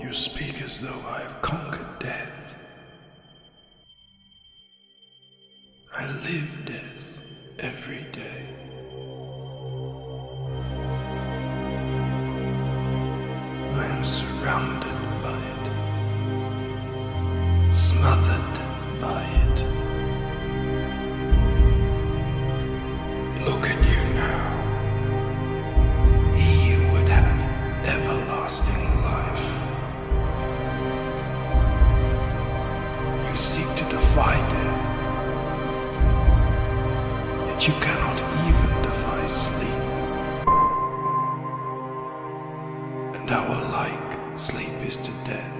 You speak as though I have conquered death. I live death every day. I am surrounded by it, smothered by it. Look at you now. He would have everlasting life. You seek to defy death, yet you cannot even defy sleep. And our like sleep is to death.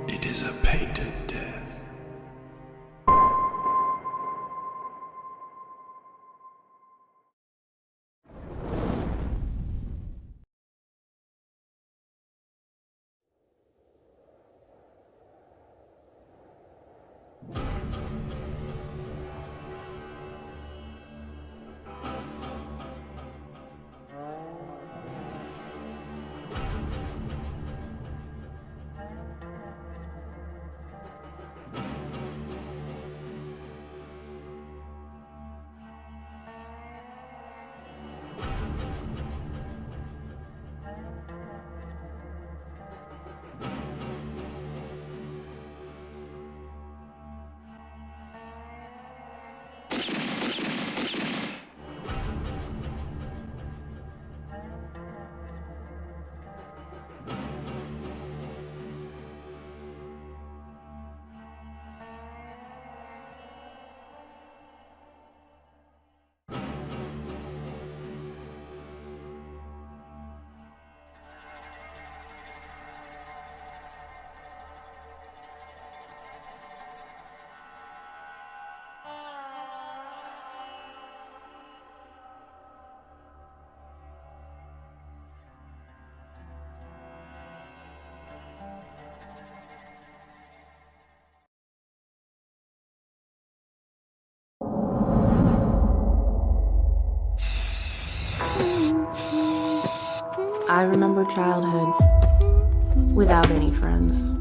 It is a painted death. I remember childhood without any friends.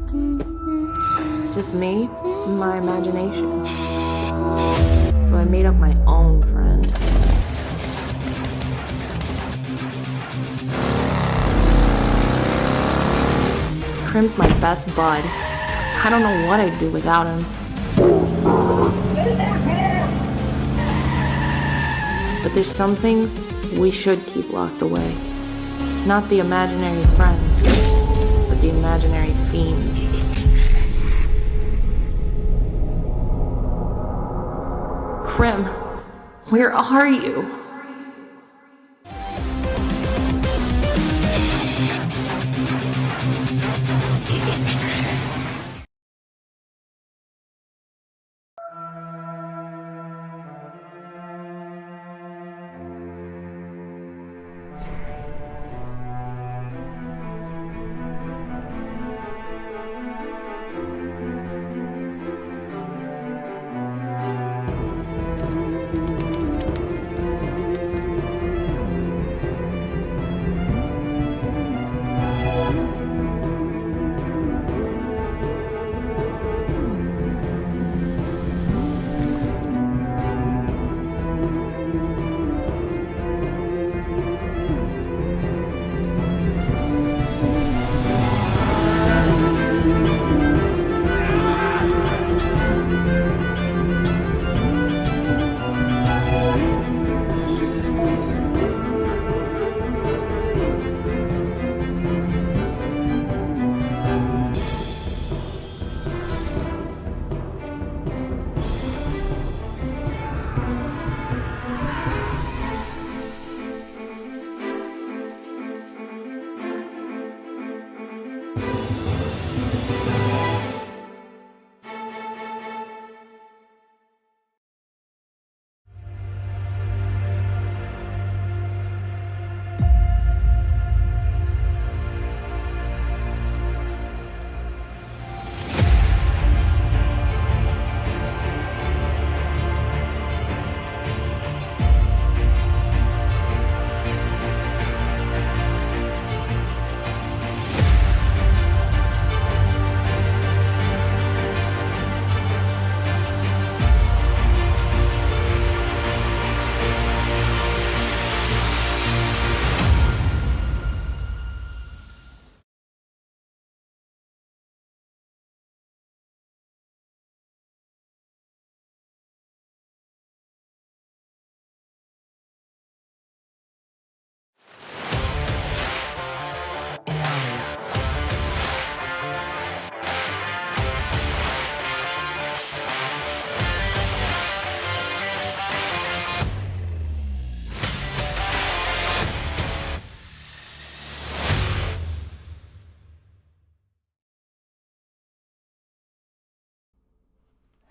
Just me and my imagination. So I made up my own friend. Crim's my best bud. I don't know what I'd do without him. But there's some things we should keep locked away. Not the imaginary friends, but the imaginary fiends. Crim, where are you?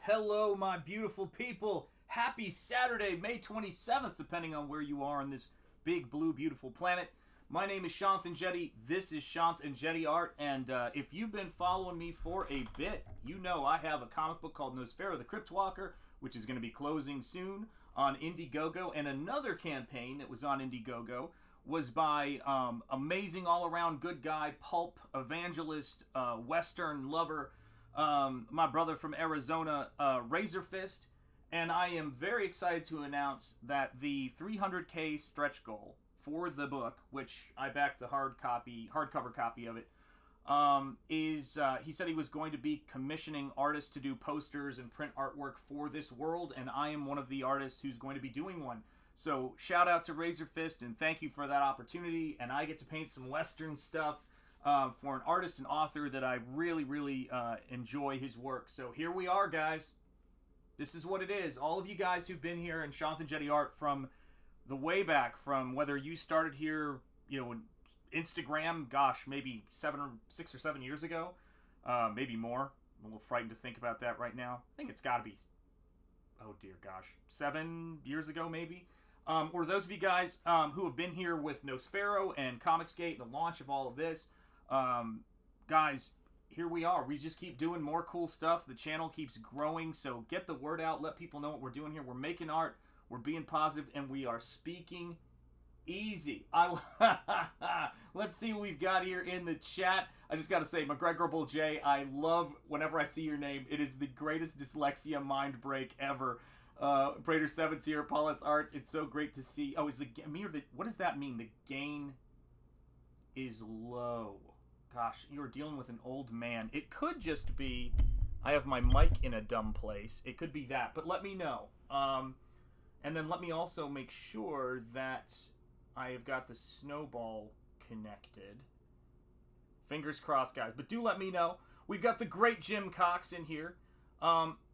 Hello, my beautiful people. Happy Saturday, May 27th, depending on where you are on this big, blue, beautiful planet. My name is Shanth and Jetty. This is Shanth and Jetty Art, and if you've been following me for a bit, you know I have a comic book called Nosfero, the Crypt Walker, which is going to be closing soon on Indiegogo, and another campaign that was on Indiegogo was by amazing all-around good guy, pulp, evangelist, Western lover, my brother from Arizona, Razörfist, and I am very excited to announce that the 300K stretch goal for the book, which I backed the hardcover copy of it, is he said he was going to be commissioning artists to do posters and print artwork for this world, and I am one of the artists who's going to be doing one. So shout out to Razörfist, and thank you for that opportunity, and I get to paint some Western stuff for an artist and author that I really, really enjoy his work. So here we are, guys. This is what it is. All of you guys who've been here in Shanth and Jetty Art from the way back, from whether you started here, Instagram, gosh, maybe 6 or 7 years ago, maybe more. I'm a little frightened to think about that right now. I think it's got to be, oh dear gosh, 7 years ago maybe. Or those of you guys who have been here with Nosfero and Comicsgate and the launch of all of this, guys, here we are. We just keep doing more cool stuff. The channel keeps growing, so get the word out. Let people know what we're doing here. We're making art. We're being positive, and we are speaking easy. Let's see what we've got here in the chat. I just got to say, McGregorable J, I love whenever I see your name. It is the greatest dyslexia mind break ever. Prater 7's here. Paulus Arts, it's so great to see. Oh, what does that mean? The gain is low. Gosh, you're dealing with an old man. It could just be I have my mic in a dumb place. It could be that, but let me know. And then let me also make sure that I have got the snowball connected. Fingers crossed, guys. But do let me know. We've got the great Jim Cox in here.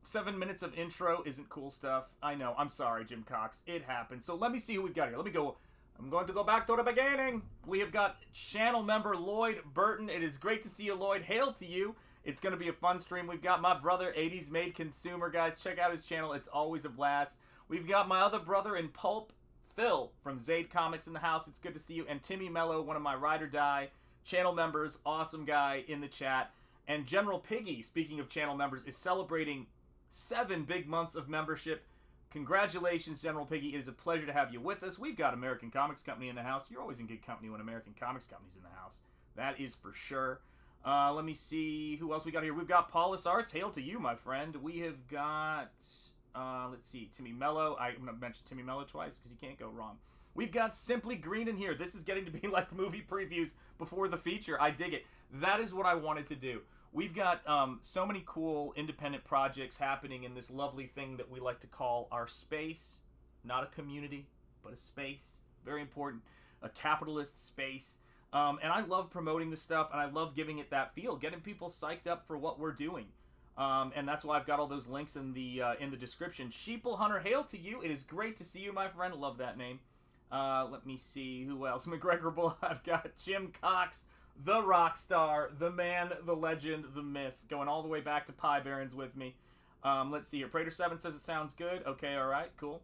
7 minutes of intro isn't cool stuff. I know. I'm sorry, Jim Cox. It happened. So let me see who we've got here. Let me go. I'm going to go back to the beginning. We have got channel member Lloyd Burton. It is great to see you, Lloyd. Hail to you. It's going to be a fun stream. We've got my brother, 80s Made Consumer. Guys, check out his channel. It's always a blast. We've got my other brother in Pulp, Phil, from Zaid Comics in the house. It's good to see you. And Timmy Mello, one of my Ride or Die channel members. Awesome guy in the chat. And General Piggy, speaking of channel members, is celebrating 7 big months of membership. Congratulations, General Piggy. It is a pleasure to have you with us. We've got American Comics Company in the house. You're always in good company when American Comics Company's in the house. That is for sure. Let me see who else we got here. We've got Paulus Arts. Hail to you, my friend. We have got, let's see, Timmy Mello. I'm going to mention Timmy Mello twice because you can't go wrong. We've got Simply Green in here. This is getting to be like movie previews before the feature. I dig it. That is what I wanted to do. We've got so many cool independent projects happening in this lovely thing that we like to call our space. Not a community, but a space. Very important. A capitalist space. And I love promoting this stuff, and I love giving it that feel, getting people psyched up for what we're doing. And that's why I've got all those links in the description. Sheeple Hunter, hail to you. It is great to see you, my friend. Love that name. Let me see who else. McGregorable, I've got Jim Cox, the rock star, the man, the legend, the myth, going all the way back to Pie Barons with me. Let's see here. Prater 7 says it sounds good. Okay, all right, cool.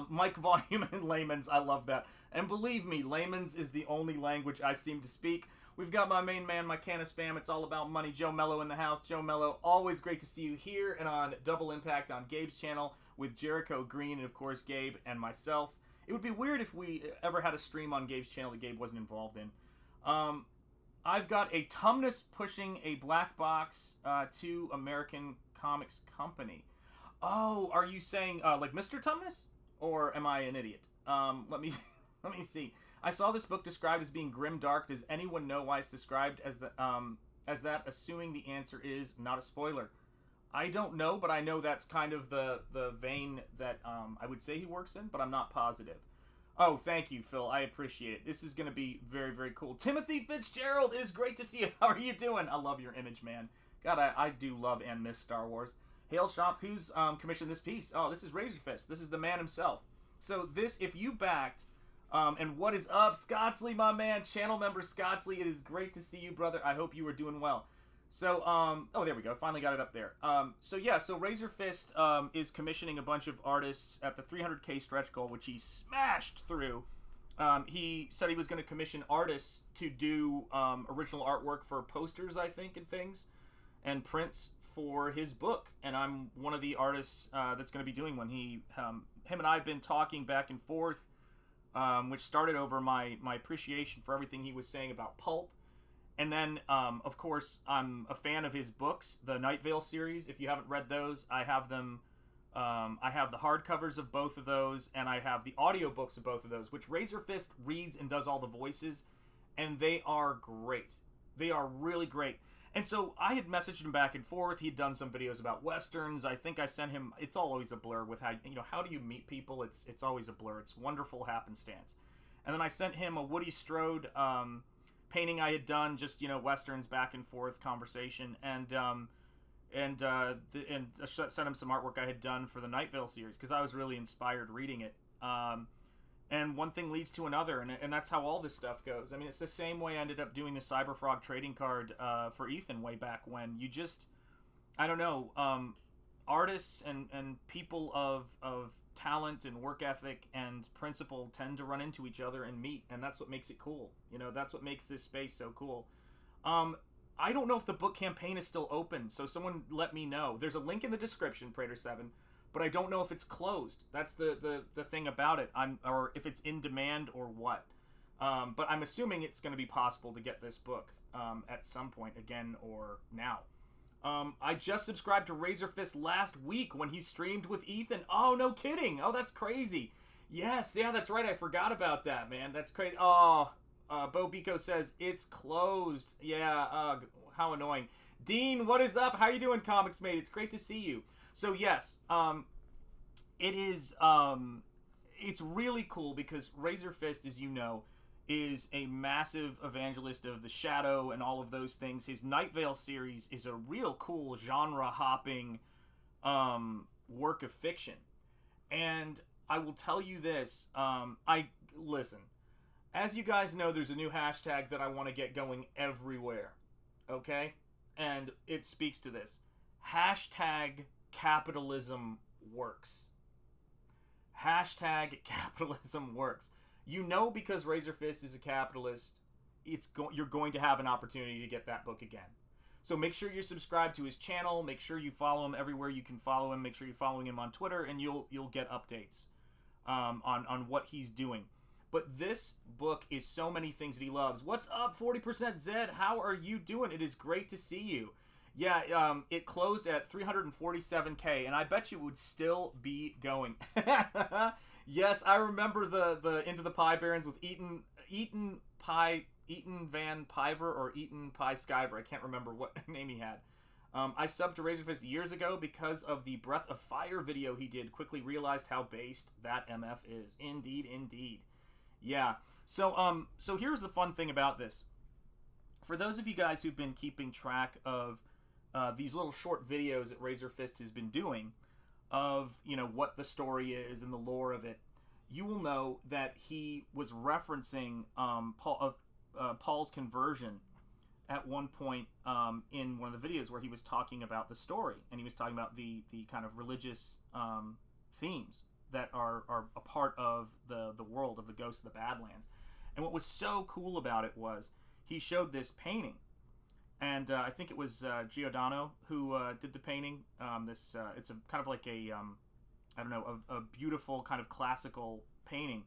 Mike Volume and Layman's, I love that. And believe me, Layman's is the only language I seem to speak. We've got my main man, my can of spam. It's all about money. Joe Mello in the house. Joe Mello, always great to see you here and on Double Impact on Gabe's channel with Jericho Green and, of course, Gabe and myself. It would be weird if we ever had a stream on Gabe's channel that Gabe wasn't involved in. I've got a Tumnus pushing a black box to American Comics Company. Oh, are you saying like Mr. Tumnus? Or am I an idiot? Let me see. I saw this book described as being grim dark. Does anyone know why it's described as that? Assuming the answer is not a spoiler. I don't know, but I know that's kind of the vein that I would say he works in, but I'm not positive. Oh, thank you, Phil. I appreciate it. This is going to be very, very cool. Timothy Fitzgerald, it is great to see you. How are you doing? I love your image, man. God, I do love and miss Star Wars. Hail Shop, who's commissioned this piece? Oh, this is Razörfist. This is the man himself. So this, if you backed, and what is up, Scottsley, my man, channel member Scottsley, it is great to see you, brother. I hope you are doing well. So, oh, there we go. Finally got it up there. So Razörfist is commissioning a bunch of artists at the 300K stretch goal, which he smashed through. He said he was going to commission artists to do original artwork for posters, I think, and things, and prints for his book. And I'm one of the artists that's going to be doing one. Him and I have been talking back and forth, which started over my appreciation for everything he was saying about pulp. And then, of course, I'm a fan of his books, the Night Vale series. If you haven't read those, I have them. I have the hardcovers of both of those, and I have the audiobooks of both of those, which Razörfist reads and does all the voices, and they are great. They are really great. And so I had messaged him back and forth. He'd done some videos about Westerns. I think I sent him... It's always a blur with how do you meet people? It's always a blur. It's wonderful happenstance. And then I sent him a Woody Strode... painting I had done, just Westerns back and forth conversation, and sent him some artwork I had done for the Night Vale series because I was really inspired reading it. And one thing leads to another, and that's how all this stuff goes. I mean, it's the same way I ended up doing the Cyberfrog trading card for Ethan way back when. You just, I don't know, artists and people of talent and work ethic and principle tend to run into each other and meet, and that's what makes it cool. That's what makes this space so cool. I don't know if the book campaign is still open, so someone let me know. There's a link in the description, Prater7, but I don't know if it's closed. That's the thing about it. Or if it's in demand or what. But I'm assuming it's going to be possible to get this book at some point again or now. I just subscribed to Razörfist last week when he streamed with Ethan. Oh, no kidding. Oh, that's crazy. Yes, yeah, that's right. I forgot about that, man. That's crazy. Oh, Bo Biko says, it's closed. Yeah, how annoying. Dean, what is up? How you doing, Comics Mate? It's great to see you. So, yes, it is, it's really cool because Razörfist, as you know, is a massive evangelist of the shadow and all of those things. His Night Vale series is a real cool genre-hopping work of fiction. And I will tell you this, listen, as you guys know, there's a new hashtag that I want to get going everywhere, okay? And it speaks to this. Hashtag capitalism works. Hashtag capitalism works. Because Razörfist is a capitalist, you're going to have an opportunity to get that book again. So make sure you're subscribed to his channel. Make sure you follow him everywhere you can follow him. Make sure you're following him on Twitter, and you'll get updates on what he's doing. But this book is so many things that he loves. What's up, 40% Zed? How are you doing? It is great to see you. Yeah, it closed at 347K, and I bet you would still be going. Yes, I remember the Into the Pie Barons with Eaton Van Piver or Eaton Pie Skyver. I can't remember what name he had. I subbed to Razörfist years ago because of the Breath of Fire video he did. Quickly realized how based that MF is. Indeed, indeed. Yeah. So here's the fun thing about this. For those of you guys who've been keeping track of these little short videos that Razörfist has been doing of, what the story is and the lore of it, you will know that he was referencing Paul's conversion at one point in one of the videos where he was talking about the story, and he was talking about the kind of religious themes that are a part of the world of the Ghost of the Badlands. And what was so cool about it was he showed this painting, and I think it was Giordano who did the painting. It's a kind of like a beautiful kind of classical painting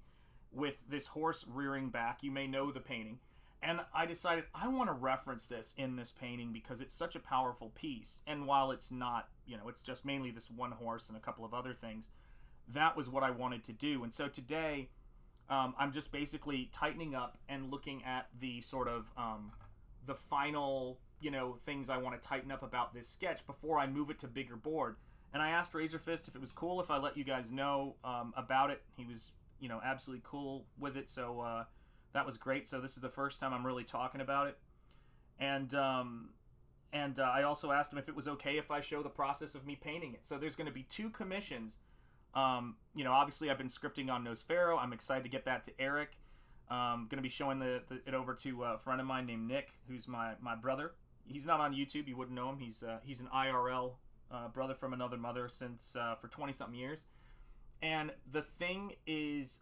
with this horse rearing back. You may know the painting. And I decided I want to reference this in this painting because it's such a powerful piece. And while it's not, it's just mainly this one horse and a couple of other things, that was what I wanted to do. And so today, I'm just basically tightening up and looking at the sort of the final, things I want to tighten up about this sketch before I move it to bigger board. And I asked Razörfist if it was cool if I let you guys know about it. He was, absolutely cool with it. So that was great. So this is the first time I'm really talking about it. And I also asked him if it was okay if I show the process of me painting it. So there's going to be 2 commissions. Obviously I've been scripting on Nosfero. I'm excited to get that to Eric. Going to be showing it over to a friend of mine named Nick, who's my brother. he's not on YouTube. You wouldn't know him. He's an IRL brother from another mother since for 20-something years. And the thing is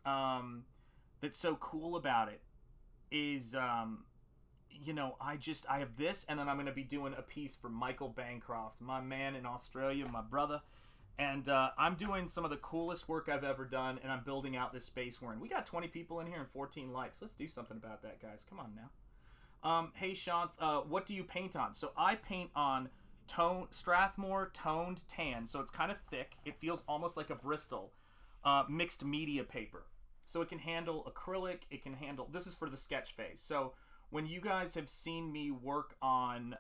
that's so cool about it is, you know, I have this, and then I'm going to be doing a piece for Michael Bancroft, my man in Australia, my brother. And I'm doing some of the coolest work I've ever done, and I'm building out this space we're in. We got 20 people in here and 14 likes. Let's do something about that, guys. Come on now. Hey, Shanth, what do you paint on? So I paint on Strathmore toned tan. So it's kind of thick. It feels almost like a Bristol mixed media paper. So it can handle acrylic. It can handle... This is for the sketch phase. So when you guys have seen me work on...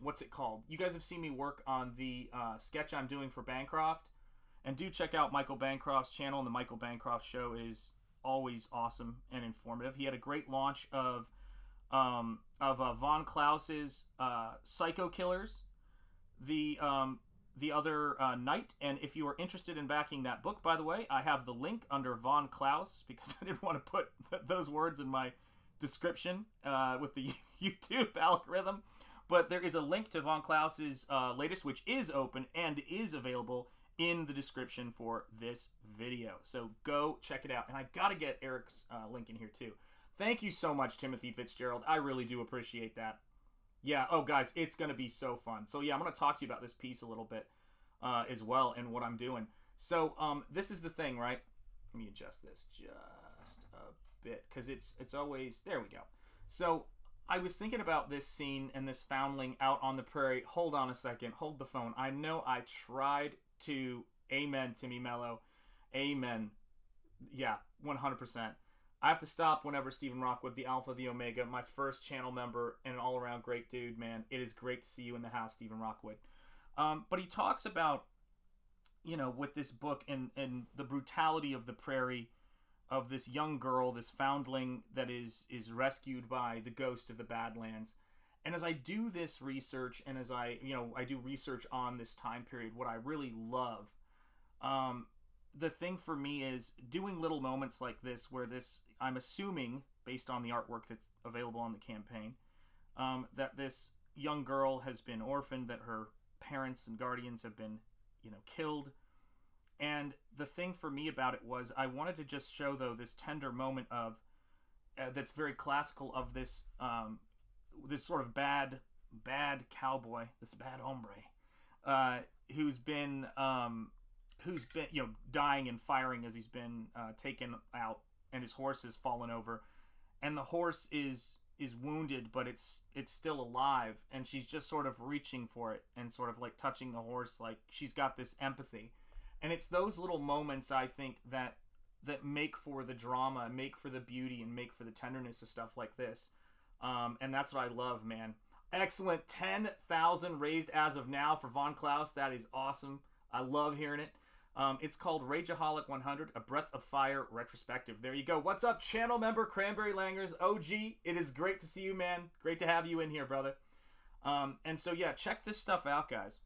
what's it called? You guys have seen me work on the sketch I'm doing for Bancroft. And do check out Michael Bancroft's channel. And the Michael Bancroft Show is always awesome and informative. He had a great launch of Von Klaus's Psycho Killers the other night. And if you are interested in backing that book, by the way, I have the link under Von Klaus because I didn't want to put those words in my description with the YouTube algorithm. But there is a link to Von Klaus's latest, which is open and is available in the description for this video. So go check it out. And I got to get Eric's link in here too. Thank you so much, Timothy Fitzgerald. I really do appreciate that. Yeah, oh, guys, it's going to be so fun. So, yeah, I'm going to talk to you about this piece a little bit as well and what I'm doing. So, this is the thing, right? Let me adjust this just a bit because it's always... There we go. So, I was thinking about this scene and this foundling out on the prairie. Hold on a second. Hold the phone. I know I tried to... Amen, Timmy Mello. Amen. Yeah, 100%. I have to stop whenever Stephen Rockwood, the Alpha, the Omega, my first channel member and an all-around great dude, man. It is great to see you in the house, Stephen Rockwood. But he talks about, you know, with this book and the brutality of the prairie, of this young girl, this foundling that is rescued by the ghost of the Badlands. And as I do this research and as I do research on this time period, what I really love, the thing for me is doing little moments like this where this, I'm assuming, based on the artwork that's available on the campaign, that this young girl has been orphaned, that her parents and guardians have been, you know, killed. And the thing for me about it was I wanted to just show, though, this tender moment of, that's very classical of this, this sort of bad cowboy, this bad hombre, who's been, you know, dying and firing as he's been taken out, and his horse has fallen over, and the horse is wounded, but it's still alive, and she's just sort of reaching for it and sort of like touching the horse, like she's got this empathy. And it's those little moments, I think, that make for the drama, make for the beauty, and make for the tenderness of stuff like this. And that's what I love, man. Excellent. 10,000 raised as of now for Von Klaus. That is awesome. I love hearing it. It's called Rageaholic 100, A Breath of Fire Retrospective. There you go. What's up, channel member Cranberry Langers, OG? It is great to see you, man. Great to have you in here, brother. And so, yeah, check this stuff out, guys.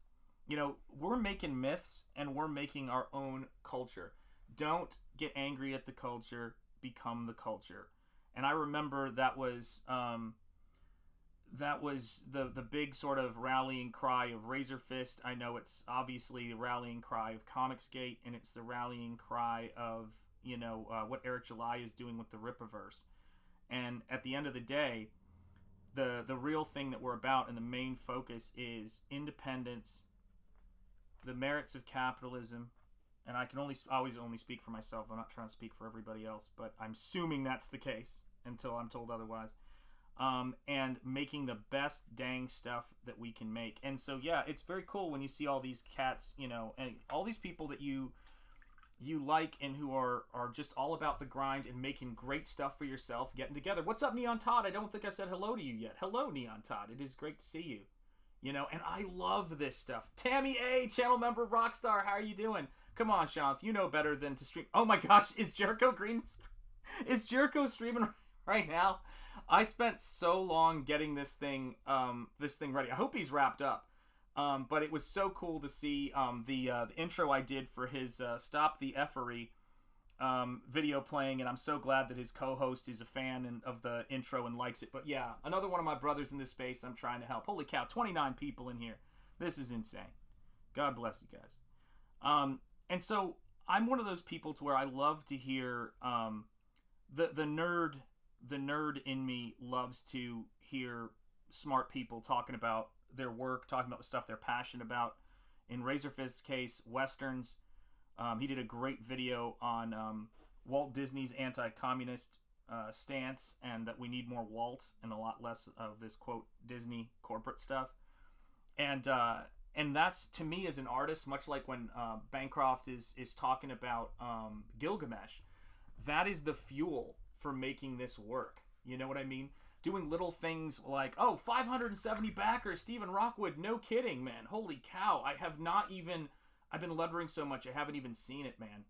You know, we're making myths, and we're making our own culture. Don't get angry at the culture. Become the culture. And I remember that was the big sort of rallying cry of Razörfist. I know it's obviously the rallying cry of Comicsgate, and it's the rallying cry of, you know, what Eric July is doing with the Rippaverse. And at the end of the day, the real thing that we're about and the main focus is independence, the merits of capitalism, and I can always only speak for myself. I'm not trying to speak for everybody else, but I'm assuming that's the case until I'm told otherwise. And making the best dang stuff that we can make. And so, yeah, it's very cool when you see all these cats, you know, and all these people that you like and who are just all about the grind and making great stuff for yourself, getting together. What's up, Neon Todd? I don't think I said hello to you yet. Hello, Neon Todd. It is great to see you. You know, and I love this stuff. Tammy A, channel member Rockstar, how are you doing? Come on, Shanth, you know better than to stream. Oh my gosh, is Jericho streaming right now? I spent so long getting this thing ready. I hope he's wrapped up. But it was so cool to see the intro I did for his Stop the Effery video playing, and I'm so glad that his co-host is a fan of the intro and likes it. But yeah, another one of my brothers in this space I'm trying to help. Holy cow, 29 people in here. This is insane. God bless you guys. And so I'm one of those people to where I love to hear the nerd in me loves to hear smart people talking about their work, talking about the stuff they're passionate about. In Razörfist's case, Westerns. He did a great video on Walt Disney's anti-communist stance, and that we need more Walt and a lot less of this, quote, Disney corporate stuff. And that's, to me, as an artist, much like when Bancroft is talking about Gilgamesh, that is the fuel for making this work. You know what I mean? Doing little things like, 570 backers, Stephen Rockwood, no kidding, man. Holy cow, I've been lettering so much, I haven't even seen it, man.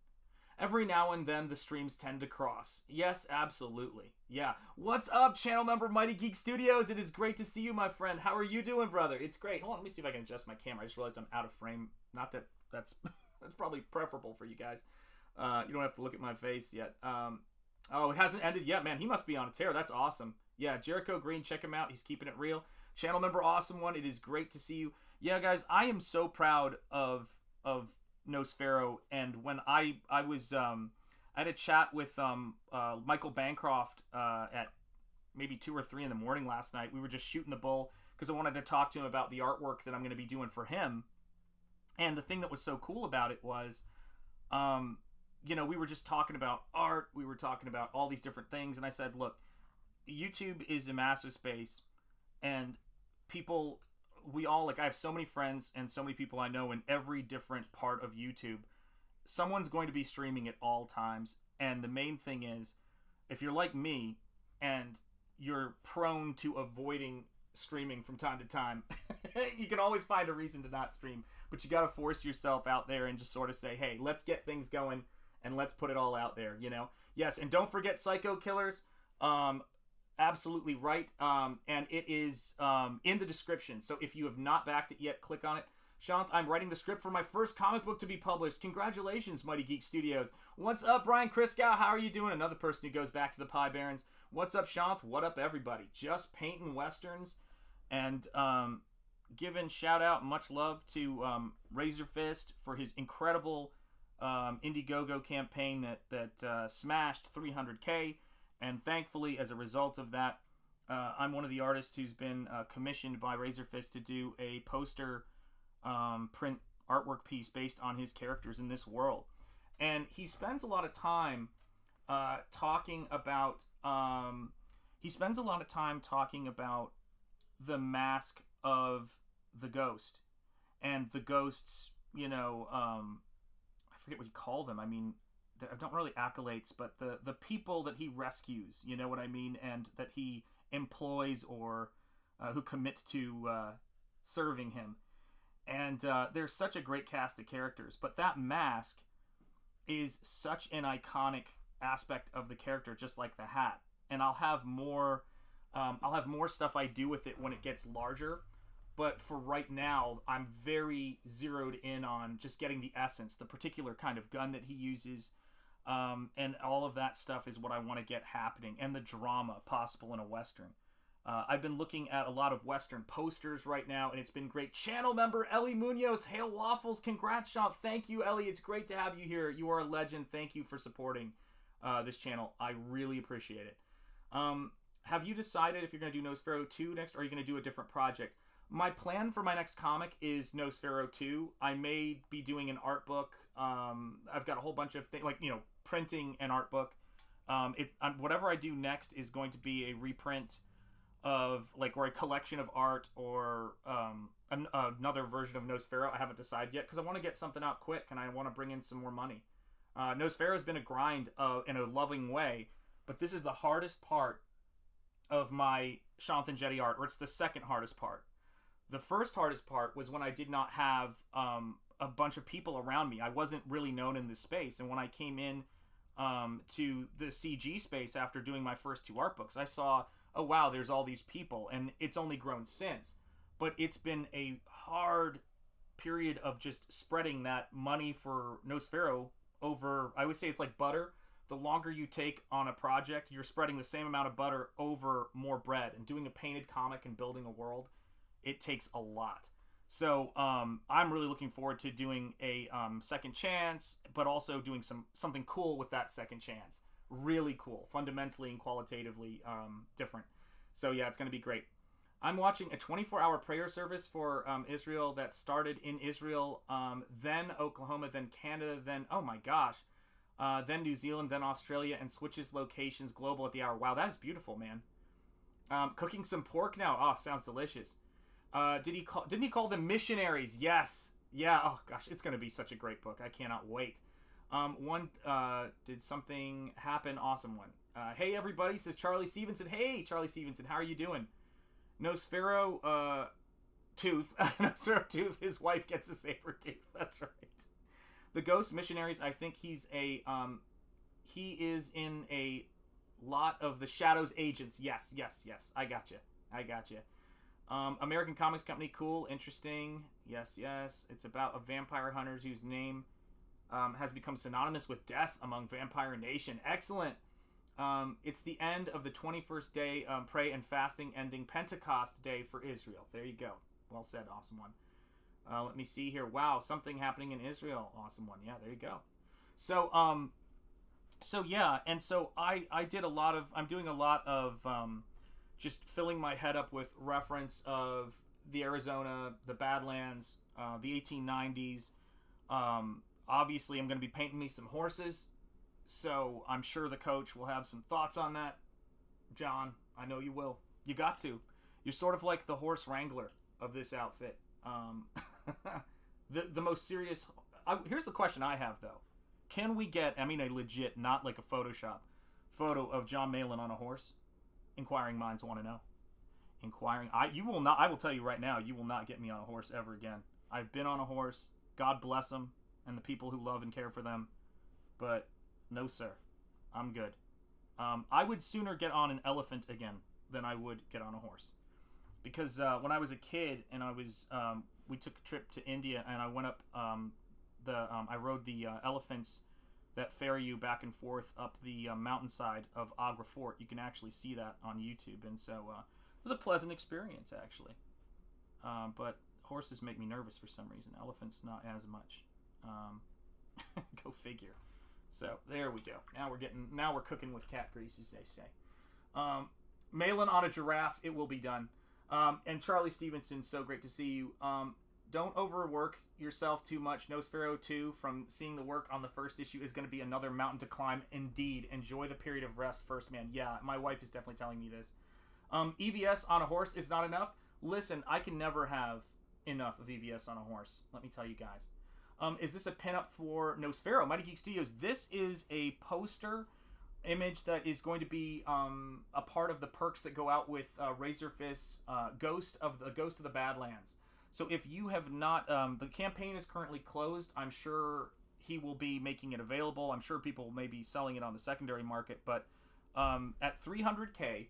Every now and then, the streams tend to cross. Yes, absolutely. Yeah. What's up, channel member Mighty Geek Studios? It is great to see you, my friend. How are you doing, brother? It's great. Hold on, let me see if I can adjust my camera. I just realized I'm out of frame. Not that that's probably preferable for you guys. You don't have to look at my face yet. It hasn't ended yet, man. He must be on a tear. That's awesome. Yeah, Jericho Green, check him out. He's keeping it real. Channel member Awesome One, it is great to see you. Yeah, guys, I am so proud of Nosfero, and when I had a chat with Michael Bancroft at maybe 2 or 3 in the morning last night. We were just shooting the bull because I wanted to talk to him about the artwork that I'm going to be doing for him. And the thing that was so cool about it was, we were just talking about art. We were talking about all these different things, and I said, look, YouTube is a massive space, and people, we all, I have so many friends and so many people I know in every different part of YouTube. Someone's going to be streaming at all times, and the main thing is, if you're like me and you're prone to avoiding streaming from time to time, you can always find a reason to not stream, but you got to force yourself out there and just sort of say, hey, let's get things going and let's put it all out there, Yes, and don't forget Psycho Killers. Absolutely right. And it is in the description. So if you have not backed it yet, click on it. Shanth, I'm writing the script for my first comic book to be published. Congratulations, Mighty Geek Studios. What's up, Brian Kriskow? How are you doing? Another person who goes back to the Pie Barons. What's up, Shanth? What up, everybody? Just painting Westerns. And giving shout out, much love to Razörfist for his incredible Indiegogo campaign that smashed 300K. And thankfully, as a result of that, I'm one of the artists who's been commissioned by Razörfist to do a poster print artwork piece based on his characters in this world. And he spends a lot of time talking about the mask of the ghost, and the ghosts, I forget what you call them. I mean, I don't really accolades, but the people that he rescues, you know what I mean, and that he employs or who commit to serving him. And there's such a great cast of characters, but that mask is such an iconic aspect of the character, just like the hat. And I'll have more stuff I do with it when it gets larger. But for right now, I'm very zeroed in on just getting the essence, the particular kind of gun that he uses. And all of that stuff is what I want to get happening, and the drama possible in a Western. I've been looking at a lot of Western posters right now, and it's been great. Channel member Ellie Munoz, Hail Waffles, congrats, Sean. Thank you, Ellie. It's great to have you here. You are a legend. Thank you for supporting this channel. I really appreciate it. Have you decided if you're going to do Nosfero 2 next, or are you going to do a different project? My plan for my next comic is Nosfero 2. I may be doing an art book. I've got a whole bunch of things, printing an art book. Whatever I do next is going to be a reprint of, or a collection of art, or another version of Nosfero. I haven't decided yet, because I want to get something out quick, and I want to bring in some more money. Nosfero has been a grind in a loving way, but this is the hardest part of my Shanth and Jetty art, or it's the second hardest part. The first hardest part was when I did not have a bunch of people around me. I wasn't really known in this space. And when I came in to the CG space after doing my first 2 art books, I saw, oh, wow, there's all these people. And it's only grown since. But it's been a hard period of just spreading that money for Nosfero over, I would say it's like butter. the longer you take on a project, you're spreading the same amount of butter over more bread. And doing a painted comic and building a world, it takes a lot. So I'm really looking forward to doing a second chance, but also doing something cool with that second chance. Really cool, fundamentally and qualitatively different. So yeah, it's going to be great. I'm watching a 24-hour prayer service for Israel that started in Israel, then Oklahoma, then Canada, then, oh my gosh, then New Zealand, then Australia, and switches locations global at the hour. Wow, that is beautiful, man. Cooking some pork now. Oh, sounds delicious. Didn't he call them missionaries? Yes. Yeah, oh gosh, it's going to be such a great book. I cannot wait. Did something happen? Awesome one. Hey, everybody, says Charlie Stevenson. Hey, Charlie Stevenson, how are you doing? Nosfero, Tooth. Nosfero Tooth, his wife gets a saber tooth. That's right. The Ghost Missionaries, I think he is in a lot of the Shadows Agents. Yes. I got you. American Comics Company, cool, interesting. Yes. It's about a vampire hunter whose name has become synonymous with death among Vampire Nation. Excellent. It's the end of the 21st day pray and fasting, ending Pentecost Day for Israel. There you go. Well said. Awesome one. Let me see here. Wow, something happening in Israel. Awesome one. Yeah, there you go. So yeah, and so I'm doing a lot of just filling my head up with reference of the Arizona, the Badlands, the 1890s. Obviously, I'm going to be painting me some horses. So I'm sure the coach will have some thoughts on that. John, I know you will. You got to. You're sort of like the horse wrangler of this outfit. The most serious... here's the question I have, though. Can we get, a legit, not like a Photoshop, photo of John Malin on a horse? Inquiring minds want to know. I will tell you right now, you will not get me on a horse ever again. I've been on a horse. God bless them and the people who love and care for them. But... no, sir. I'm good. I would sooner get on an elephant again than I would get on a horse. Because when I was a kid and we took a trip to India and I went up I rode the elephants that ferry you back and forth up the mountainside of Agra Fort. You can actually see that on YouTube. And so it was a pleasant experience, actually. But horses make me nervous for some reason. Elephants, not as much. Go figure. So there we go. Now we're cooking with cat grease, as they say. Malin on a giraffe, it will be done. And Charlie Stevenson, so great to see you. Don't overwork yourself too much. Nosfero 2, from seeing the work on the first issue, is going to be another mountain to climb. Indeed. Enjoy the period of rest first, man. Yeah, my wife is definitely telling me this. EVS on a horse is not enough. Listen, I can never have enough of EVS on a horse. Let me tell you guys. Is this a pinup for Nosfero? Mighty Geek Studios. This is a poster image that is going to be a part of the perks that go out with Razörfist's Ghost of the Badlands. So if you have not, the campaign is currently closed. I'm sure he will be making it available. I'm sure people may be selling it on the secondary market. But at 300K,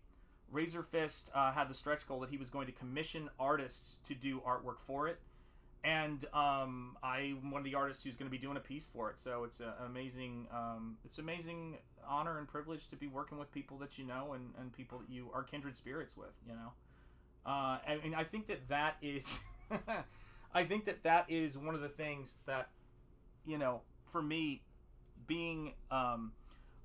Razörfist had the stretch goal that he was going to commission artists to do artwork for it. And I'm one of the artists who's going to be doing a piece for it. So it's an amazing honor and privilege to be working with people that you know and people that you are kindred spirits with, you know. And I think that is I think that is one of the things that, you know, for me, being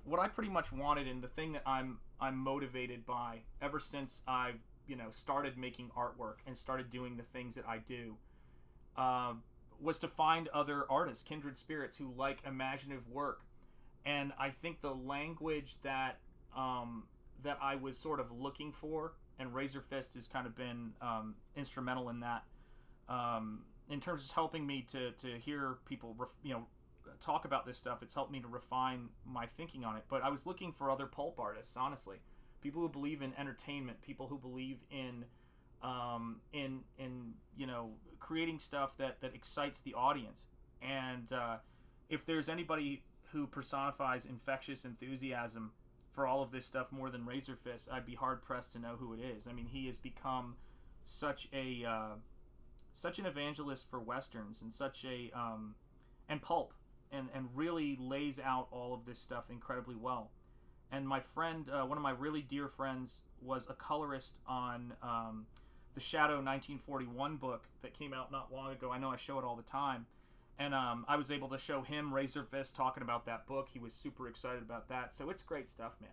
what I pretty much wanted, and the thing that I'm motivated by ever since I've, you know, started making artwork and started doing the things that I do, was to find other artists, kindred spirits who like imaginative work. And I think the language that I was sort of looking for, and Razörfist has kind of been instrumental in that, in terms of helping me to hear people, talk about this stuff. It's helped me to refine my thinking on it. But I was looking for other pulp artists, honestly, people who believe in entertainment, people who believe in you know, creating stuff that excites the audience. And if there's anybody who personifies infectious enthusiasm for all of this stuff more than Razörfist, I'd be hard pressed to know who it is. I mean, he has become such an evangelist for westerns and such a and pulp. and really lays out all of this stuff incredibly well. And my friend, one of my really dear friends, was a colorist on the Shadow 1941 book that came out not long ago. I know I show it all the time. And I was able to show him Razörfist talking about that book. He was super excited about that. So it's great stuff, man.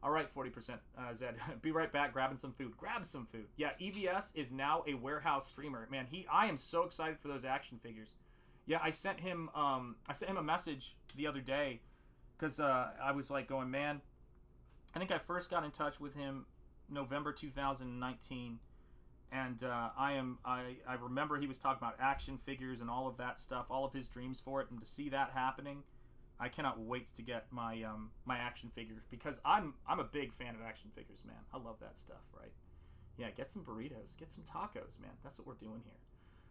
All right, 40% Zed. Be right back, grabbing some food. Grab some food. Yeah, EVS is now a warehouse streamer. Man, I am so excited for those action figures. Yeah, I sent him a message the other day because I was like going, man, I think I first got in touch with him November 2019. And I remember he was talking about action figures and all of that stuff, all of his dreams for it, and to see that happening, I cannot wait to get my my action figures, because I'm a big fan of action figures, man. I love that stuff, right? Yeah, get some burritos, get some tacos, man. That's what we're doing here.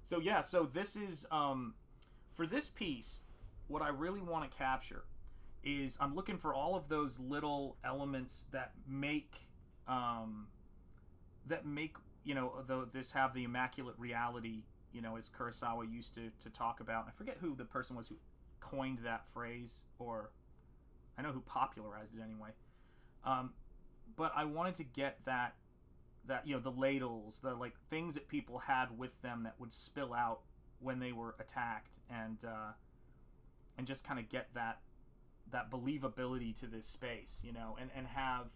So yeah, so this is for this piece, what I really want to capture is I'm looking for all of those little elements that make you know, this have the immaculate reality, you know, as Kurosawa used to talk about. I forget who the person was who coined that phrase, or I know who popularized it anyway. But I wanted to get that you know, the ladles, the like things that people had with them that would spill out when they were attacked, and just kind of get that believability to this space, you know, and have.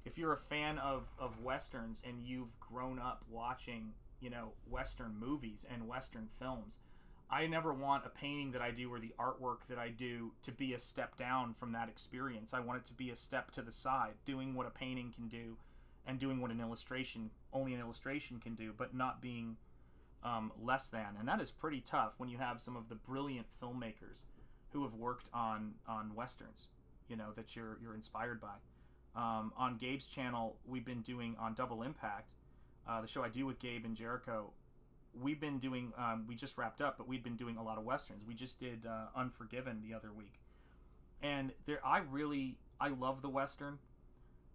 If you're a fan of Westerns and you've grown up watching, you know, Western movies and Western films, I never want a painting that I do or the artwork that I do to be a step down from that experience. I want it to be a step to the side, doing what a painting can do and doing what only an illustration can do, but not being less than. And that is pretty tough when you have some of the brilliant filmmakers who have worked on Westerns, you know, that you're inspired by. On Gabe's channel, we've been doing on Double Impact, the show I do with Gabe and Jericho. We've been doing, we just wrapped up, but we've been doing a lot of Westerns. We just did Unforgiven the other week. And I love the Western.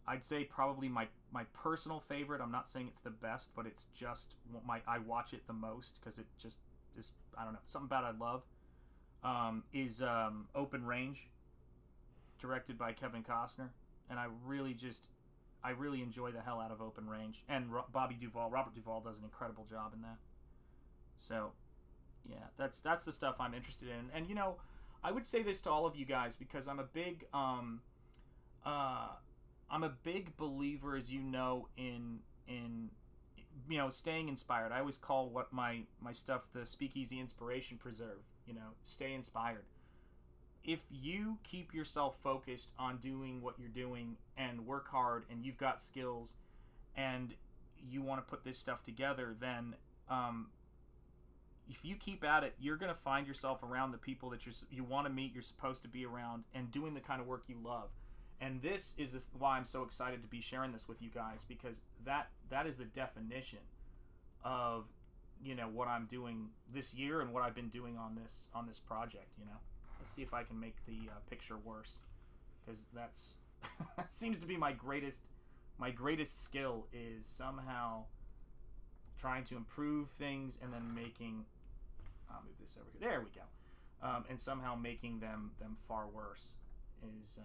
I'd say probably my personal favorite. I'm not saying it's the best, but it's just I watch it the most because it just is, I don't know, something about it I love. Is Open Range, directed by Kevin Costner. And I really enjoy the hell out of Open Range. And Robert Duvall does an incredible job in that. So, yeah, that's the stuff I'm interested in. And, you know, I would say this to all of you guys because I'm a big believer, as you know, in you know, staying inspired. I always call what my stuff the Speakeasy Inspiration Preserve. You know, stay inspired. If you keep yourself focused on doing what you're doing and work hard and you've got skills and you want to put this stuff together, then if you keep at it, you're going to find yourself around the people that you want to meet, you're supposed to be around, and doing the kind of work you love. And this is why I'm so excited to be sharing this with you guys, because that is the definition of, you know, what I'm doing this year and what I've been doing on this project, you know. Let's see if I can make the picture worse, because that seems to be my greatest skill, is somehow trying to improve things and then making. I'll move this over here. There we go. And somehow making them far worse is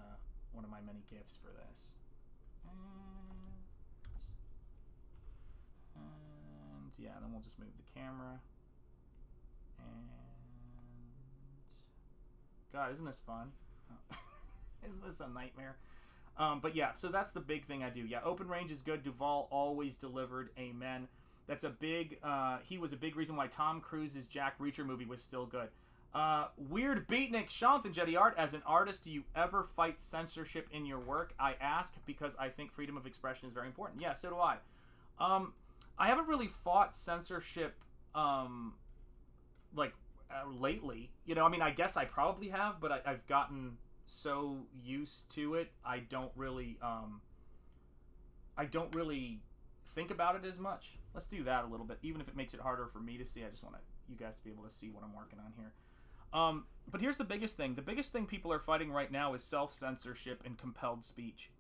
one of my many gifts for this. And yeah, then we'll just move the camera. And God, isn't this fun? Isn't this a nightmare? But yeah, so that's the big thing I do. Yeah, Open Range is good. Duvall always delivered. Amen. That's a big, he was a big reason why Tom Cruise's Jack Reacher movie was still good. Weird Beatnik, Shanth and Jetty Art. As an artist, do you ever fight censorship in your work? I ask because I think freedom of expression is very important. Yeah, so do I. I haven't really fought censorship, lately. You know, I mean, I guess I probably have, but I've gotten so used to it, I don't really think about it as much. Let's do that a little bit, even if it makes it harder for me to see. I just want you guys to be able to see what I'm working on here. But here's the biggest thing. The biggest thing people are fighting right now is self-censorship and compelled speech.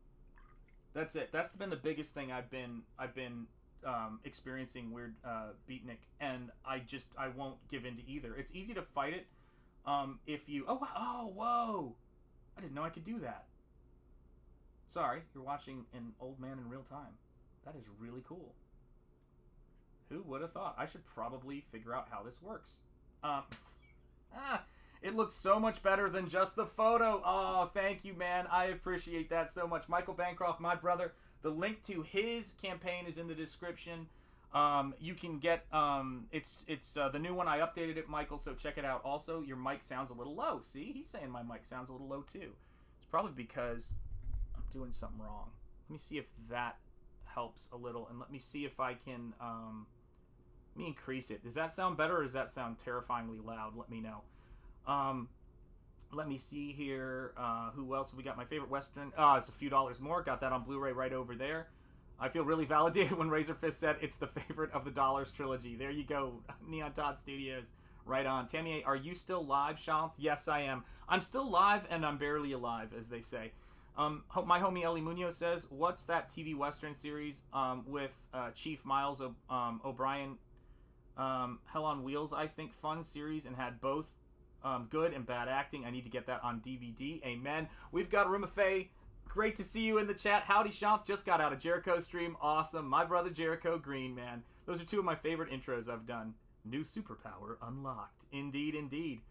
That's it. That's been the biggest thing I've been experiencing, Weird Beatnik, and I won't give in to either. It's easy to fight it If you... Oh, wow. Oh, whoa. I didn't know I could do that. Sorry, you're watching an old man in real time. That is really cool. Who would have thought? I should probably figure out how this works. It looks so much better than just the photo. Oh, thank you, man. I appreciate that so much. Michael Bancroft, my brother. The link to his campaign is in the description. You can get it's the new one. I updated it, Michael, so check it out. Also, your mic sounds a little low. See, he's saying my mic sounds a little low too. It's probably because I'm doing something wrong. Let me see if that helps a little, and let me see if I can let me increase it. Does that sound better, or does that sound terrifyingly loud? Let me know. Let me see here. Who else have we got? My favorite Western. It's a few dollars more. Got that on Blu-ray right over there. I feel really validated when Razörfist said it's the favorite of the Dollars trilogy. There you go, Neon Todd Studios. Right on. Tammy, are you still live, Shanth? Yes, I am. I'm still live, and I'm barely alive, as they say. My homie Ellie Munoz says, what's that TV Western series with Chief Miles O'Brien? Hell on Wheels, I think, fun series, and had both good and bad acting. I need to get that on DVD. Amen. We've got Rumafe. Great to see you in the chat. Howdy, Shanth. Just got out of Jericho's stream. Awesome. My brother Jericho Green, man. Those are two of my favorite intros I've done. New superpower unlocked. Indeed, indeed.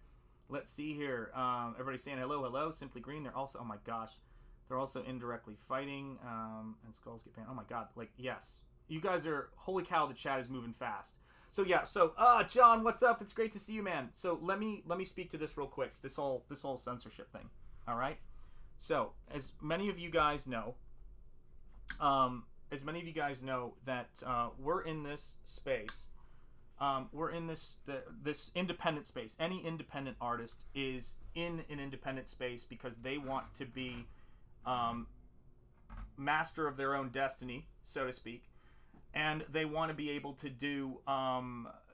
Let's see here. Everybody's saying hello, hello. Simply Green. They're also, oh my gosh. They're also indirectly fighting. And skulls get banned. Oh my god. Like, yes. You guys are, holy cow, the chat is moving fast. So yeah, John, what's up? It's great to see you, man. So let me speak to this real quick. This whole censorship thing. All right. So as many of you guys know, that we're in this space. We're in this independent space. Any independent artist is in an independent space because they want to be master of their own destiny, so to speak. And they want to be able to do,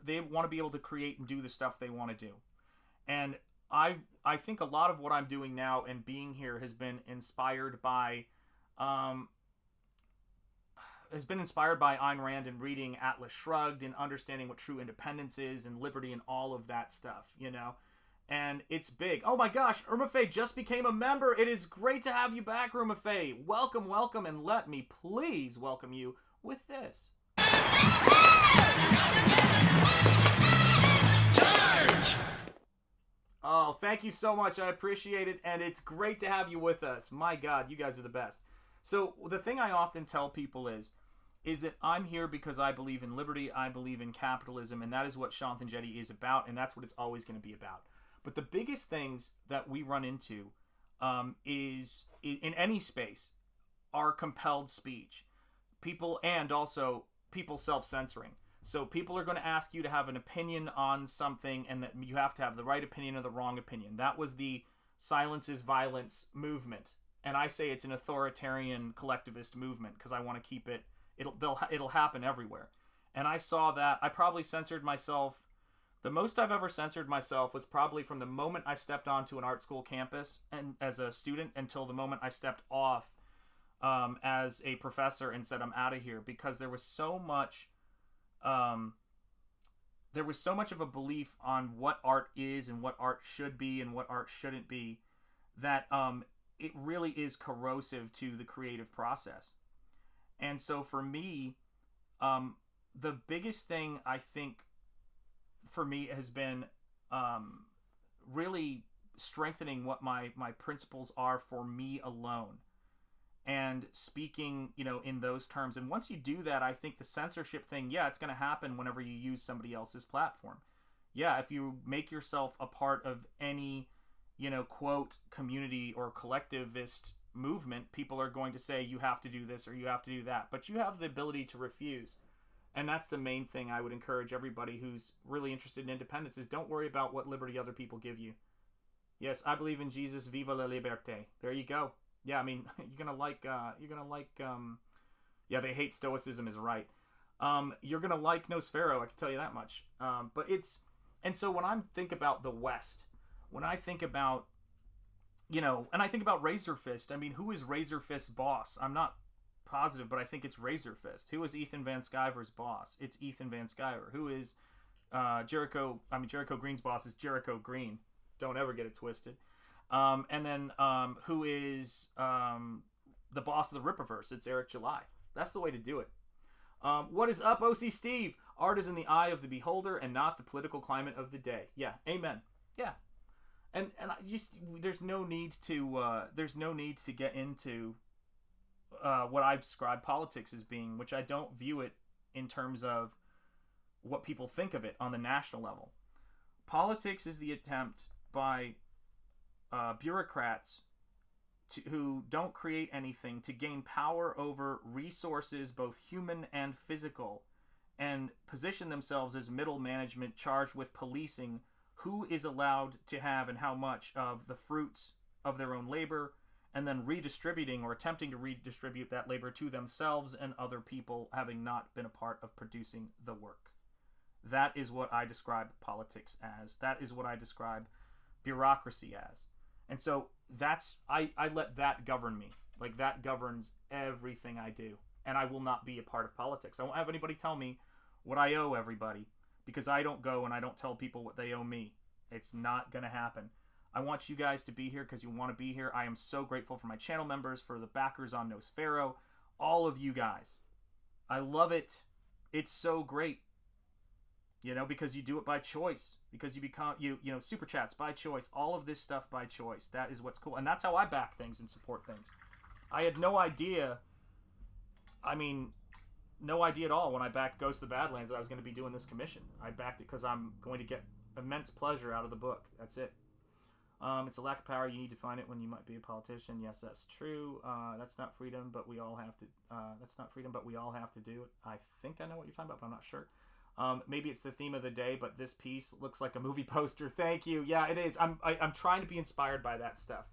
they want to be able to create and do the stuff they want to do. And I think a lot of what I'm doing now and being here has been inspired by, Ayn Rand and reading Atlas Shrugged and understanding what true independence is and liberty and all of that stuff, you know? And it's big. Oh my gosh, Rumafe just became a member. It is great to have you back, Rumafe. Welcome, welcome, and let me please welcome you with this. Charge! Oh, thank you so much. I appreciate it, and it's great to have you with us. My God, you guys are the best. So the thing I often tell people is that I'm here because I believe in liberty, I believe in capitalism, and that is what Shanth and Jetty is about, and that's what it's always going to be about. But the biggest things that we run into is, in any space, are compelled speech. People, and also people self-censoring. So people are going to ask you to have an opinion on something, and that you have to have the right opinion or the wrong opinion. That was the silence is violence movement. And I say it's an authoritarian collectivist movement because I want to keep it, it'll happen everywhere. And I saw that. I probably censored myself. The most I've ever censored myself was probably from the moment I stepped onto an art school campus and as a student until the moment I stepped off as a professor and said I'm out of here, because there was so much of a belief on what art is and what art should be and what art shouldn't be that it really is corrosive to the creative process. And so for me, the biggest thing I think for me has been really strengthening what my principles are for me alone. And speaking, in those terms. And once you do that, I think the censorship thing, yeah, it's going to happen whenever you use somebody else's platform. Yeah, if you make yourself a part of any, quote, community or collectivist movement, people are going to say you have to do this or you have to do that. But you have the ability to refuse. And that's the main thing I would encourage everybody who's really interested in independence is don't worry about what liberty other people give you. Yes, I believe in Jesus. Viva la liberté. There you go. Yeah, I mean, you're gonna like, yeah, they hate Stoicism is right. You're gonna like Nosfero, I can tell you that much. And so when I think about the West, when I think about, and I think about Razörfist, I mean, who is Razörfist's boss? I'm not positive, but I think it's Razörfist. Who is Ethan Van Sciver's boss? It's Ethan Van Sciver. Who is Jericho Green's boss is Jericho Green. Don't ever get it twisted. And then who is the boss of the Ripperverse? It's Eric July. That's the way to do it. What is up, OC Steve? Art is in the eye of the beholder and not the political climate of the day. Yeah, amen. Yeah, and I just there's no need to get into what I describe politics as being, which I don't view it in terms of what people think of it on the national level. Politics is the attempt by bureaucrats who don't create anything to gain power over resources, both human and physical, and position themselves as middle management charged with policing who is allowed to have and how much of the fruits of their own labor, and then redistributing or attempting to redistribute that labor to themselves and other people having not been a part of producing the work. That is what I describe politics as. That is what I describe bureaucracy as. And so I let that govern me. Like, that governs everything I do. And I will not be a part of politics. I won't have anybody tell me what I owe everybody, because I don't go and I don't tell people what they owe me. It's not going to happen. I want you guys to be here because you want to be here. I am so grateful for my channel members, for the backers on Nosfero, all of you guys. I love it. It's so great. You know, because you do it by choice, because you become, you know, super chats by choice, all of this stuff by choice. That is what's cool. And that's how I back things and support things. I had no idea, no idea at all when I backed Ghost of the Badlands that I was going to be doing this commission. I backed it because I'm going to get immense pleasure out of the book. That's it. It's a lack of power. You need to find it when you might be a politician. Yes, that's true. That's not freedom, but we all have to, that's not freedom, but we all have to do it. I think I know what you're talking about, but I'm not sure. Maybe it's the theme of the day, but this piece looks like a movie poster. Thank you. Yeah, it is. I'm trying to be inspired by that stuff.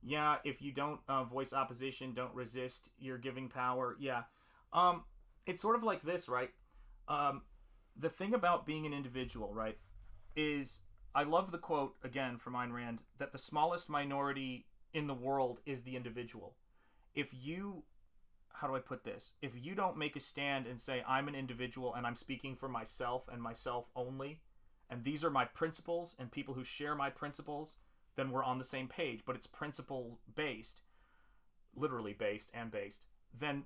Yeah, if you don't voice opposition, don't resist, you're giving power. Yeah. It's sort of like this, right? The thing about being an individual, right, is I love the quote, again, from Ayn Rand, that the smallest minority in the world is the individual. If you... How do I put this? If you don't make a stand and say, I'm an individual and I'm speaking for myself and myself only, and these are my principles and people who share my principles, then we're on the same page, but it's principle based, literally based and based, then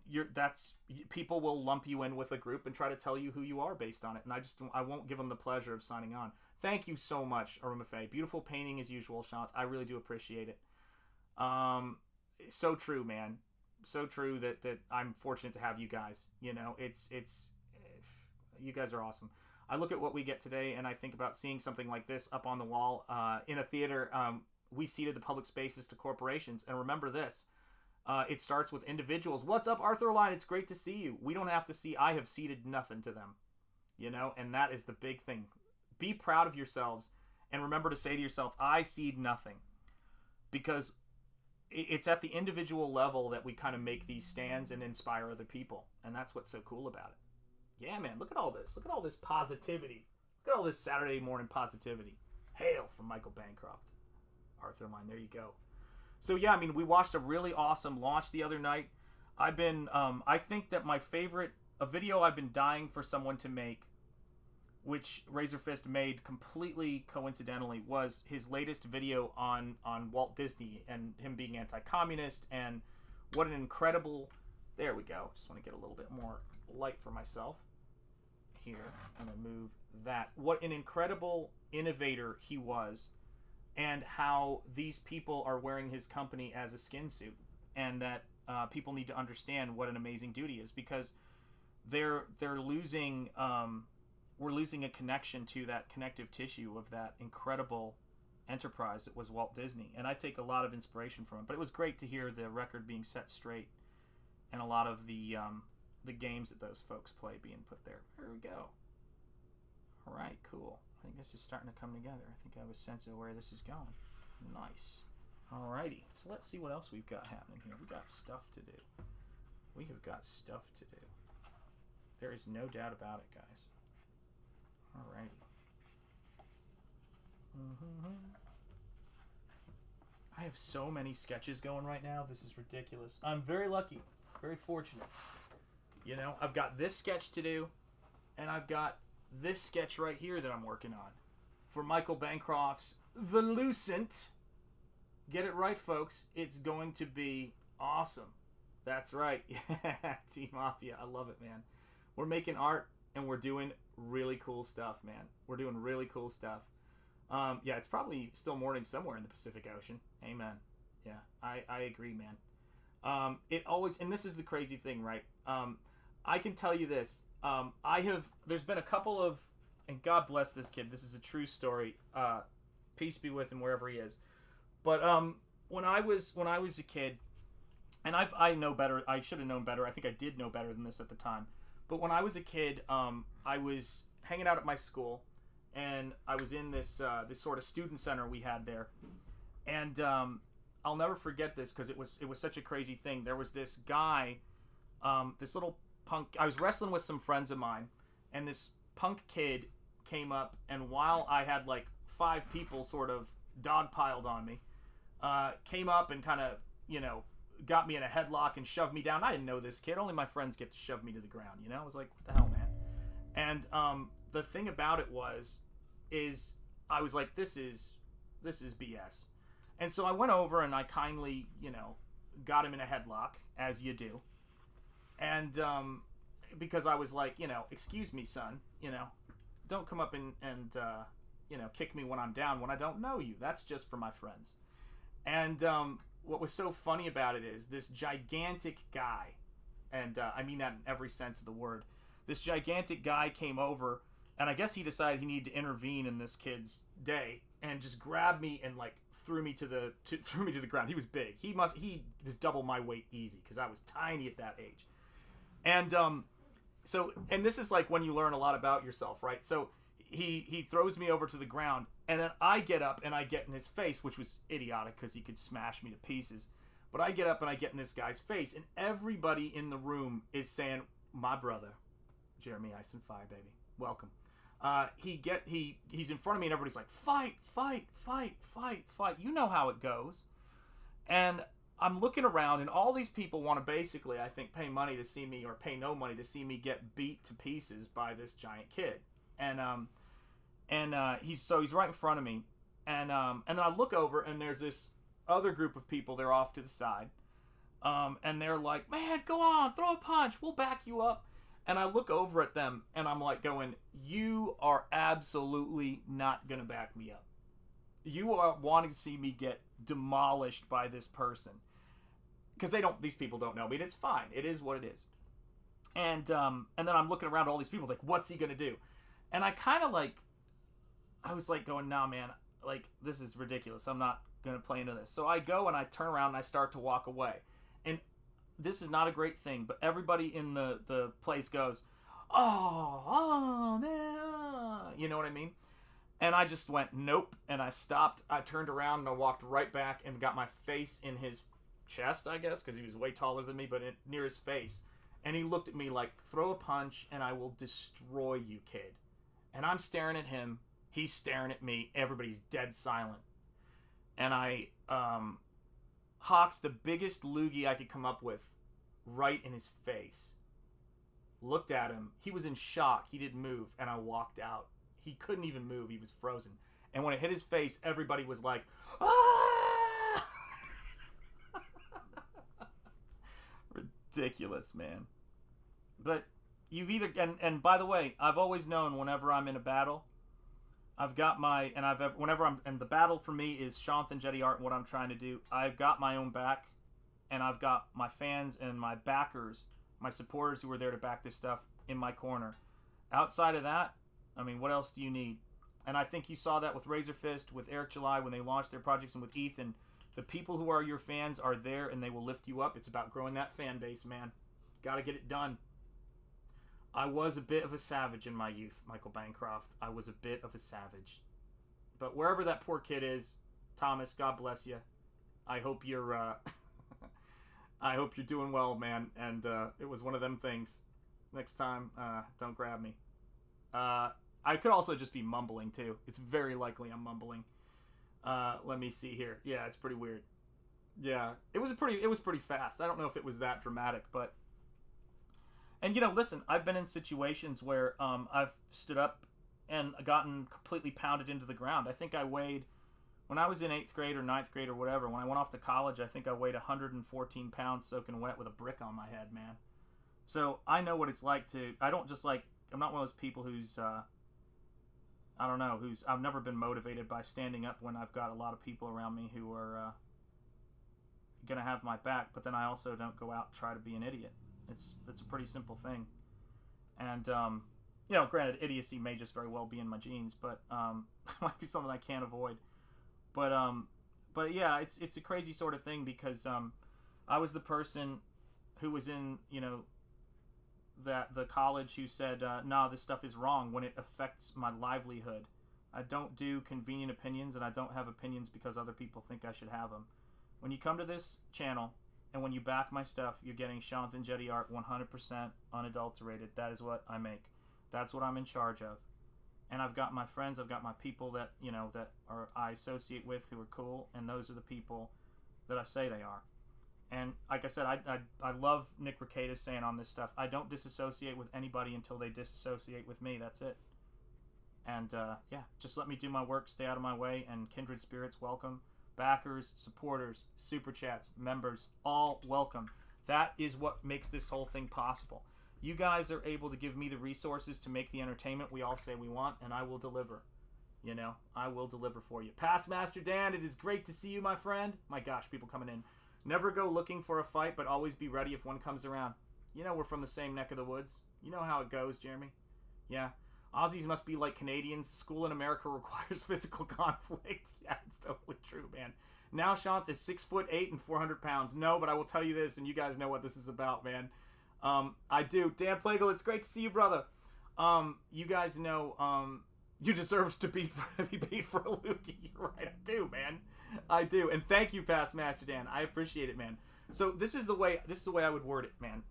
people will lump you in with a group and try to tell you who you are based on it. And I won't give them the pleasure of signing on. Thank you so much, Arumafe. Beautiful painting as usual, Shanth. I really do appreciate it. So true, man. So true that I'm fortunate to have you guys. You know, it's you guys are awesome. I look at what we get today and I think about seeing something like this up on the wall in a theater. We ceded the public spaces to corporations, and remember this, it starts with individuals. What's up, Arthur Line? It's great to see you. We don't have to see. I have ceded nothing to them, you know, and that is the big thing. Be proud of yourselves and remember to say to yourself, I cede nothing, because it's at the individual level that we kind of make these stands and inspire other people. And that's what's so cool about it. Yeah, man, look at all this. Look at all this positivity. Look at all this Saturday morning positivity. Hail from Michael Bancroft. Arthur Line, there you go. So, yeah, I mean, we watched a really awesome launch the other night. I think that my favorite, a video I've been dying for someone to make, which Razörfist made completely coincidentally, was his latest video on Walt Disney and him being anti-communist, and what an incredible... There we go. Just want to get a little bit more light for myself here. I'm going to move that. What an incredible innovator he was, and how these people are wearing his company as a skin suit, and that people need to understand what an amazing duty is, because they're losing... we're losing a connection to that connective tissue of that incredible enterprise that was Walt Disney. And I take a lot of inspiration from it. But it was great to hear the record being set straight and a lot of the games that those folks play being put there. There we go. All right, cool. I think this is starting to come together. I think I have a sense of where this is going. Nice. Alrighty. So let's see what else we've got happening here. We've got stuff to do. We have got stuff to do. There is no doubt about it, guys. Alrighty. I have so many sketches going right now. This is ridiculous. I'm very lucky. Very fortunate. You know, I've got this sketch to do, and I've got this sketch right here that I'm working on. for Michael Bancroft's The Lucent. Get it right, folks. It's going to be awesome. That's right. Yeah, Team Mafia. I love it, man. We're making art and we're doing really cool stuff, man. We're doing really cool stuff. Yeah, it's probably still morning somewhere in the Pacific Ocean. Amen. Yeah, I agree, man. It always, and this is the crazy thing, right? I can tell you this. There's been a couple of, and God bless this kid. This is a true story. Peace be with him wherever he is. But when I was a kid, and I know better. I should have known better. I think I did know better than this at the time. But when I was a kid, I was hanging out at my school, and I was in this sort of student center we had there, and I'll never forget this because it was such a crazy thing. There was this guy, this little punk. I was wrestling with some friends of mine, and this punk kid came up, and while I had like 5 people sort of dogpiled on me, came up and kind of, got me in a headlock and shoved me down. I didn't know this kid. Only my friends get to shove me to the ground, I was like, what the hell, man? And the thing about it is I was like, this is BS. And so I went over and I kindly, got him in a headlock, as you do. And because I was like, excuse me, son, don't come up and kick me when I'm down when I don't know you. That's just for my friends. And what was so funny about it is this gigantic guy, and I mean that in every sense of the word, this gigantic guy came over, and I guess he decided he needed to intervene in this kid's day, and just grabbed me and like threw me to the ground. He was big. He was double my weight easy because I was tiny at that age. And and this is like when you learn a lot about yourself, right? So he throws me over to the ground, and then I get up and I get in his face, which was idiotic because he could smash me to pieces. But I get up and I get in this guy's face, and everybody in the room is saying, "My brother, Jeremy Ice and Fire, baby, welcome." He's in front of me, and everybody's like, "Fight, fight, fight, fight, fight." You know how it goes. And I'm looking around, and all these people want to basically, I think, pay money to see me, or pay no money to see me get beat to pieces by this giant kid. And he's right in front of me, and then I look over, and there's this other group of people. They're off to the side, and they're like, "Man, go on, throw a punch. We'll back you up." And I look over at them, and I'm like going, "You are absolutely not gonna back me up. You are wanting to see me get demolished by this person." Because these people don't know me, and it's fine. It is what it is. And then I'm looking around at all these people, like, what's he gonna do? And I kind of I was like going, nah, man, like, this is ridiculous. I'm not gonna play into this. So I go and I turn around and I start to walk away. And this is not a great thing, but everybody in the place goes, oh man, you know what I mean? And I just went, nope, and I stopped. I turned around and I walked right back and got my face in his chest, I guess, because he was way taller than me, but near his face. And he looked at me like, throw a punch and I will destroy you, kid. And I'm staring at him. He's staring at me. Everybody's dead silent. And I hawked the biggest loogie I could come up with right in his face. Looked at him. He was in shock. He didn't move. And I walked out. He couldn't even move. He was frozen. And when it hit his face, everybody was like, ah! Ridiculous, man. But you've either, and by the way, I've always known whenever I'm in a battle, I've got my, and the battle for me is Shanth and Jetty art and what I'm trying to do. I've got my own back, and I've got my fans and my backers, my supporters who are there to back this stuff in my corner. Outside of that, I mean, what else do you need? And I think you saw that with Razörfist, with Eric July when they launched their projects, and with Ethan. The people who are your fans are there, and they will lift you up. It's about growing that fan base, man. Got to get it done. I was a bit of a savage in my youth, Michael Bancroft. I was a bit of a savage. But wherever that poor kid is, Thomas, God bless you. I hope you're I hope you're doing well, man. And it was one of them things. Next time, don't grab me. I could also just be mumbling too. It's very likely I'm mumbling. Let me see here. Yeah, it's pretty weird. Yeah, it was pretty fast. I don't know if it was that dramatic, but. And listen, I've been in situations where I've stood up and gotten completely pounded into the ground. I think I weighed, when I was in 8th grade or 9th grade or whatever, when I went off to college, I think I weighed 114 pounds soaking wet with a brick on my head, man. So I know what it's like to, I'm not one of those people who's, I've never been motivated by standing up when I've got a lot of people around me who are going to have my back, but then I also don't go out and try to be an idiot. It's a pretty simple thing. And, granted, idiocy may just very well be in my genes, but it might be something I can't avoid. But yeah, it's a crazy sort of thing because I was the person who was in, the college who said, nah, this stuff is wrong when it affects my livelihood. I don't do convenient opinions, and I don't have opinions because other people think I should have them. When you come to this channel, and when you back my stuff, you're getting Shanth and Jetty art 100% unadulterated. That is what I make. That's what I'm in charge of. And I've got my friends, I've got my people that, I associate with who are cool, and those are the people that I say they are. And like I said, I love Nick Rekieta saying on this stuff, I don't disassociate with anybody until they disassociate with me. That's it. And just let me do my work, stay out of my way, and kindred spirits welcome. Backers, supporters, super chats, members, all welcome. That is what makes this whole thing possible. You guys are able to give me the resources to make the entertainment we all say we want, and I will deliver. I will deliver for you. Past Master Dan, it is great to see you, my friend. My gosh, people coming in. Never go looking for a fight, but always be ready if one comes around. We're from the same neck of the woods. You know how it goes, Jeremy. Yeah. Aussies must be like Canadians. School in America requires physical conflict. Yeah, it's totally true, man. Now Shanth is 6'8" and 400 pounds. No, but I will tell you this, and you guys know what this is about, man. I do. Dan Plagle, it's great to see you, brother. You guys know you deserve to be beat for a loogie. You're right, I do, man. I do. And thank you, Past Master Dan. I appreciate it, man. So this is the way I would word it, man.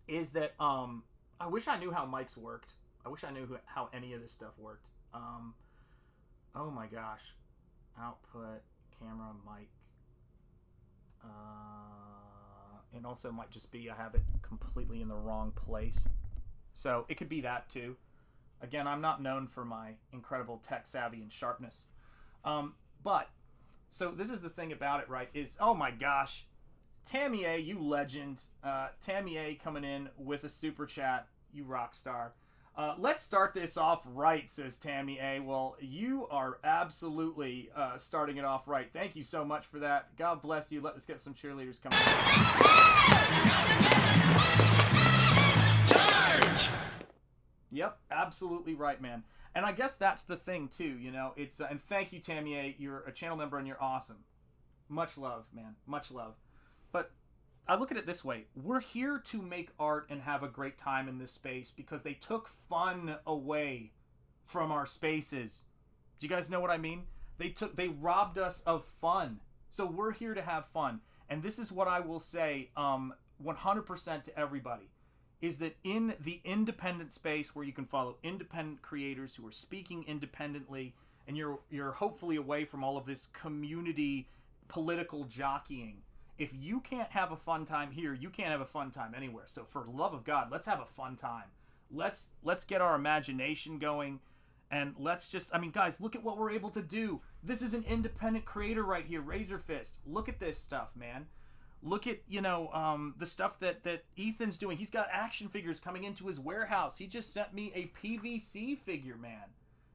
Is that I wish I knew how mics worked. I wish I knew how any of this stuff worked. Oh my gosh. Output, camera, mic. And also might just be I have it completely in the wrong place. So it could be that too. Again, I'm not known for my incredible tech savvy and sharpness. But, so this is the thing about it, right, is, oh my gosh, Tammy A, you legend. Tammy A coming in with a super chat, you rock star. Let's start this off right, says Tammy A. Well, you are absolutely starting it off right. Thank you so much for that. God bless you. Let's get some cheerleaders coming in. Charge! Yep, absolutely right, man. And I guess that's the thing, too, It's and thank you, Tammy A. You're a channel member, and you're awesome. Much love, man. Much love. But I look at it this way. We're here to make art and have a great time in this space because they took fun away from our spaces. Do you guys know what I mean? They robbed us of fun. So we're here to have fun. And this is what I will say 100% to everybody, is that in the independent space where you can follow independent creators who are speaking independently, and you're hopefully away from all of this community political jockeying, if you can't have a fun time here, you can't have a fun time anywhere. So for the love of God, let's have a fun time. Let's get our imagination going, and let's just, guys, look at what we're able to do. This is an independent creator right here, Razörfist. Look at this stuff, man. Look at, the stuff that Ethan's doing. He's got action figures coming into his warehouse. He just sent me a PVC figure, man.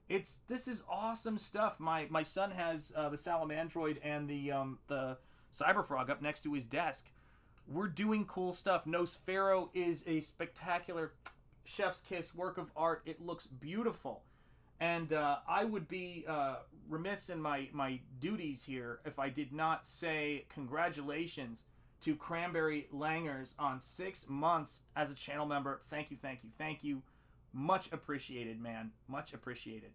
This is awesome stuff. My son has the Salamandroid and the Cyberfrog up next to his desk. We're doing cool stuff. Nosfero is a spectacular chef's kiss work of art. It looks beautiful. And I would be remiss in my duties here if I did not say congratulations to Cranberry Langers on 6 months as a channel member. Thank you, thank you, thank you. Much appreciated, man. Much appreciated.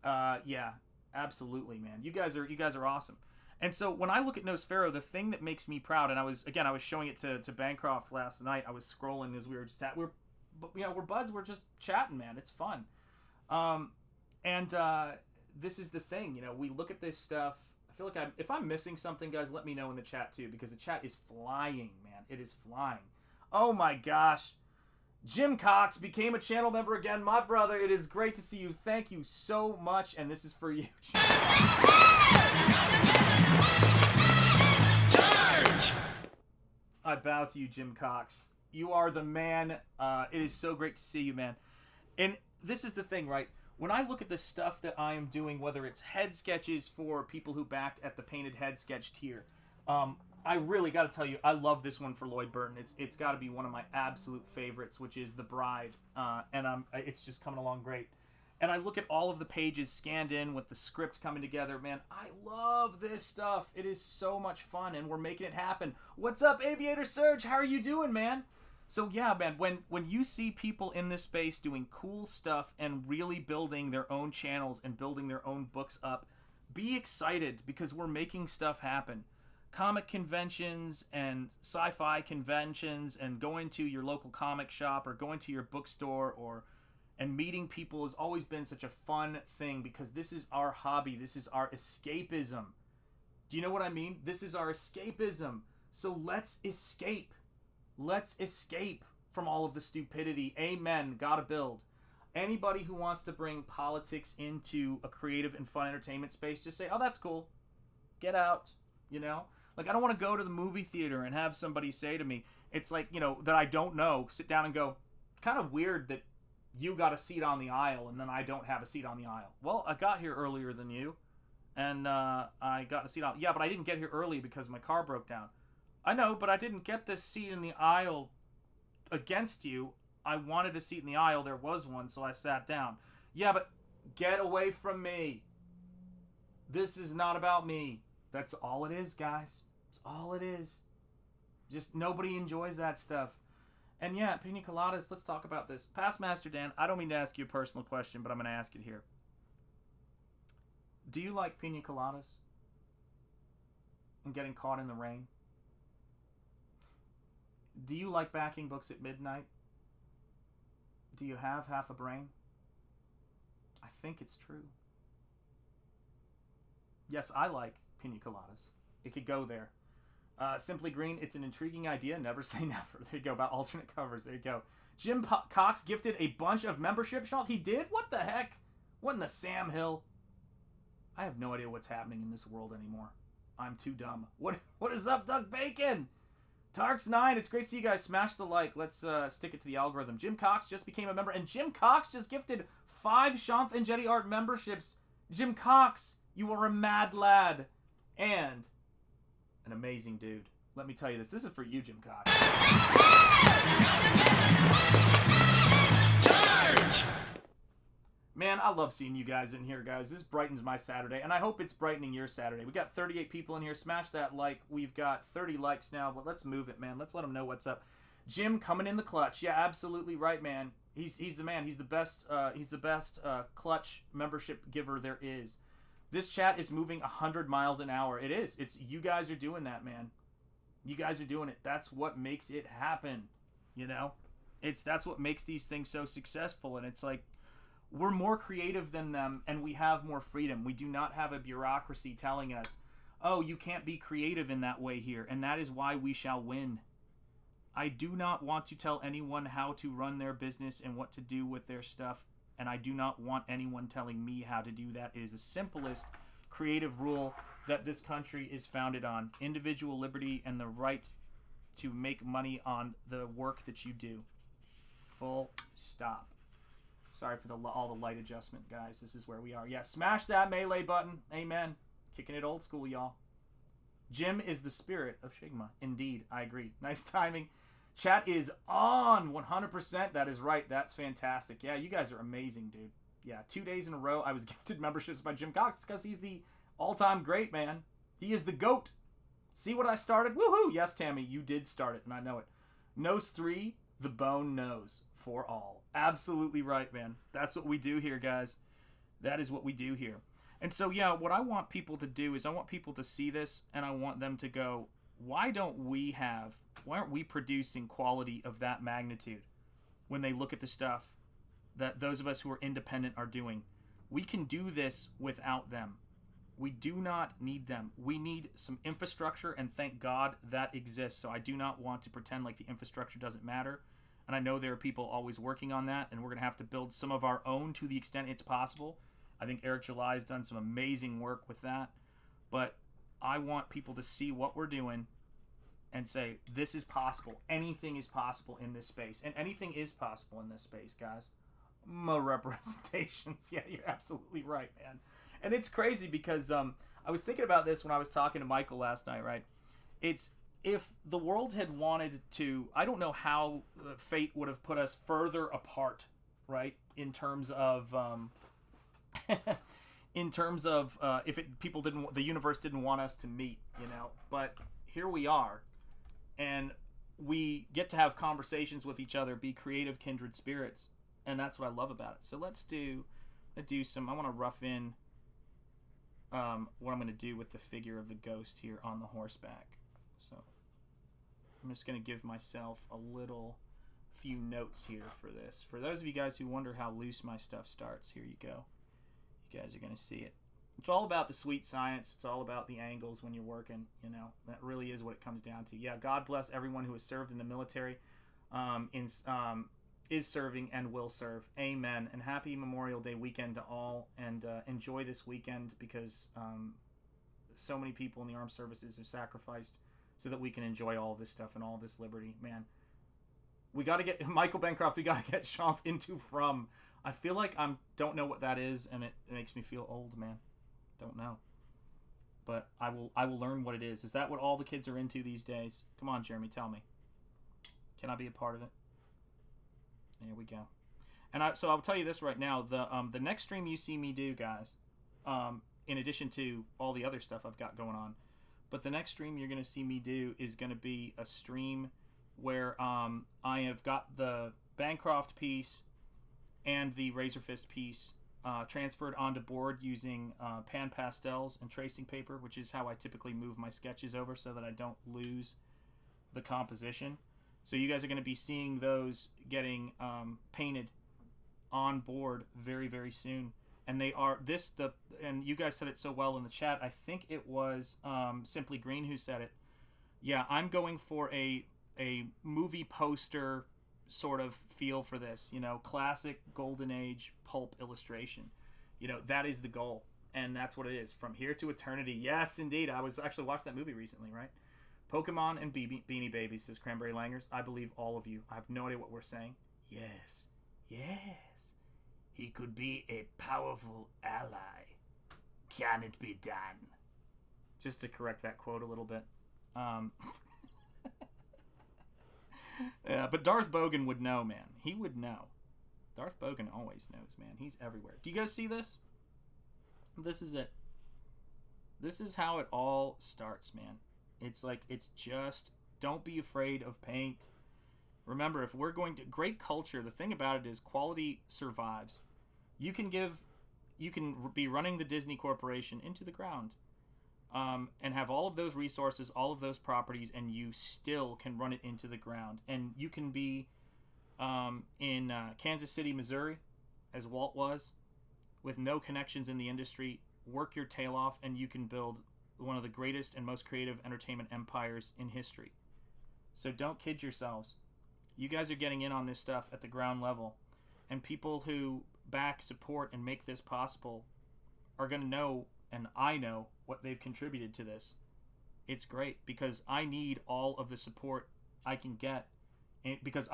Yeah, absolutely, man. You guys are awesome. And so when I look at Nosfero, the thing that makes me proud, and I was showing it to Bancroft last night. I was scrolling as we were just we're buds. We're just chatting, man. It's fun. This is the thing, we look at this stuff. I feel like if I'm missing something, guys, let me know in the chat too, because the chat is flying, man. It is flying. Oh my gosh. Jim Cox became a channel member again. My brother, it is great to see you. Thank you so much. And this is for you. Charge! I bow to you, Jim Cox. You are the man. It is so great to see you, man. And this is the thing, right? When I look at the stuff that I am doing, whether it's head sketches for people who backed at the Painted Head Sketch tier, I really got to tell you, I love this one for Lloyd Burton. It's got to be one of my absolute favorites, which is The Bride, and it's just coming along great. And I look at all of the pages scanned in with the script coming together. Man, I love this stuff. It is so much fun, and we're making it happen. What's up, Aviator Surge? How are you doing, man? So yeah, man, when you see people in this space doing cool stuff and really building their own channels and building their own books up, be excited because we're making stuff happen. Comic conventions and sci-fi conventions and going to your local comic shop or going to your bookstore and meeting people has always been such a fun thing because this is our hobby. This is our escapism. Do you know what I mean? This is our escapism. So let's escape. Let's escape from all of the stupidity. Amen. Gotta build. Anybody who wants to bring politics into a creative and fun entertainment space, just say, oh, that's cool. Get out. You know? Like, I don't want to go to the movie theater and have somebody say to me, it's like, you know, that I don't know, sit down and go, kind of weird that you got a seat on the aisle and then I don't have a seat on the aisle. Well, I got here earlier than you, and I got a seat on. Yeah, but I didn't get here early because my car broke down. I know, but I didn't get this seat in the aisle against you. I wanted a seat in the aisle. There was one, so I sat down. Yeah, but get away from me. This is not about me. That's all it is, guys. It's all it is. Just nobody enjoys that stuff. And yeah, pina coladas, let's talk about this. Past Master Dan, I don't mean to ask you a personal question, but I'm going to ask it here. Do you like pina coladas? And getting caught in the rain? Do you like backing books at midnight? Do you have half a brain? I think it's true. Yes, I like pina coladas. It could go there. Simply Green, it's an intriguing idea. Never say never. There you go, about alternate covers. There you go. Jim Cox gifted a bunch of membership, Shanth. He did? What the heck? What in the Sam Hill? I have no idea what's happening in this world anymore. I'm too dumb. What is up, Doug Bacon? Tarks9, it's great to see you guys. Smash the like. Let's stick it to the algorithm. Jim Cox just became a member, and Jim Cox just gifted 5 Shanth and Jetty Art memberships. Jim Cox, you are a mad lad. And an amazing dude. Let me tell you this. This is for you, Jim Cox. Charge! Man, I love seeing you guys in here, guys. This brightens my Saturday, and I hope it's brightening your Saturday. We got 38 people in here. Smash that like. We've got 30 likes now, but let's move it, man. Let's let them know what's up. Jim coming in the clutch. Yeah, absolutely right, man. He's the man. He's the best. He's the best clutch membership giver there is. This chat is moving 100 miles an hour. It is. It's you guys are doing that, man. You guys are doing it. That's what makes it happen. You know, that's what makes these things so successful. And it's like, we're more creative than them, and we have more freedom. We do not have a bureaucracy telling us, oh, you can't be creative in that way here, and that is why we shall win. I do not want to tell anyone how to run their business and what to do with their stuff, and I do not want anyone telling me how to do that. It is the simplest creative rule that this country is founded on. Individual liberty and the right to make money on the work that you do. Full stop. Sorry for all the light adjustment, guys. This is where we are. Yeah, smash that melee button. Amen. Kicking it old school, y'all. Jim is the spirit of Shigma. Indeed, I agree. Nice timing. Chat is on 100%. That is right. That's fantastic. Yeah, you guys are amazing, dude. Yeah, 2 days in a row, I was gifted memberships by Jim Cox because he's the all-time great, man. He is the GOAT. See what I started? Woohoo! Yes, Tammy, you did start it, and I know it. Nose 3, the bone knows for all. Absolutely right, man. That's what we do here, guys. That is what we do here. And so, yeah, what I want people to do is I want people to see this, and I want them to go, why aren't we producing quality of that magnitude when they look at the stuff that those of us who are independent are doing? We can do this without them. We do not need them. We need some infrastructure, and thank God that exists. So I do not want to pretend like the infrastructure doesn't matter. And I know there are people always working on that, and we're going to have to build some of our own to the extent it's possible. I think Eric July has done some amazing work with that. But I want people to see what we're doing and say, this is possible. Anything is possible in this space. And anything is possible in this space, guys. My representations. Yeah, you're absolutely right, man. And it's crazy because I was thinking about this when I was talking to Michael last night, right? It's, if the world had wanted to, I don't know how fate would have put us further apart, right? In terms of, if people didn't, the universe didn't want us to meet, you know. But here we are, and we get to have conversations with each other, be creative, kindred spirits, and that's what I love about it. So let's do some. I want to rough in what I'm going to do with the figure of the ghost here on the horseback. So I'm just going to give myself a few notes here for this. For those of you guys who wonder how loose my stuff starts, here you go. You guys are going to see it. It's all about the sweet science. It's all about the angles when you're working, you know. That really is what it comes down to. Yeah, God bless everyone who has served in the military, is serving and will serve. Amen. And happy Memorial Day weekend to all. And enjoy this weekend, because so many people in the armed services have sacrificed so that we can enjoy all this stuff and all this liberty. Man, we got to get Michael Bancroft. We got to get Shanth into From. I feel like I don't know what that is, and it makes me feel old, man. Don't know. But I will learn what it is. Is that what all the kids are into these days? Come on, Jeremy, tell me. Can I be a part of it? There we go. And so I'll tell you this right now. The next stream you see me do, guys, in addition to all the other stuff I've got going on, but the next stream you're going to see me do is going to be a stream where I have got the Bancroft piece and the Razörfist piece transferred onto board using pan pastels and tracing paper, which is how I typically move my sketches over so that I don't lose the composition. So you guys are going to be seeing those getting painted on board very, very soon. And they are and you guys said it so well in the chat. I think it was Simply Green who said it. Yeah, I'm going for a movie poster sort of feel for this, you know, classic golden age pulp illustration. You know, that is the goal, and that's what it is. From here to eternity. Yes, indeed. I was actually watched that movie recently, right? Pokemon and Beanie Babies, says Cranberry Langers. I believe all of you. I have no idea what we're saying. Yes. He could be a powerful ally. Can it be done? Just to correct that quote a little bit. Yeah, but Darth Bogan would know, man. He would know. Darth Bogan always knows, man. He's everywhere. Do you guys see this? This is it. This is how it all starts, man. It's like, it's just, don't be afraid of paint. Remember, if we're going to, great culture, the thing about it is quality survives. You can be running the Disney Corporation into the ground. And have all of those resources, all of those properties, and you still can run it into the ground. And you can be in Kansas City, Missouri, as Walt was, with no connections in the industry, work your tail off, and you can build one of the greatest and most creative entertainment empires in history. So don't kid yourselves. You guys are getting in on this stuff at the ground level. And people who back, support, and make this possible are going to know, and I know, what they've contributed to this. It's great, because I need all of the support I can get, because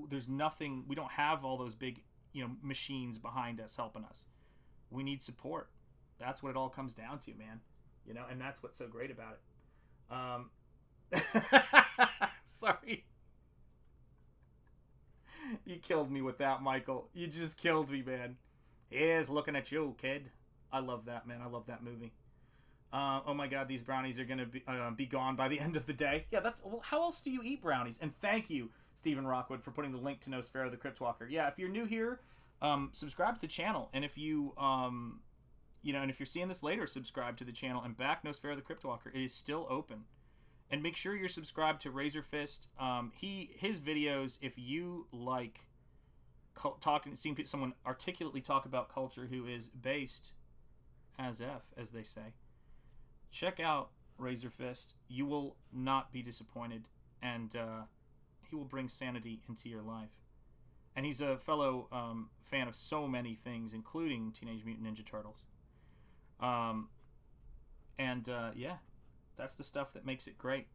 there's nothing, we don't have all those big, machines behind us helping us. We need support. That's what it all comes down to, man. And that's what's so great about it. Sorry. You killed me with that, Michael. You just killed me, man. Here's looking at you, kid. I love that, man. I love that movie. Oh my God, these brownies are gonna be gone by the end of the day. Yeah, how else do you eat brownies? And thank you, Stephen Rockwood, for putting the link to Nosfero the Crypt Walker. Yeah, if you're new here, subscribe to the channel, and if you and if you're seeing this later, subscribe to the channel and back Nosfero the Crypt Walker. It is still open, and make sure you're subscribed to Razörfist. His videos, if you like seeing someone articulately talk about culture who is based as they say. Check out Razörfist. You will not be disappointed. And he will bring sanity into your life. And he's a fellow fan of so many things, including Teenage Mutant Ninja Turtles. Yeah, that's the stuff that makes it great.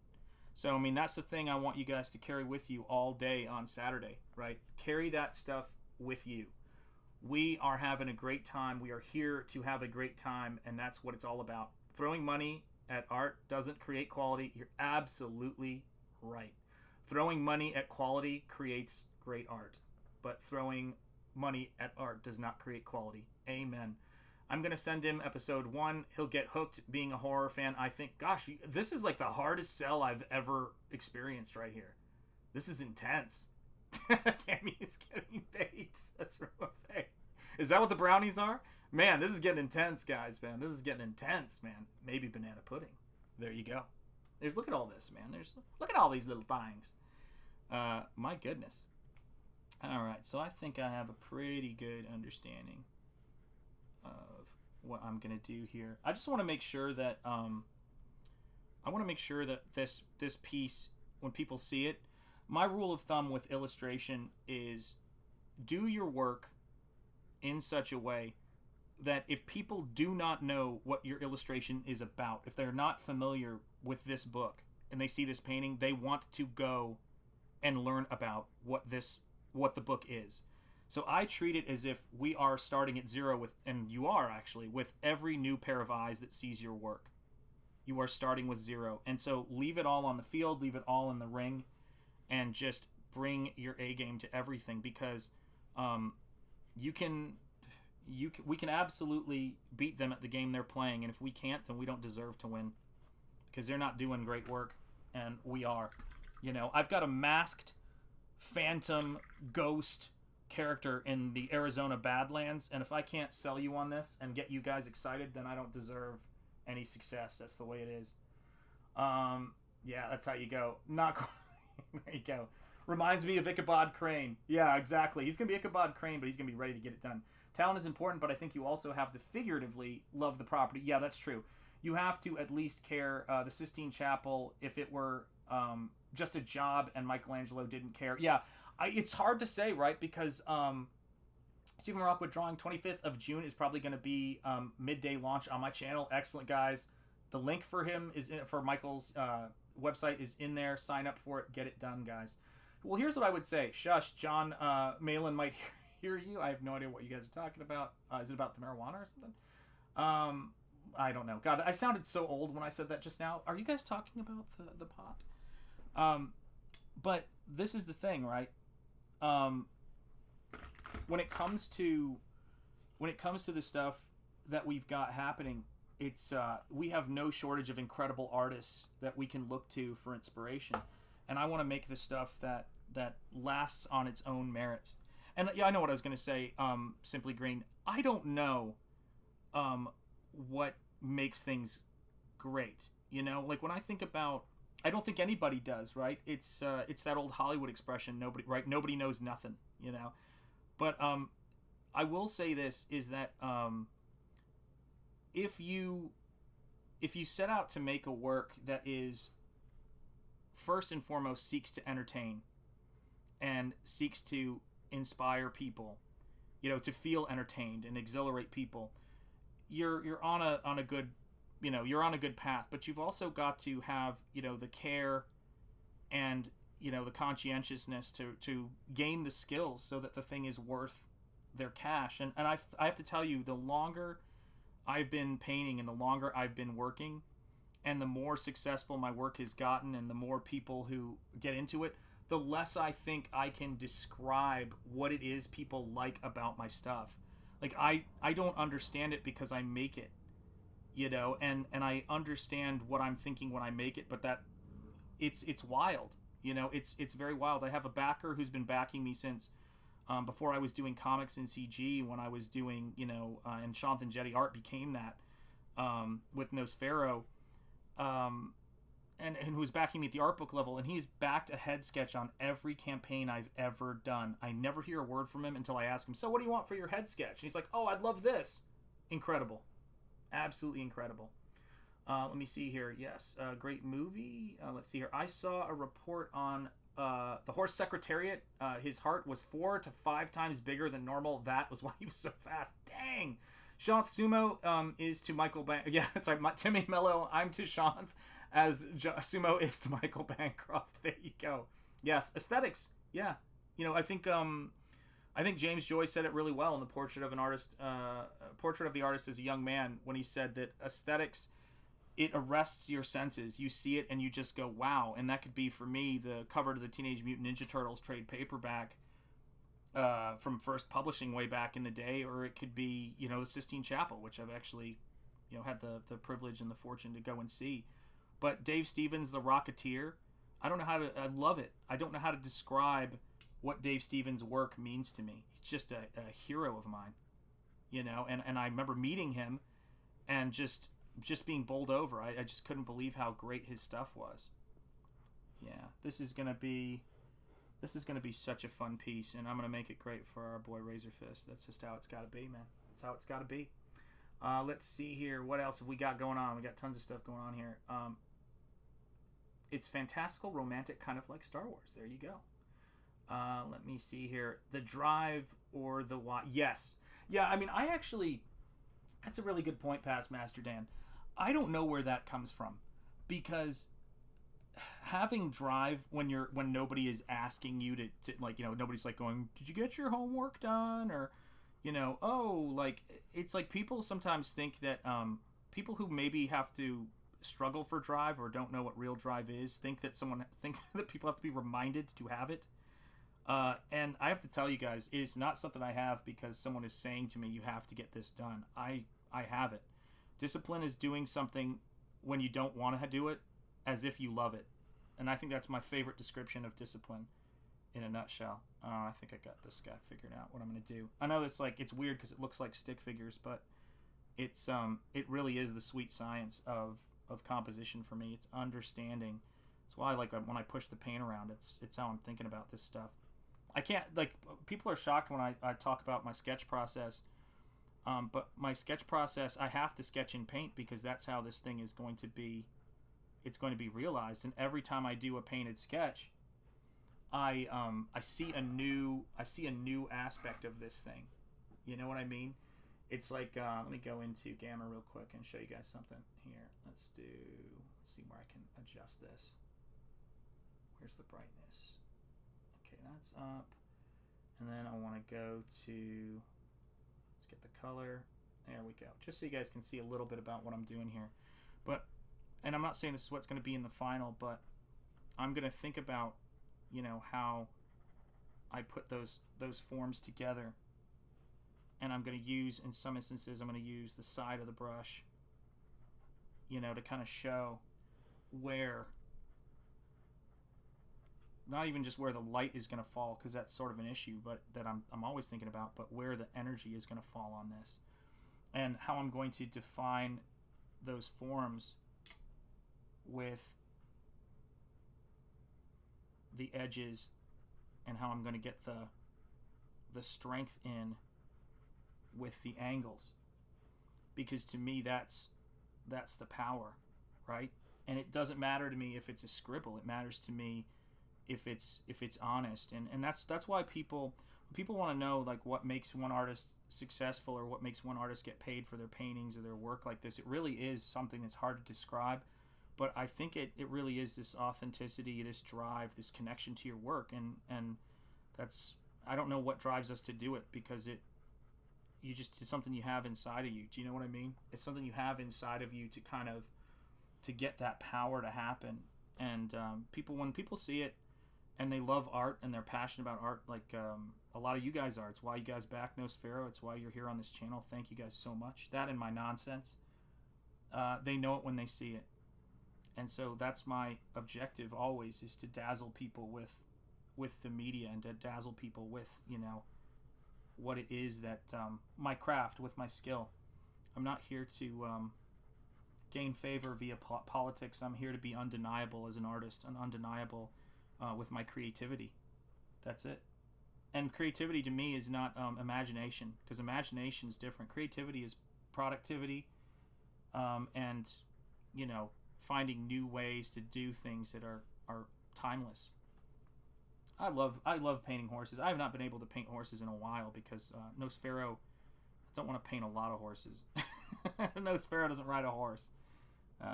So, I mean, that's the thing I want you guys to carry with you all day on Saturday, right? Carry that stuff with you. We are having a great time. We are here to have a great time, and that's what it's all about. Throwing money at art doesn't create quality. You're absolutely right. Throwing money at quality creates great art, but throwing money at art does not create quality. Amen. I'm going to send him episode 1. He'll get hooked being a horror fan. I think, gosh, this is like the hardest sell I've ever experienced right here. This is intense. Tammy is getting baked. That's real fake. Is that what the brownies are? Man, this is getting intense, guys, man. This is getting intense, man. Maybe banana pudding. There you go. Look at all this, man. Look at all these little things. My goodness. All right, so I think I have a pretty good understanding of what I'm gonna do here. I just want to make sure that this piece, when people see it, my rule of thumb with illustration is do your work in such a way that if people do not know what your illustration is about, if they're not familiar with this book and they see this painting, they want to go and learn about what the book is. So I treat it as if we are starting at zero with, and you are actually, with every new pair of eyes that sees your work. You are starting with zero. And so leave it all on the field, leave it all in the ring, and just bring your A game to everything, because we can absolutely beat them at the game they're playing, and if we can't, then we don't deserve to win, because they're not doing great work and we are. You know, I've got a masked phantom ghost character in the Arizona Badlands, and if I can't sell you on this and get you guys excited, then I don't deserve any success. That's the way it is. Yeah, that's how you go. Not quite. There you go. Reminds me of Ichabod Crane. Yeah, exactly. He's going to be Ichabod Crane, but he's going to be ready to get it done. Talent is important, but I think you also have to figuratively love the property. Yeah, that's true. You have to at least care. The Sistine Chapel, if it were just a job and Michelangelo didn't care. Yeah, it's hard to say, right? Because Stephen Rockwood Drawing, 25th of June is probably going to be midday launch on my channel. Excellent, guys. The link for him is for Michael's website is in there. Sign up for it. Get it done, guys. Well, here's what I would say. Shush, John Malin might hear you. I have no idea what you guys are talking about. Is it about the marijuana or something? I don't know. God, I sounded so old when I said that just now. Are you guys talking about the pot? But this is the thing, right? When it comes to the stuff that we've got happening, it's we have no shortage of incredible artists that we can look to for inspiration, and I want to make the stuff that lasts on its own merits. And yeah, I know what I was going to say. Simply Green. I don't know what makes things great. You know, like when I think about, I don't think anybody does, right? It's that old Hollywood expression, nobody knows nothing, you know. But I will say this is that if you set out to make a work that is first and foremost seeks to entertain and seeks to inspire people, you know, to feel entertained and exhilarate people, you're on a good, you know, you're on a good path. But you've also got to have, you know, the care and, you know, the conscientiousness to gain the skills so that the thing is worth their cash. And I have to tell you, the longer I've been painting and the longer I've been working and the more successful my work has gotten and the more people who get into it, the less I think I can describe what it is people like about my stuff. Like, I don't understand it because I make it, you know, and I understand what I'm thinking when I make it, but that it's wild, you know, it's very wild. I have a backer who's been backing me since before I was doing comics in CG, when I was doing, you know, and Shanth and Jetty art became that with Nosfero, and who's backing me at the art book level, and he's backed a head sketch on every campaign I've ever done. I never hear a word from him until I ask him, so what do you want for your head sketch? And he's like, oh, I'd love this. Incredible. Absolutely incredible. Let me see here. Yes, great movie. Let's see here. I saw a report on the horse Secretariat, his heart was 4 to 5 times bigger than normal. That was why he was so fast. Dang. Shanth Sumo is to Michael Yeah, sorry, Timmy Mello. I'm to Shanth as Sumo is to Michael Bancroft. There you go. Yes, aesthetics. Yeah, I think James Joyce said it really well in the Portrait of an Artist, Portrait of the Artist as a Young Man, when he said that aesthetics, it arrests your senses. You see it and you just go, wow. And that could be, for me, the cover to the Teenage Mutant Ninja Turtles trade paperback from First Publishing way back in the day, or it could be, the Sistine Chapel, which I've actually, had the privilege and the fortune to go and see. But Dave Stevens, The Rocketeer, I love it. I don't know how to describe what Dave Stevens' work means to me. He's just a hero of mine, and I remember meeting him and just being bowled over. I just couldn't believe how great his stuff was. Yeah, this is gonna be such a fun piece, and I'm gonna make it great for our boy Razörfist. That's just how it's gotta be, man. That's how it's gotta be. Let's see here. What else have we got going on? We got tons of stuff going on here. It's fantastical, romantic, kind of like Star Wars. There you go. Let me see here. The Drive or the Why. Yes. Yeah, I mean, that's a really good point, Past Master Dan. I don't know where that comes from, because having drive when nobody is asking you to nobody's like going, did you get your homework done? Or, it's like people sometimes think that people who maybe have to struggle for drive or don't know what real drive is think that people have to be reminded to have it. And I have to tell you guys, it's not something I have because someone is saying to me, you have to get this done. I have it. Discipline is doing something when you don't want to do it as if you love it. And I think that's my favorite description of discipline in a nutshell. I think I got this guy figured out what I'm going to do. I know it's weird because it looks like stick figures, but it really is the sweet science of composition for me. It's understanding. That's why when I push the paint around, it's how I'm thinking about this stuff. I can't, people are shocked when I talk about my sketch process. But my sketch process, I have to sketch in paint because that's how this thing is going to be. It's going to be realized. And every time I do a painted sketch, I see a new aspect of this thing. You know what I mean? It's like, let me go into Gamma real quick and show you guys something here. Let's see where I can adjust this. Where's the brightness? Okay, that's up. And then I want to go to, let's get the color. There we go. Just so you guys can see a little bit about what I'm doing here. And I'm not saying this is what's going to be in the final, but I'm going to think about, how I put those forms together. And I'm going to use, in some instances, I'm going to use the side of the brush, to kind of show where, not even just where the light is going to fall, because that's sort of an issue, but that I'm always thinking about, but where the energy is going to fall on this. And how I'm going to define those forms with the edges, and how I'm going to get the strength in with the angles, because to me that's the power, right? And it doesn't matter to me if it's a scribble. It matters to me if it's honest, and that's why people want to know what makes one artist successful or what makes one artist get paid for their paintings or their work like this. It really is something that's hard to describe, but I think it really is this authenticity, this drive, this connection to your work, and that's, I don't know what drives us to do it, because it's something you have inside of you. Do you know what I mean? It's something you have inside of you to get that power to happen. And when people see it and they love art and they're passionate about art, like a lot of you guys are. It's why you guys back Nosfero. It's why you're here on this channel. Thank you guys so much. That and my nonsense. They know it when they see it. And so that's my objective always, is to dazzle people with the media, and to dazzle people with, what it is that my craft, with my skill. I'm not here to gain favor via politics. I'm here to be undeniable as an artist, and undeniable with my creativity. That's it. And creativity to me is not imagination, because imagination is different. Creativity is productivity, and finding new ways to do things that are timeless. I love painting horses. I have not been able to paint horses in a while because Nosfero, I don't want to paint a lot of horses. Nosfero doesn't ride a horse.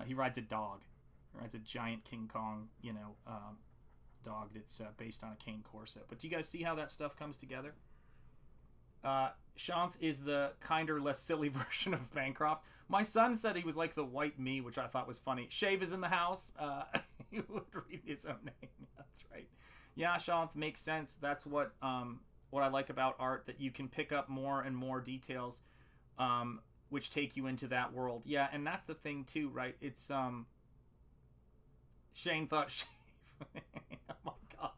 He rides a dog. He rides a giant King Kong, dog that's based on a cane corset. But do you guys see how that stuff comes together? Shanth is the kinder, less silly version of Bancroft. My son said he was like the white me, which I thought was funny. Shave is in the house. He would read his own name. That's right. Yeah, Shanth, makes sense. That's what I like about art, that you can pick up more and more details, which take you into that world. Yeah, and that's the thing too, right? It's Shane thought shave. Oh my god,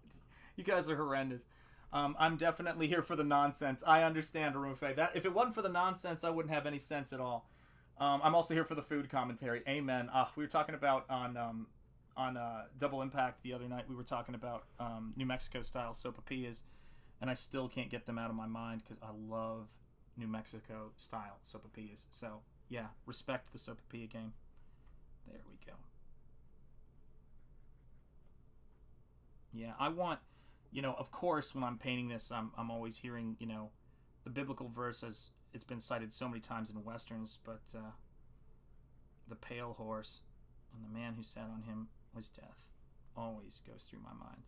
you guys are horrendous. I'm definitely here for the nonsense. I understand, Arufe. That if it wasn't for the nonsense, I wouldn't have any sense at all. I'm also here for the food commentary. Amen. We were talking about on Double Impact the other night. We were talking about New Mexico style sopapillas, and I still can't get them out of my mind because I love New Mexico style sopapillas. So yeah, respect the sopapilla game. There we go. Yeah, I want, of course, when I'm painting this, I'm always hearing, the biblical verse, as it's been cited so many times in Westerns, but the pale horse and the man who sat on him was death. Always goes through my mind.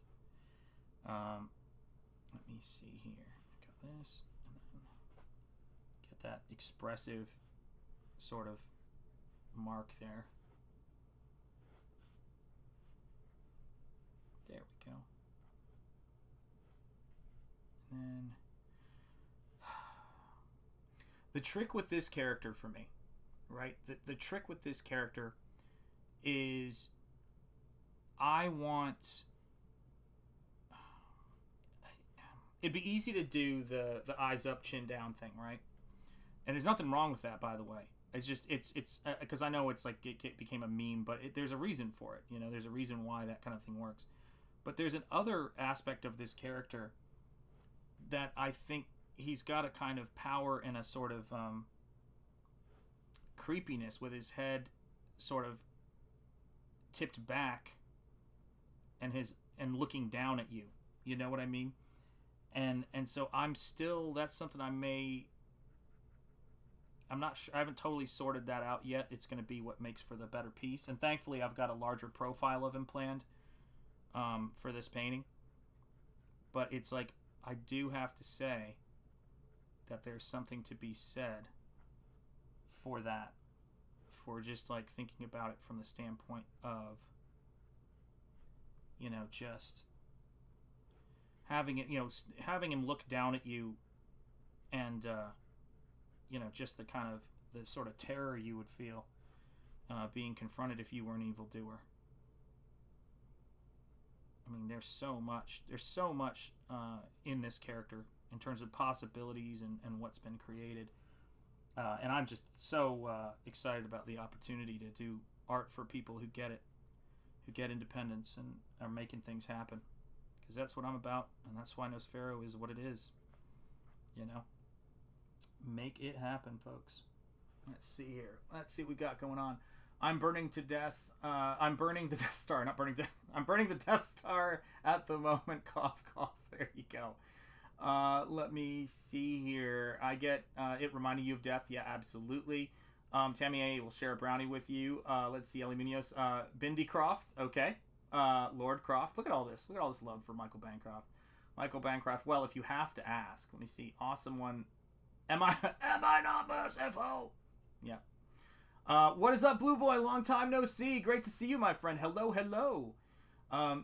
Let me see here. Got this, and then get that expressive sort of mark there. There we go. And then the trick with this character for me, right? The trick with this character is it'd be easy to do the eyes up, chin down thing, right? And there's nothing wrong with that, by the way. It's just it's because I know it's like it became a meme, but there's a reason for it. There's a reason why that kind of thing works. But there's an other aspect of this character that I think he's got a kind of power and a sort of creepiness with his head sort of tipped back and looking down at you. You know what I mean? And so that's something I'm not sure. I haven't totally sorted that out yet. It's going to be what makes for the better piece. And thankfully, I've got a larger profile of him planned for this painting. But it's like, I do have to say that there's something to be said for that. For just like thinking about it from the standpoint of, just having it, having him look down at you and, just the kind of the sort of terror you would feel being confronted if you were an evildoer. I mean, there's so much in this character in terms of possibilities and what's been created. And I'm just so excited about the opportunity to do art for people who get it, who get independence and are making things happen. Because that's what I'm about, and that's why Nosfero is what it is. Make it happen, folks. Let's see here. Let's see what we got going on. I'm burning to death. I'm burning the Death Star. Not burning death. I'm burning the Death Star at the moment. Cough, cough. There you go. Let me see here. I get it reminding you of death. Yeah, absolutely. Tammy A will share a brownie with you. Let's see. Ellie Munoz. Bindi Croft. Okay. Lord Croft. Look at all this. Look at all this love for Michael Bancroft. Michael Bancroft. Well, if you have to ask, let me see. Awesome one. Am I not merciful? Yeah. What is up, Blue Boy? Long time no see. Great to see you, my friend. Hello, hello.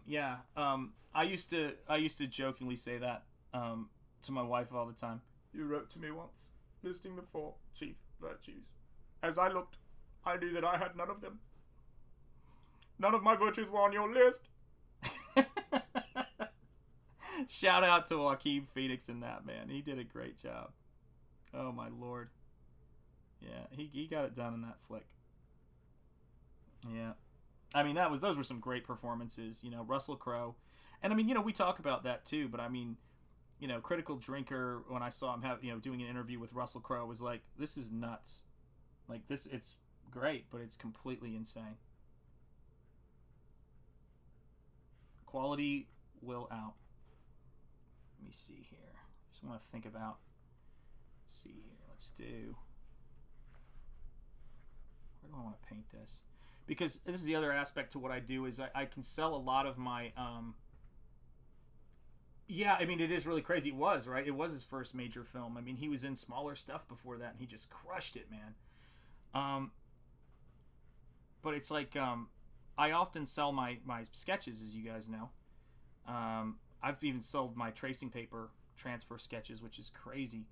Yeah. I used to jokingly say that to my wife all the time. You wrote to me once, listing the 4 chief virtues. As I looked, I knew that I had none of them. None of my virtues were on your list. Shout out to Joaquin Phoenix in that, man. He did a great job. Oh my lord. Yeah, he got it done in that flick. Yeah. I mean, those were some great performances, Russell Crowe. And I mean, we talk about that too, but I mean, Critical Drinker, when I saw him doing an interview with Russell Crowe, was like, this is nuts. Like this, it's great, but it's completely insane. Quality will out. Let me see here. Just want to think about. See here. Let's do. Where do I want to paint this? Because this is the other aspect to what I do is I can sell a lot of my. Yeah, I mean, it is really crazy. It was, right? It was his first major film. I mean, he was in smaller stuff before that, and he just crushed it, man. But it's like, I often sell my sketches, as you guys know. I've even sold my tracing paper transfer sketches, which is crazy.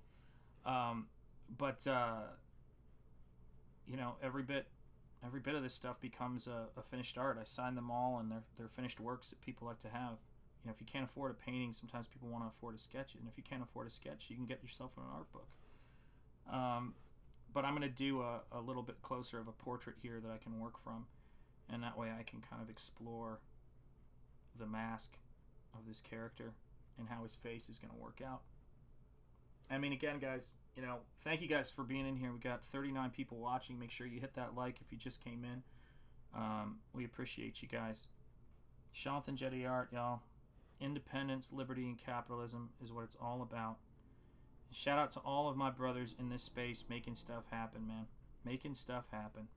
But you know, every bit of this stuff becomes a finished art. I sign them all, and they're finished works that people like to have. You know, if you can't afford a painting, sometimes people want to afford a sketch. And if you can't afford a sketch, you can get yourself an art book. But I'm going to do a little bit closer of a portrait here that I can work from. And that way I can kind of explore the mask of this character and how his face is going to work out. I mean, again, guys, you know, thank you guys for being in here. We got 39 people watching. Make sure you hit that like if you just came in. We appreciate you guys. Shanth and Jetty Art, y'all. Independence, liberty, and capitalism is what it's all about. And shout out to all of my brothers in this space making stuff happen, man. Making stuff happen.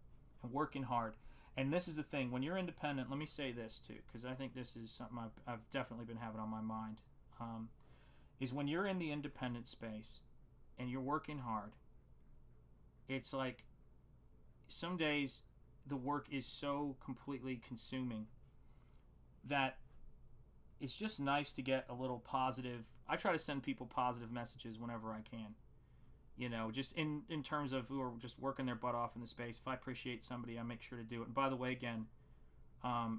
And working hard. And this is the thing. When you're independent, let me say this too, because I think this is something I've definitely been having on my mind. Is when you're in the independent space and you're working hard, it's like some days the work is so completely consuming that it's just nice to get a little positive. I try to send people positive messages whenever I can. You know, just in terms of who are just working their butt off in the space. If I appreciate somebody, I make sure to do it. And by the way, again,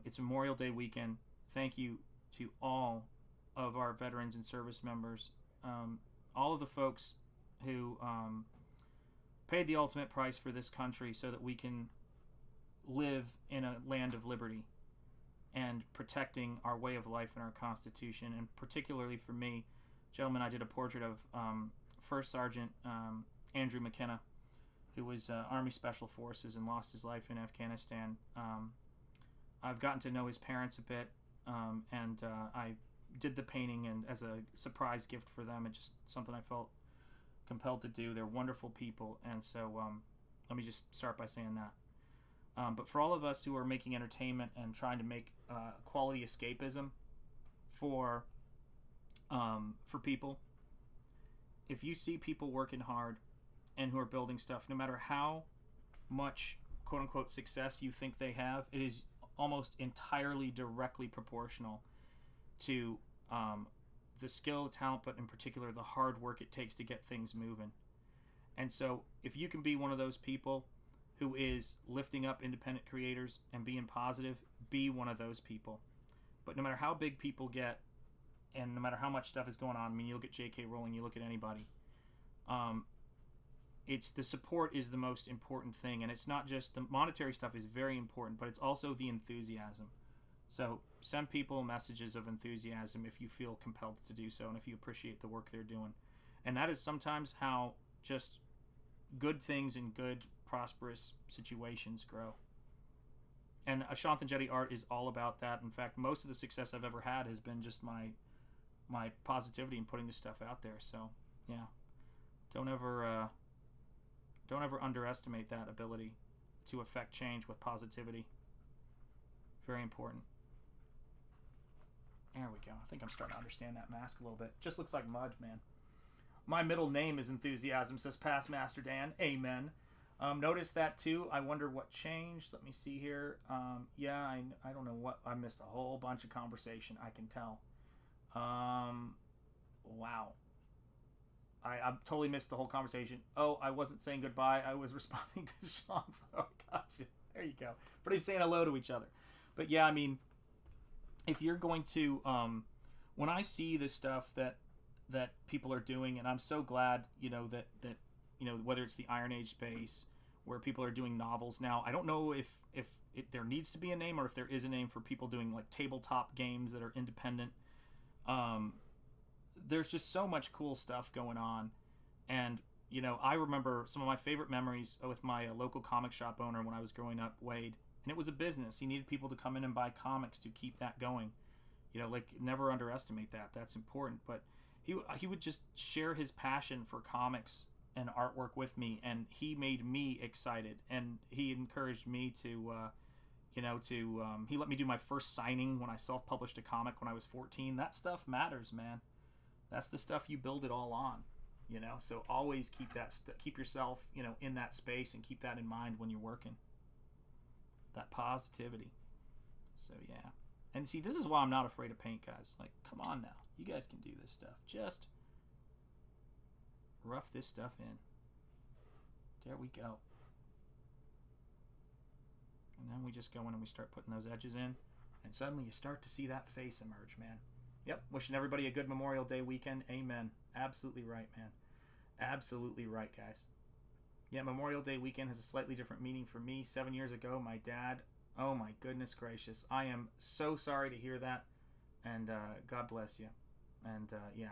it's Memorial Day weekend. Thank you to all of our veterans and service members. All of the folks who paid the ultimate price for this country so that we can live in a land of liberty and protecting our way of life and our Constitution. And particularly for me, gentlemen, I did a portrait of First Sergeant Andrew McKenna, who was Army Special Forces and lost his life in Afghanistan. I've gotten to know his parents a bit, and I did the painting and as a surprise gift for them. It's just something I felt compelled to do. They're wonderful people, and so let me just start by saying that. But for all of us who are making entertainment and trying to make quality escapism for people, if you see people working hard and who are building stuff, no matter how much quote-unquote success you think they have, it is almost entirely directly proportional to the skill, talent, but in particular the hard work it takes to get things moving. And so if you can be one of those people who is lifting up independent creators and being positive, be one of those people. But no matter how big people get, and no matter how much stuff is going on, I mean, you look at J.K. Rowling, you look at anybody, it's the support is the most important thing. And it's not just the monetary stuff is very important, but it's also the enthusiasm. So send people messages of enthusiasm if you feel compelled to do so and if you appreciate the work they're doing. And that is sometimes how just good things and good, prosperous situations grow. And Shanth and Jetty Art is all about that. In fact, most of the success I've ever had has been just my positivity and putting this stuff out there. So yeah, don't ever underestimate that ability to affect change with positivity. Very important. There we go. I think I'm starting to understand that mask a little bit. Just looks like mud, man. My middle name is Enthusiasm, says Past Master Dan. Amen. Notice that too. I wonder what changed. Let me see here. Yeah, I don't know what. I missed a whole bunch of conversation, I can tell. Wow. I totally missed the whole conversation. Oh, I wasn't saying goodbye. I was responding to Shanth. Oh, gotcha. There you go. But he's saying hello to each other. But yeah, I mean, if you're going to, when I see the stuff that people are doing, and I'm so glad, you know, that you know, whether it's the Iron Age space where people are doing novels now. I don't know if there needs to be a name or if there is a name for people doing like tabletop games that are independent. There's just so much cool stuff going on. And, you know, I remember some of my favorite memories with my local comic shop owner when I was growing up, Wade. And it was a business. He needed people to come in and buy comics to keep that going. You know, like, never underestimate that. That's important. But he would just share his passion for comics and artwork with me, and he made me excited, and he encouraged me to he let me do my first signing when I self-published a comic when I was 14. That stuff matters, man. That's the stuff you build it all on, so always keep keep yourself in that space, and keep that in mind when you're working, that positivity. So yeah. And see, this is why I'm not afraid to paint, guys. Like, come on now. You guys can do this stuff. Just rough this stuff in. There we go. And then we just go in and we start putting those edges in. And suddenly you start to see that face emerge, man. Yep. Wishing everybody a good Memorial Day weekend. Amen. Absolutely right, man. Absolutely right, guys. Yeah, Memorial Day weekend has a slightly different meaning for me. 7 years ago, my dad... Oh my goodness gracious. I am so sorry to hear that. And God bless you. And yeah.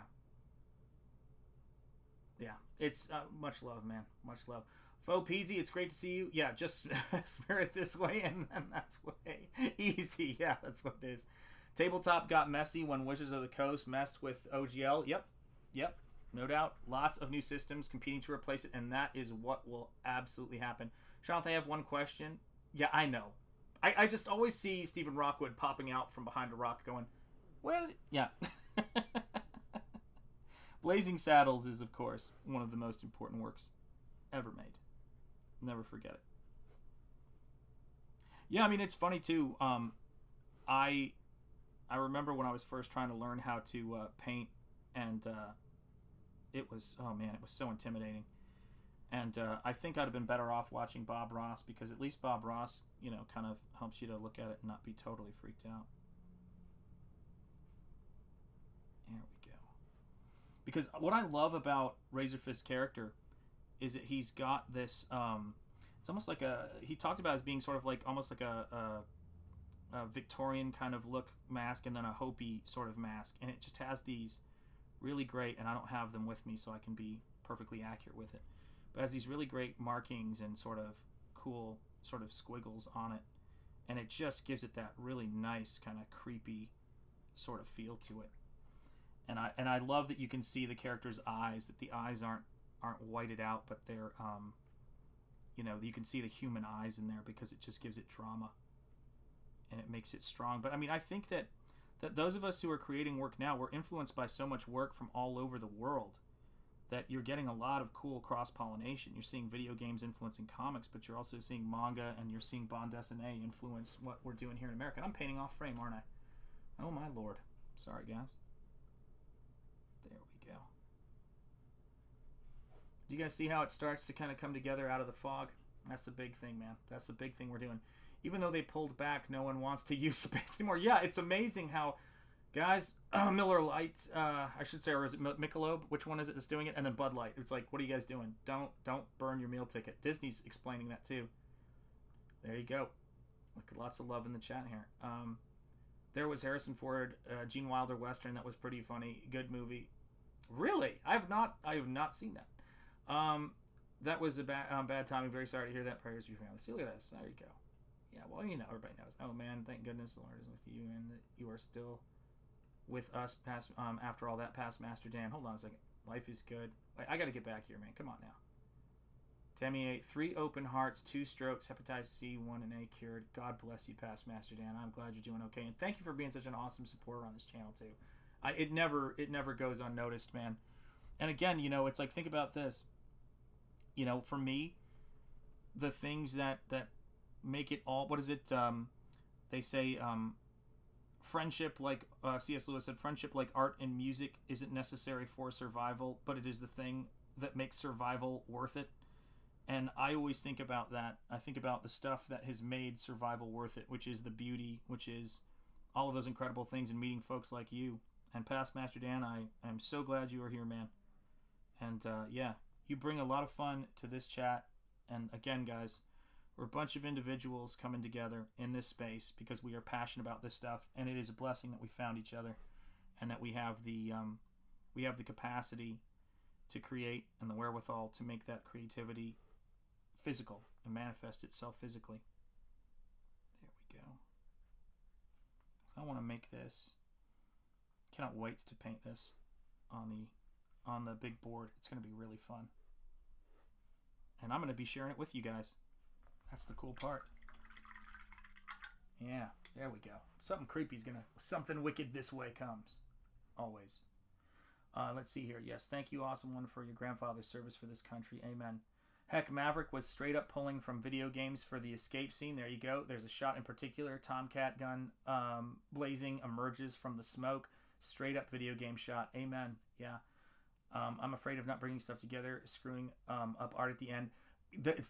Yeah. It's much love, man. Much love. Faux Peasy, it's great to see you. Yeah, just smear it this way and that's way easy. Yeah, that's what it is. Tabletop got messy when Wizards of the Coast messed with OGL. Yep. No doubt. Lots of new systems competing to replace it, and that is what will absolutely happen. Shanth, I have one question. Yeah, I know. I just always see Stephen Rockwood popping out from behind a rock going, well, yeah. Blazing Saddles is, of course, one of the most important works ever made. Never forget it. Yeah, I mean, it's funny, too. I remember when I was first trying to learn how to paint, and it was, oh man, it was so intimidating. And I think I'd have been better off watching Bob Ross, because at least Bob Ross, kind of helps you to look at it and not be totally freaked out. There we go. Because what I love about Razörfist's character is that he's got this, it's almost like he talked about it as being sort of like, almost like a Victorian kind of look mask, and then a Hopi sort of mask. And it just has these really great, and I don't have them with me so I can be perfectly accurate with it, but has these really great markings and sort of cool sort of squiggles on it, and it just gives it that really nice kind of creepy sort of feel to it. And I love that you can see the character's eyes, that the eyes aren't whited out, but they're you can see the human eyes in there, because it just gives it drama and it makes it strong. But I mean, I think that those of us who are creating work now, we're influenced by so much work from all over the world, that you're getting a lot of cool cross-pollination. You're seeing video games influencing comics, but you're also seeing manga, and you're seeing bande dessinée influence what we're doing here in America. And I'm painting off frame, aren't I? Oh my lord. Sorry, guys. There we go. Do you guys see how it starts to kind of come together out of the fog? That's the big thing, man. That's the big thing we're doing. Even though they pulled back, no one wants to use space anymore. Yeah, it's amazing how... Guys, Miller Lite, I should say, or is it Michelob? Which one is it that's doing it? And then Bud Light. It's like, what are you guys doing? Don't burn your meal ticket. Disney's explaining that too. There you go. Look, lots of love in the chat here. There was Harrison Ford, Gene Wilder Western. That was pretty funny. Good movie. Really? I have not seen that. That was a bad timing. Very sorry to hear that. Prayers for your family. See, look at this. There you go. Yeah, well, everybody knows. Oh man, thank goodness the Lord is with you, and that you are still with us past after all that, past Master Dan. Hold on a second. Life is good. Wait, I gotta get back here, man. Come on now. Tammy 8, 3 open hearts, 2 strokes, hepatitis C, 1 and A cured. God bless you, past Master Dan. I'm glad you're doing okay, and thank you for being such an awesome supporter on this channel too. It never goes unnoticed, man. And again, it's like, think about this. For me, the things that make it all, what is it? They say, friendship, like C.S. Lewis said, friendship like art and music isn't necessary for survival, but it is the thing that makes survival worth it. And I always think about that. I think about the stuff that has made survival worth it, which is the beauty, which is all of those incredible things, and meeting folks like you. And past Master Dan, I am so glad you are here, man. And yeah, you bring a lot of fun to this chat. And again, guys, we're a bunch of individuals coming together in this space because we are passionate about this stuff, and it is a blessing that we found each other, and that we have the capacity to create and the wherewithal to make that creativity physical and manifest itself physically. There we go. So I want to make this. Cannot wait to paint this. on the big board. It's going to be really fun. And I'm going to be sharing it with you guys. That's the cool part. Yeah, there we go. Something creepy is going to... Something wicked this way comes. Always. Let's see here. Yes, thank you, Awesome One, for your grandfather's service for this country. Amen. Heck, Maverick was straight up pulling from video games for the escape scene. There you go. There's a shot in particular. Tomcat gun blazing emerges from the smoke. Straight up video game shot. Amen. Yeah. I'm afraid of not bringing stuff together, screwing up art at the end.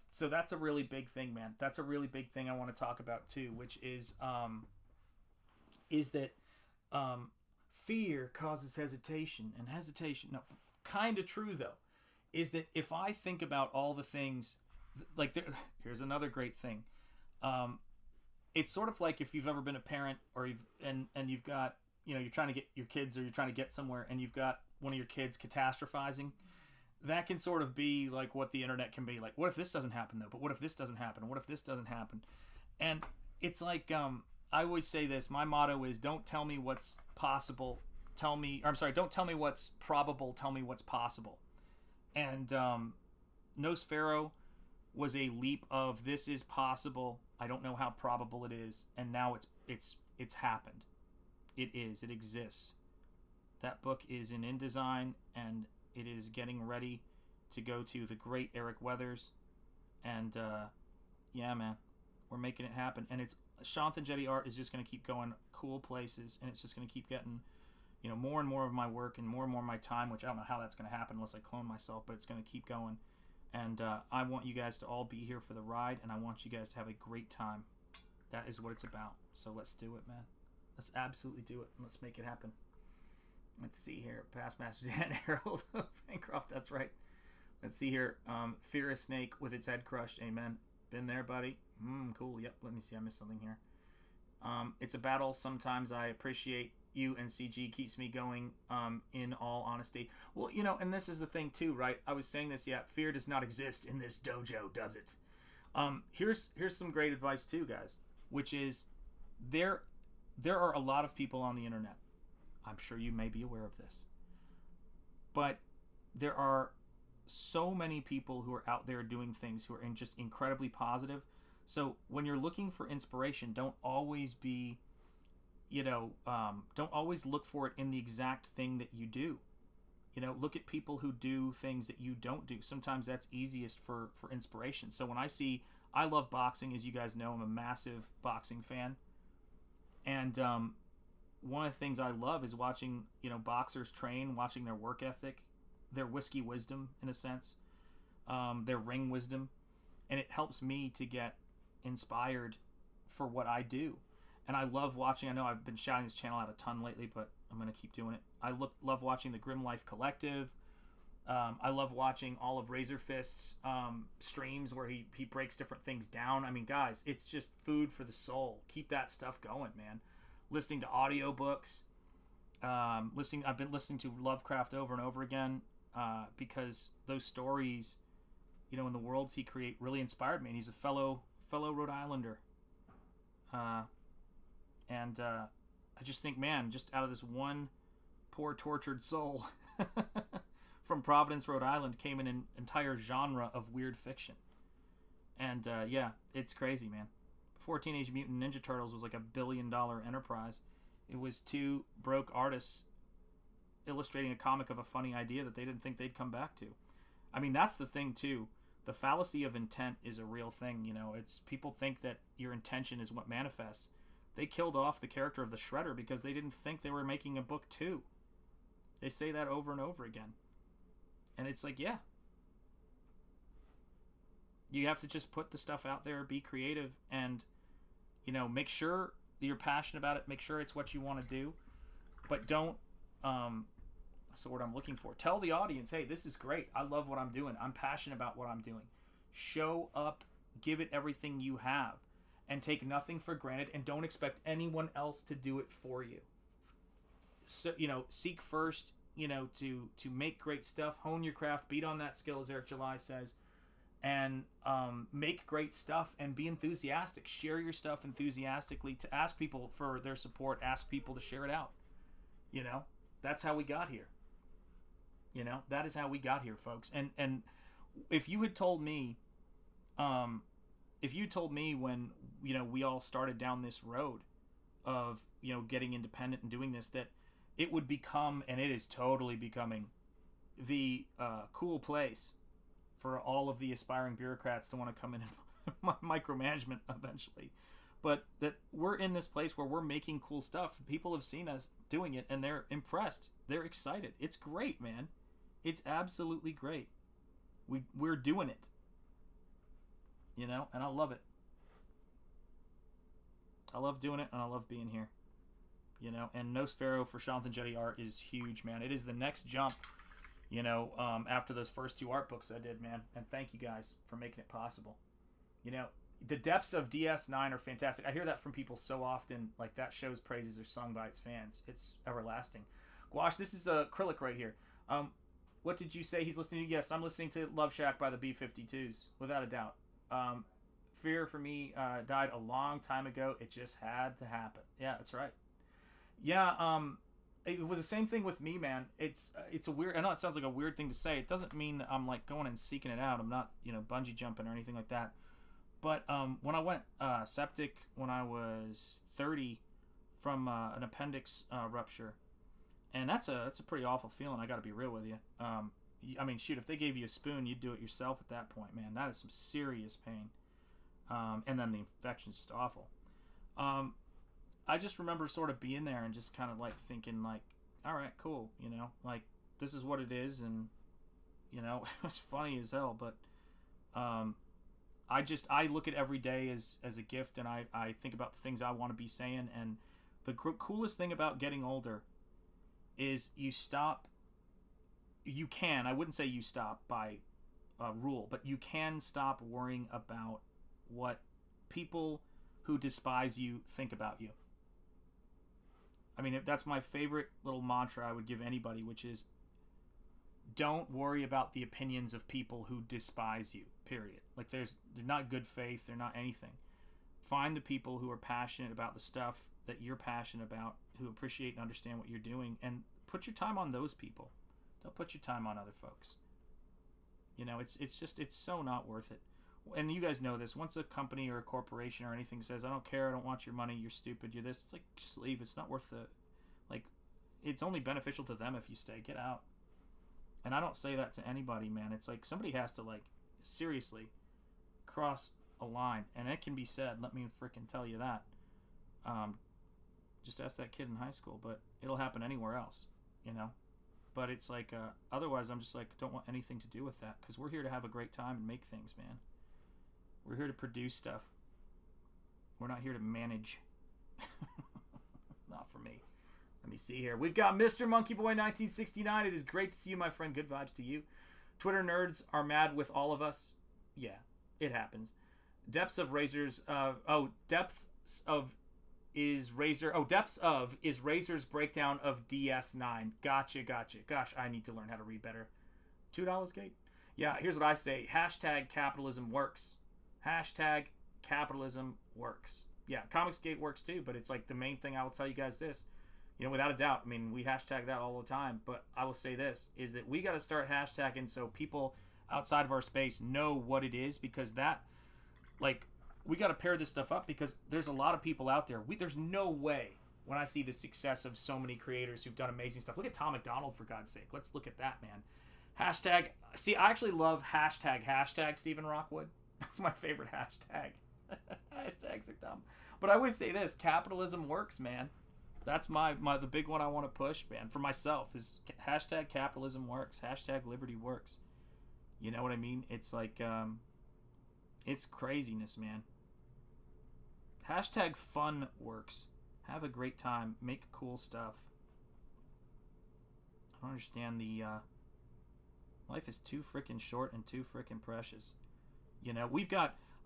So that's a really big thing, man. That's a really big thing I want to talk about too, which is that fear causes hesitation, and hesitation, no, kind of true though, is that if I think about all the things, like here's another great thing. It's sort of like if you've ever been a parent, or you've got, you're trying to get your kids, or you're trying to get somewhere, and you've got one of your kids catastrophizing. That can sort of be like what the internet can be like. What if this doesn't happen though? But what if this doesn't happen? What if this doesn't happen? And it's like, I always say this. My motto is, don't tell me what's possible. Don't tell me what's probable. Tell me what's possible. And Nosfero was a leap of, this is possible. I don't know how probable it is. And now it's happened. It is. It exists. That book is in InDesign, and it is getting ready to go to the great Eric Weathers. And yeah, man, we're making it happen. And it's Shanth and Jetty art is just going to keep going cool places, and it's just going to keep getting, more and more of my work and more of my time, which I don't know how that's going to happen unless I clone myself, but it's going to keep going. And I want you guys to all be here for the ride, and I want you guys to have a great time. That is what it's about. So let's do it, man. Let's absolutely do it, and let's make it happen. Let's see here. Past Master Dan Harold Bancroft, that's right. Let's see here. Fear a snake with its head crushed. Amen. Been there, buddy. Cool. Yep. Let me see. I missed something here. It's a battle. Sometimes I appreciate you, and CG keeps me going, in all honesty. Well, and this is the thing too, right? I was saying this, fear does not exist in this dojo, does it? Here's some great advice too, guys, which is there are a lot of people on the internet. I'm sure you may be aware of this. But there are so many people who are out there doing things who are just incredibly positive. So when you're looking for inspiration, don't always be, don't always look for it in the exact thing that you do. Look at people who do things that you don't do. Sometimes that's easiest for inspiration. So when I love boxing, as you guys know, I'm a massive boxing fan. And one of the things I love is watching, boxers train, watching their work ethic, their whiskey wisdom, in a sense, their ring wisdom. And it helps me to get inspired for what I do. And I love watching, I know I've been shouting this channel out a ton lately, but I'm going to keep doing it. I love watching the Grim Life Collective. I love watching all of Razörfist's streams where he breaks different things down. I mean, guys, it's just food for the soul. Keep that stuff going, man. Listening to audiobooks. I've been listening to Lovecraft over and over again because those stories, in the worlds he create really inspired me. And he's a fellow Rhode Islander. And I just think, man, just out of this one poor tortured soul from Providence, Rhode Island, came an entire genre of weird fiction. And yeah, it's crazy, man. Before Teenage Mutant Ninja Turtles was like $1 billion enterprise, it was two broke artists illustrating a comic of a funny idea that they didn't think they'd come back to. I mean, that's the thing too. The fallacy of intent is a real thing. It's people think that your intention is what manifests. They killed off the character of the Shredder because they didn't think they were making a book 2. They say that over and over again. And it's like, yeah. You have to just put the stuff out there, be creative, and, make sure that you're passionate about it. Make sure it's what you want to do. But don't, what's the word I'm looking for? Tell the audience, hey, this is great. I love what I'm doing. I'm passionate about what I'm doing. Show up, give it everything you have, and take nothing for granted, and don't expect anyone else to do it for you. So, seek first, to make great stuff, hone your craft, beat on that skill, as Eric July says, and make great stuff and be enthusiastic. Share your stuff enthusiastically, to ask people for their support, ask people to share it out. That's how we got here. You know, that is how we got here, folks. And if you had told me, when, you know, we all started down this road of, you know, getting independent and doing this, that it would become, and it is totally becoming, the cool place for all of the aspiring bureaucrats to want to come in and micromanagement eventually. But that we're in this place where we're making cool stuff. People have seen us doing it and they're impressed. They're excited. It's great, man. It's absolutely great. We're doing it. You know, and I love it. I love doing it and I love being here. You know, and Nosfero for Shanth and Jetty art is huge, man. It is the next jump, you know, after those first 2 art books I did, man. And thank you guys for making it possible. You know, the depths of DS9 are fantastic. I hear that from people so often. Like, that show's praises are sung by its fans. It's everlasting. Gouache, this is acrylic right here. What did you say he's listening to? Yes, I'm listening to Love Shack by the B-52s, without a doubt. Fear for me died a long time ago. It just had to happen. Yeah, that's right. Yeah, it was the same thing with me, man. It's a weird. I know it sounds like a weird thing to say. It doesn't mean that I'm like going and seeking it out. I'm not, you know, bungee jumping or anything like that. But when I went septic when I was 30 from an appendix rupture, and that's a pretty awful feeling. I got to be real with you. I mean, shoot, if they gave you a spoon, you'd do it yourself at that point, man. That is some serious pain. And then the infection's just awful. I just remember sort of being there and just kind of like thinking like, all right, cool, you know, like this is what it is. And, you know, it was funny as hell, but I look at every day as a gift, and I think about the things I want to be saying. And the coolest thing about getting older is you can, I wouldn't say you stop by rule, but you can stop worrying about what people who despise you think about you. I mean, that's my favorite little mantra I would give anybody, which is don't worry about the opinions of people who despise you, period. Like, they're not good faith, they're not anything. Find the people who are passionate about the stuff that you're passionate about, who appreciate and understand what you're doing, and put your time on those people. Don't put your time on other folks. You know, it's so not worth it. And you guys know this. Once a company or a corporation or anything says, I don't care, I don't want your money, you're stupid, you're this, it's like, just leave. It's not worth the, like, it's only beneficial to them if you stay. Get out. And I don't say that to anybody, man. It's like somebody has to, like, seriously cross a line. And it can be said, let me freaking tell you that. Just ask that kid in high school, but it'll happen anywhere else, you know? But it's like, otherwise I'm just like, don't want anything to do with that, because we're here to have a great time and make things, man. We're here to produce stuff. We're not here to manage. Not for me. Let me see here. We've got Mr. Monkey Boy 1969. It is great to see you, my friend. Good vibes to you. Twitter nerds are mad with all of us. Yeah, it happens. Depths of is Razor's breakdown of DS9. Gotcha. Gosh, I need to learn how to read better. $2 gate? Yeah, here's what I say. Hashtag capitalism works. Hashtag capitalism works. Yeah, Comicsgate works too, but it's like the main thing I will tell you guys this. You know, without a doubt, I mean, we hashtag that all the time, but I will say this, is that we got to start hashtagging so people outside of our space know what it is, because that, like, we got to pair this stuff up, because there's a lot of people out there. There's no way, when I see the success of so many creators who've done amazing stuff. Look at Tom McDonald, for God's sake. Let's look at that, man. Hashtag, see, I actually love hashtag Stephen Rockwood. That's my favorite hashtag. Hashtags are dumb. But I would say this, capitalism works, man. That's the big one I want to push, man, for myself, is hashtag capitalism works. Hashtag liberty works. You know what I mean? It's like, it's craziness, man. Hashtag fun works. Have a great time. Make cool stuff. I don't understand the, life is too freaking short and too freaking precious. You know,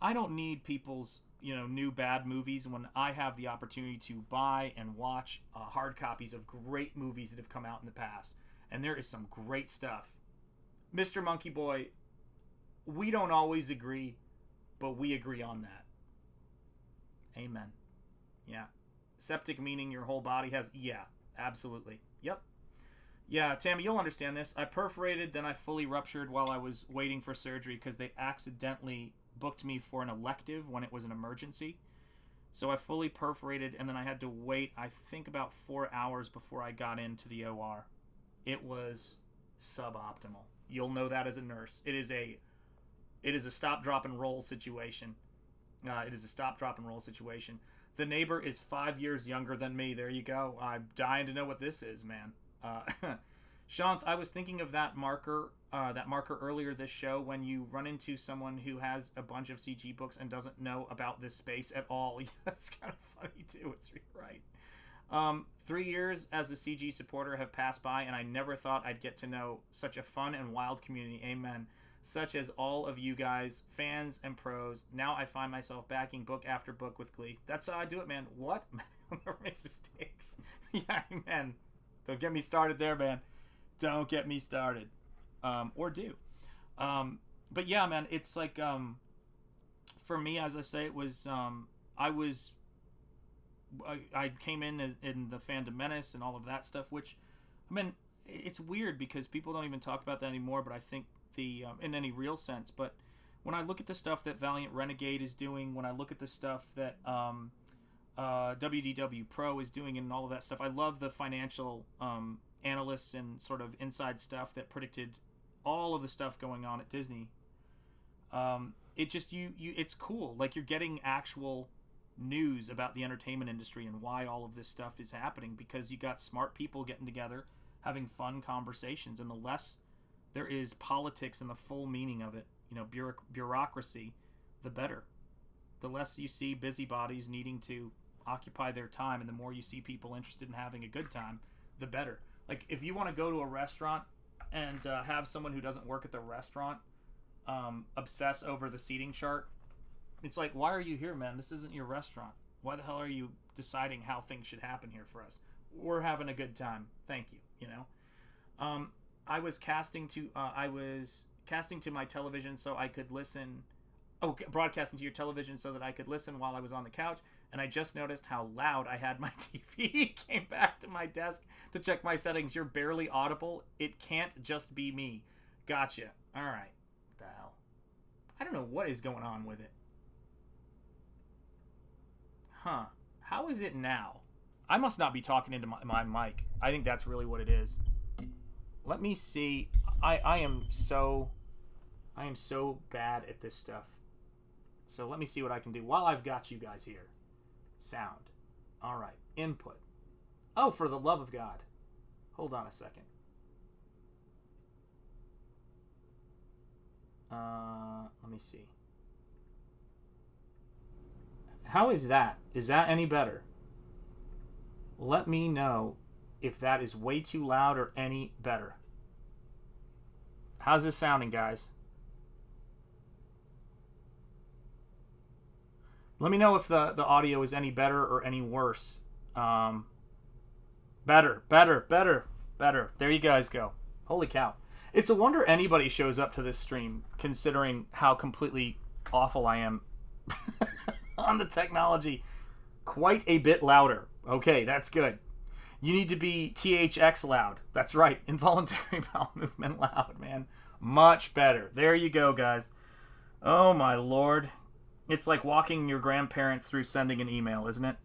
I don't need people's, you know, new bad movies when I have the opportunity to buy and watch hard copies of great movies that have come out in the past. And there is some great stuff. Mr. Monkey Boy, we don't always agree, but we agree on that. Amen. Yeah. Septic meaning your whole body has, yeah, absolutely. Yep. Yeah, Tammy, you'll understand this. I perforated, then I fully ruptured while I was waiting for surgery because they accidentally booked me for an elective when it was an emergency. So I fully perforated, and then I had to wait, I think, about 4 hours before I got into the OR. It was suboptimal. You'll know that as a nurse. It is a stop, drop, and roll situation. It is a stop, drop, and roll situation. The neighbor is 5 years younger than me. There you go. I'm dying to know what this is, man. Shanth, I was thinking of that marker earlier this show when you run into someone who has a bunch of CG books and doesn't know about this space at all. That's kind of funny too. It's right. 3 years as a CG supporter have passed by, and I never thought I'd get to know such a fun and wild community. Amen. Such as all of you guys, fans and pros. Now I find myself backing book after book with glee. That's how I do it, man. What? Never makes mistakes. Yeah, man. Don't get me started there, man. Don't get me started. Or do. But yeah, man, it's like, for me, as I say, it was, I came in the Fandom Menace and all of that stuff, which, I mean, it's weird because people don't even talk about that anymore, but I think in any real sense, but when I look at the stuff that Valiant Renegade is doing, when I look at the stuff that WDW Pro is doing and all of that stuff, I love the financial analysts and sort of inside stuff that predicted all of the stuff going on at Disney. It just, it's cool. Like, you're getting actual news about the entertainment industry and why all of this stuff is happening, because you got smart people getting together, having fun conversations, and the less there is politics in the full meaning of it, bureaucracy, the better. The less you see busybodies needing to occupy their time, and the more you see people interested in having a good time, the better. Like, if you want to go to a restaurant and have someone who doesn't work at the restaurant obsess over the seating chart, it's like, why are you here, man? This isn't your restaurant. Why the hell are you deciding how things should happen here for us? We're having a good time. Thank you. I was casting to my television so I could listen. Oh, broadcasting to your television so that I could listen while I was on the couch, and I just noticed how loud I had my TV. Came back to my desk to check my settings. You're barely audible. It can't just be me. Gotcha. All right. What the hell? I don't know what is going on with it. Huh. How is it now? I must not be talking into my mic. I think that's really what it is. Let me see. I am so bad at this stuff. So let me see what I can do while I've got you guys here. Sound. All right. Input. Oh, for the love of God. Hold on a second. Let me see. How is that? Is that any better? Let me know if that is way too loud or any better. How's this sounding, guys? Let me know if the audio is any better or any worse. Better. There you guys go. Holy cow. It's a wonder anybody shows up to this stream, considering how completely awful I am on the technology. Quite a bit louder. Okay, that's good. You need to be THX loud. That's right. Involuntary bowel movement loud, man. Much better. There you go, guys. Oh, my Lord. It's like walking your grandparents through sending an email, isn't it?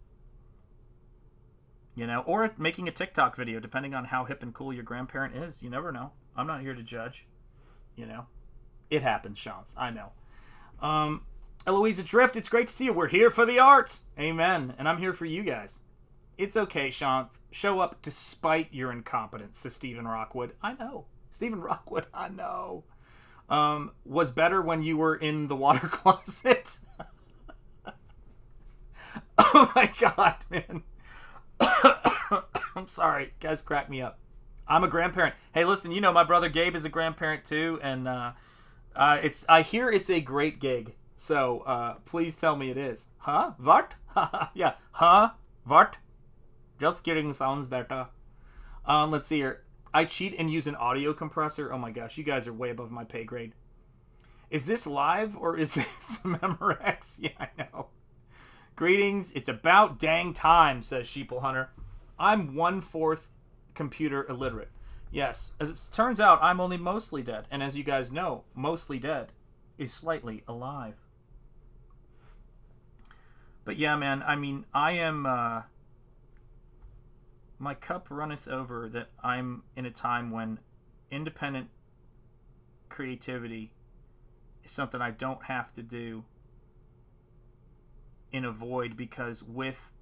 Or making a TikTok video, depending on how hip and cool your grandparent is. You never know. I'm not here to judge. It happens, Shanth. I know. Eloisa Drift, it's great to see you. We're here for the art. Amen. And I'm here for you guys. It's okay, Shanth. Show up despite your incompetence, says Stephen Rockwood. I know. Stephen Rockwood, I know. Was better when you were in the water closet. Oh my God, man. I'm sorry. Guys, crack me up. I'm a grandparent. Hey, listen, my brother Gabe is a grandparent too, and I hear it's a great gig. So please tell me it is. Huh? What? Yeah. Huh? What? Just kidding. Sounds better. Let's see here. I cheat and use an audio compressor. Oh my gosh, you guys are way above my pay grade. Is this live or is this Memorex? Yeah, I know. Greetings. It's about dang time, says Sheeple Hunter. I'm 1/4 computer illiterate. Yes, as it turns out, I'm only mostly dead. And as you guys know, mostly dead is slightly alive. But yeah, man, I mean, I am... my cup runneth over that I'm in a time when independent creativity is something I don't have to do in a void, because with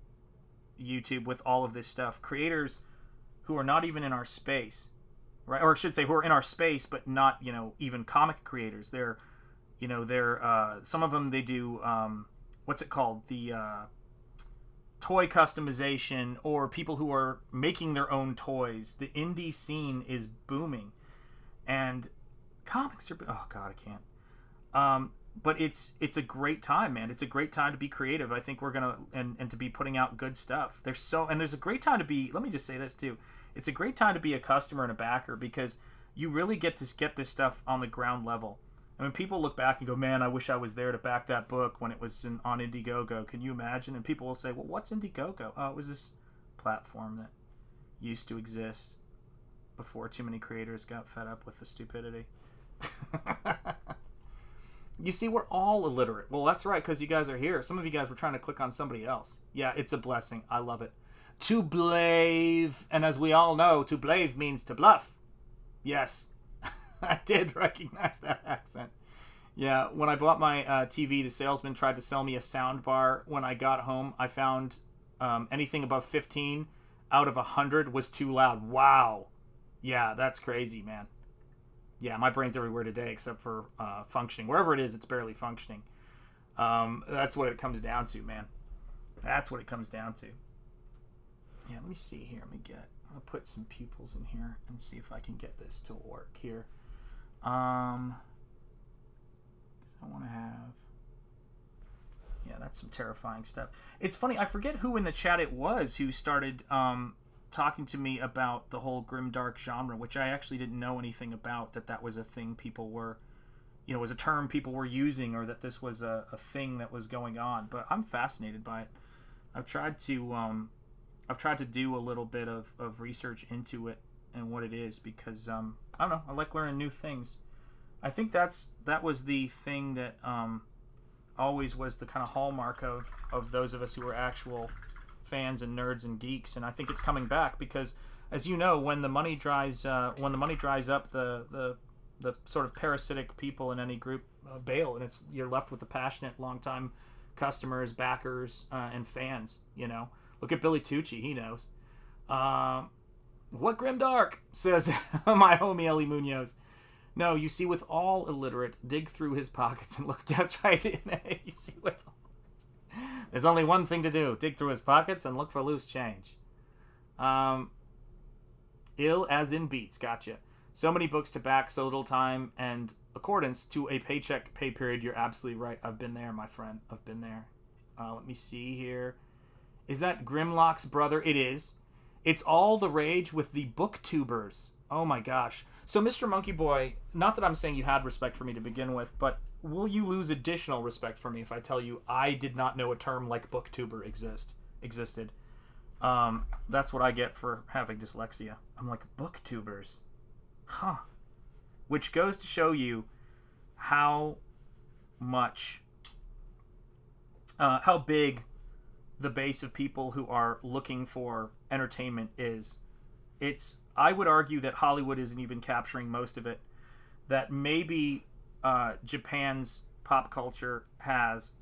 YouTube, with all of this stuff, creators who are not even in our space, right? Or I should say who are in our space, but not, even comic creators. They're some of them, they do, what's it called? The toy customization, or people who are making their own toys. The indie scene is booming. And comics are, oh God, I can't. But it's a great time, man. It's a great time to be creative. I think we're gonna and to be putting out good stuff. There's a great time to be. Let me just say this too. It's a great time to be a customer and a backer, because you really get to get this stuff on the ground level. I mean, people look back and go, "Man, I wish I was there to back that book when it was on Indiegogo." Can you imagine? And people will say, "Well, what's Indiegogo?" Oh, it was this platform that used to exist before too many creators got fed up with the stupidity. You see, we're all illiterate. Well, that's right, because you guys are here. Some of you guys were trying to click on somebody else. Yeah, it's a blessing. I love it. To blave. And as we all know, to blave means to bluff. Yes. I did recognize that accent. Yeah, when I bought my TV, the salesman tried to sell me a sound bar. When I got home, I found anything above 15 out of 100 was too loud. Wow. Yeah, that's crazy, man. Yeah, my brain's everywhere today except for functioning. Wherever it is, it's barely functioning. That's what it comes down to, man. That's what it comes down to. Yeah, let me see here. I'll put some pupils in here and see if I can get this to work here. 'Cause I want to have... Yeah, that's some terrifying stuff. It's funny, I forget who in the chat it was who started talking to me about the whole grimdark genre, which I actually didn't know anything about, that was a thing people were, was a term people were using, or that this was a thing that was going on. But I'm fascinated by it. I've tried to do a little bit of research into it and what it is, because I don't know, I like learning new things. I think that was the thing that always was the kind of hallmark of those of us who were actual fans and nerds and geeks. And I think it's coming back, because, as you know, when the money dries up, the sort of parasitic people in any group bail, and you're left with the passionate, longtime customers, backers, and fans. Look at Billy Tucci, he knows. What grimdark, says my homie Ellie Munoz. No, you see, with all illiterate, dig through his pockets and look. That's right. You see, with all, there's only one thing to do: dig through his pockets and look for loose change. Ill as in beats. Gotcha. So many books to back, so little time and accordance to a paycheck pay period. You're absolutely right. I've been there, my friend. I've been there. Let me see here. Is that Grimlock's brother? It is. It's all the rage with the booktubers. Oh my gosh. So, Mr. Monkey Boy, not that I'm saying you had respect for me to begin with, but will you lose additional respect for me if I tell you I did not know a term like booktuber existed? That's what I get for having dyslexia. I'm like, booktubers? Huh. Which goes to show you how much, how big the base of people who are looking for entertainment is. I would argue that Hollywood isn't even capturing most of it. That maybe Japan's pop culture has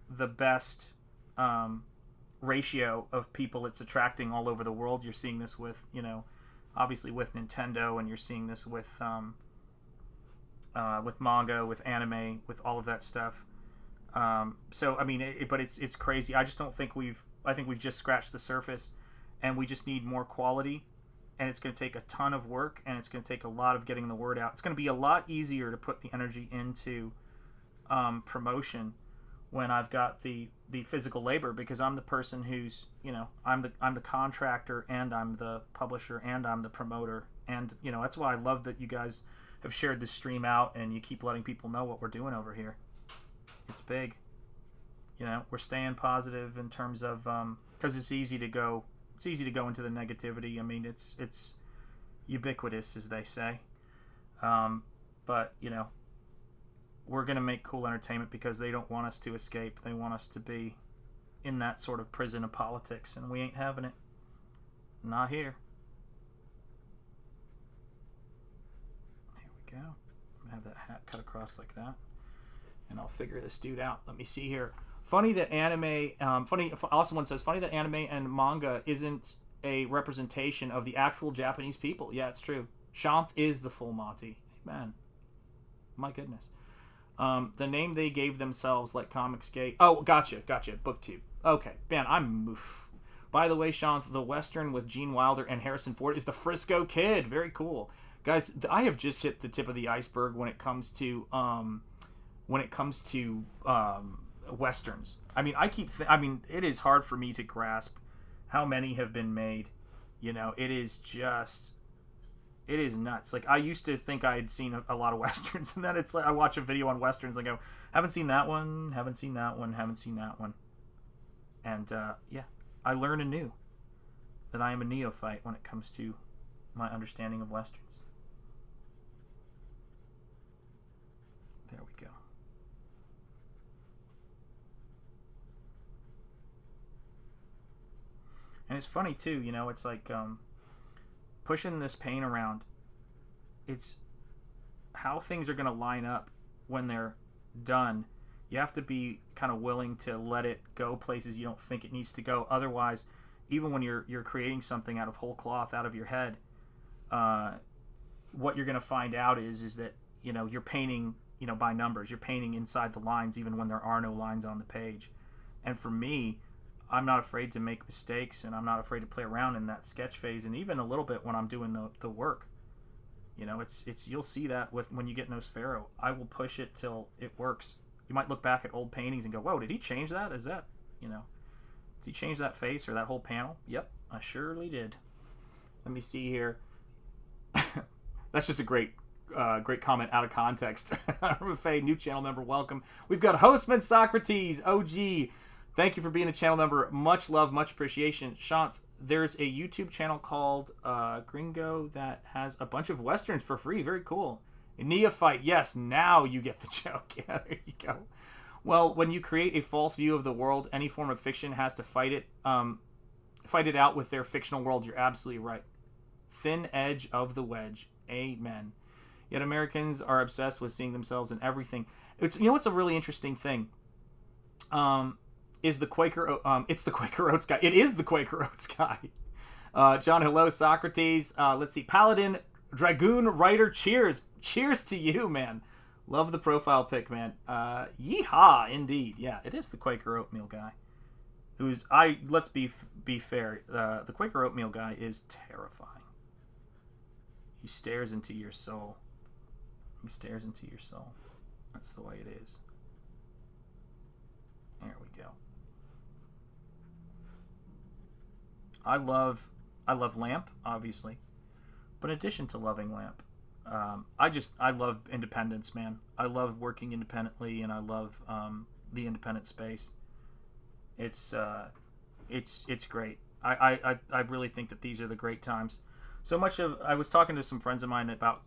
the best ratio of people it's attracting all over the world. You're seeing this with, obviously with Nintendo, and you're seeing this with manga, with anime, with all of that stuff. So I mean, but it's crazy. I just don't think I think we've just scratched the surface, and we just need more quality. And it's going to take a ton of work, and it's going to take a lot of getting the word out. It's going to be a lot easier to put the energy into promotion when I've got the physical labor, because I'm the person who's, I'm the contractor, and I'm the publisher, and I'm the promoter. And, that's why I love that you guys have shared this stream out, and you keep letting people know what we're doing over here. It's big. We're staying positive in terms of, because it's easy to go into the negativity. I mean, it's ubiquitous, as they say. But, you know, we're going to make cool entertainment because they don't want us to escape. They want us to be in that sort of prison of politics, and we ain't having it. Not here. There we go. I'm going to have that hat cut across like that, and I'll figure this dude out. Let me see here. Funny that anime, also one says, funny that anime and manga isn't a representation of the actual Japanese people. Yeah, it's true. Shanth is the full Mati. Man. My goodness. The name they gave themselves, like Comics Gate. Oh, gotcha. BookTube. Okay. Man, I'm... Oof. By the way, Shanth, the Western with Gene Wilder and Harrison Ford is the Frisco Kid. Very cool. Guys, I have just hit the tip of the iceberg when it comes to... Westerns. I mean, it is hard for me to grasp how many have been made. You know, it is nuts. Like, I used to think I had seen a lot of Westerns, and then it's like I watch a video on Westerns and I go, haven't seen that one. And, yeah, I learn anew that I am a neophyte when it comes to my understanding of Westerns. There we go. And it's funny, too, you know, it's like pushing this paint around. It's how things are going to line up when they're done. You have to be kind of willing to let it go places you don't think it needs to go. Otherwise, even when you're creating something out of whole cloth, out of your head, what you're going to find out is that, you know, you're painting, you know, by numbers. You're painting inside the lines even when there are no lines on the page. And for me, I'm not afraid to make mistakes, and I'm not afraid to play around in that sketch phase, and even a little bit when I'm doing the work. You know, it's you'll see that when you get Nosfero. I will push it till it works. You might look back at old paintings and go, whoa, did he change that? Is that, you know, did he change that face or that whole panel? Yep, I surely did. Let me see here. That's just a great comment out of context. Faye, new channel member, welcome. We've got Hostman Socrates, OG. Thank you for being a channel member. Much love, much appreciation. Shanth, there's a YouTube channel called Gringo that has a bunch of Westerns for free. Very cool. A neophyte, yes, now you get the joke. Yeah, there you go. Well, when you create a false view of the world, any form of fiction has to fight it out with their fictional world. You're absolutely right. Thin edge of the wedge. Amen. Yet Americans are obsessed with seeing themselves in everything. It's, you know what's a really interesting thing? Is the Quaker... it's the Quaker Oats guy. It is the Quaker Oats guy. John, hello, Socrates. Let's see. Paladin, Dragoon, Writer, cheers. Cheers to you, man. Love the profile pic, man. Yeehaw, indeed. Yeah, it is the Quaker Oatmeal guy. Let's be fair. The Quaker Oatmeal guy is terrifying. He stares into your soul. He stares into your soul. That's the way it is. There we go. I love Lamp, obviously. But in addition to loving Lamp, I love independence, man. I love working independently, and I love the independent space. It's great. I really think that these are the great times. So much of I was talking to some friends of mine about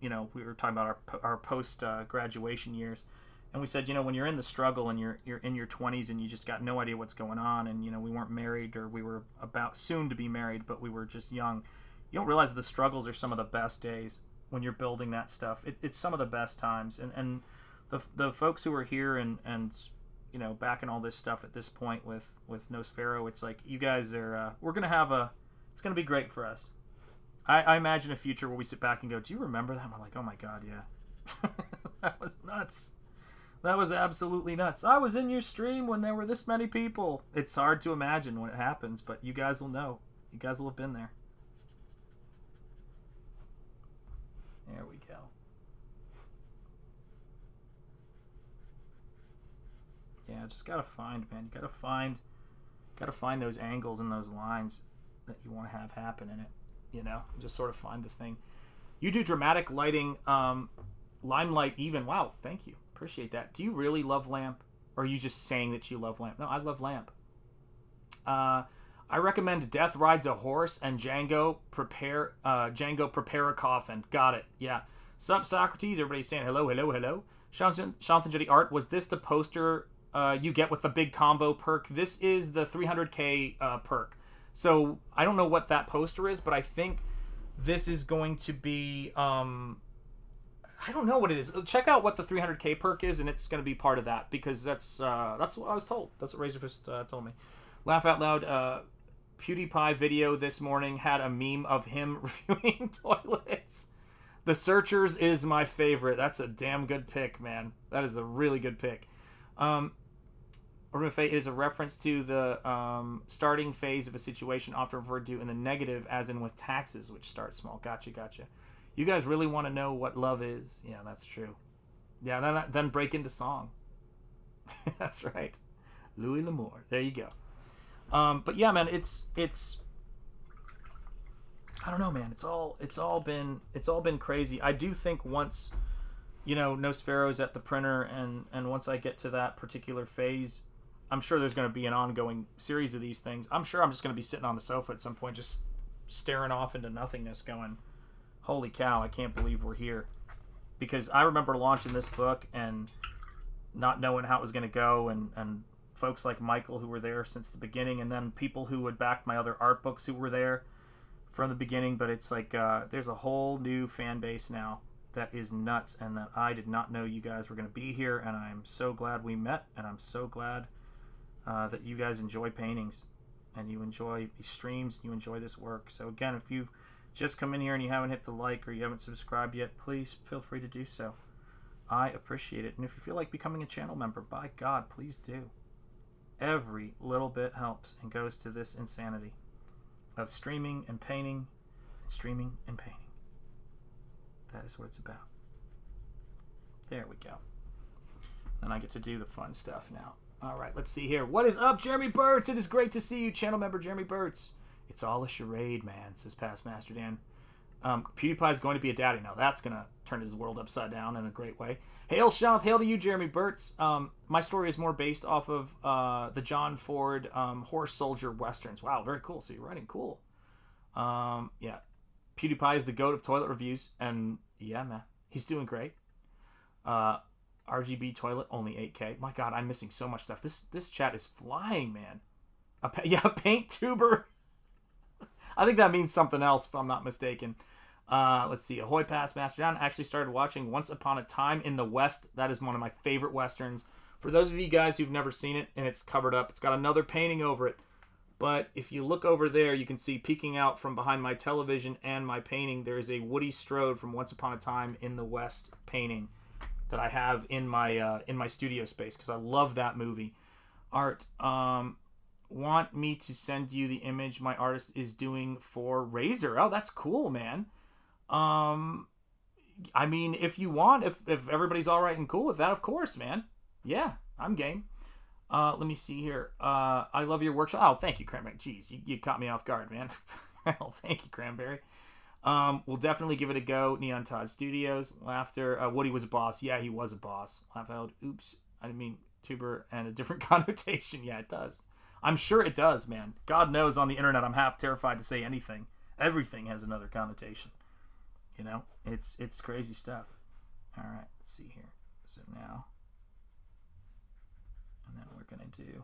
we were talking about our post graduation years, and we said, when you're in the struggle and you're in your 20s and you just got no idea what's going on, and we weren't married, or we were about soon to be married, but we were just young. You don't realize the struggles are some of the best days when you're building that stuff. It's some of the best times, and the folks who are here and back in all this stuff at this point with Nosfero, it's like you guys are we're gonna have it's gonna be great for us. I imagine a future where we sit back and go, do you remember that? And we're like, oh my god, yeah. That was nuts. That was absolutely nuts. I was in your stream when there were this many people. It's hard to imagine when it happens, but you guys will know. You guys will have been there. There we go. Yeah, just gotta find, man. You gotta find those angles and those lines that you want to have happen in it. Just sort of find the thing. You do dramatic lighting, limelight even. Wow, thank you. Appreciate that. Do you really love Lamp? Or are you just saying that you love Lamp? No, I love Lamp. I I recommend Death Rides a Horse and Django prepare a coffin. Got it. Yeah. Sup, Socrates? Everybody's saying hello, hello, hello. Shanth and Jetty Art, was this the poster you get with the big combo perk? This is the 300k perk. So I don't know what that poster is, but I think this is going to be... I don't know what it is. Check out what the 300k perk is, and it's going to be part of that, because that's what I was told. That's what Razörfist told me. Laugh out loud. PewDiePie video this morning had a meme of him reviewing toilets. The Searchers is my favorite. That's a damn good pick, man. That is a really good pick. Urban Fate is a reference to the starting phase of a situation, often referred to in the negative, as in with taxes, which start small. Gotcha. You guys really want to know what love is? Yeah, that's true. Yeah, then break into song. That's right. Louis L'Amour. There you go. But yeah, man, it's I don't know, man. It's all been crazy. I do think once, Nosfero's at the printer, and once I get to that particular phase, I'm sure there's going to be an ongoing series of these things. I'm sure I'm just going to be sitting on the sofa at some point, just staring off into nothingness, going, "Holy cow! I can't believe we're here." Because I remember launching this book and not knowing how it was going to go, and folks like Michael who were there since the beginning, and then people who had backed my other art books who were there from the beginning. But it's like there's a whole new fan base now that is nuts, and that I did not know you guys were going to be here, and I'm so glad we met, and I'm so glad that you guys enjoy paintings, and you enjoy these streams, and you enjoy this work. So again, if you've just come in here and you haven't hit the like or you haven't subscribed yet, please feel free to do so. I appreciate it. And if you feel like becoming a channel member, by God, please do. Every little bit helps and goes to this insanity of streaming and painting, and streaming and painting. That is what it's about. There we go. Then I get to do the fun stuff now. All right, let's see here. What is up, Jeremy Burtz? It is great to see you, channel member Jeremy Burtz. It's all a charade, man, says Past Master Dan. PewDiePie is going to be a daddy. Now that's going to turn his world upside down in a great way. Hail, Shanth. Hail to you, Jeremy Burtz. My story is more based off of the John Ford horse soldier westerns. Wow, very cool. So you're writing cool. Yeah. PewDiePie is the goat of toilet reviews. And yeah, man, he's doing great. RGB toilet, only 8K. My God, I'm missing so much stuff. This chat is flying, man. Paint tuber. I think that means something else, if I'm not mistaken. Let's see. Ahoy, Past Master John. I actually started watching Once Upon a Time in the West. That is one of my favorite westerns. For those of you guys who've never seen it, and it's covered up, it's got another painting over it. But if you look over there, you can see peeking out from behind my television and my painting, there is a Woody Strode from Once Upon a Time in the West painting that I have in my studio space, because I love that movie. Art, want me to send you the image my artist is doing for Razor? Oh, that's cool, man. I mean, if you want, if everybody's all right and cool with that, of course, man. Yeah, I'm game. Let me see here. I love your workshop. Oh, thank you, Cranberry. Jeez, you caught me off guard, man. Well, thank you, Cranberry. We'll definitely give it a go. Neon Todd Studios. Laughter. Woody was a boss. Yeah, he was a boss. Laugh out. Oops. I didn't mean tuber and a different connotation. Yeah, it does. I'm sure it does, man. God knows on the internet I'm half terrified to say anything. Everything has another connotation. It's crazy stuff. All right, let's see here. So now, and then we're going to do...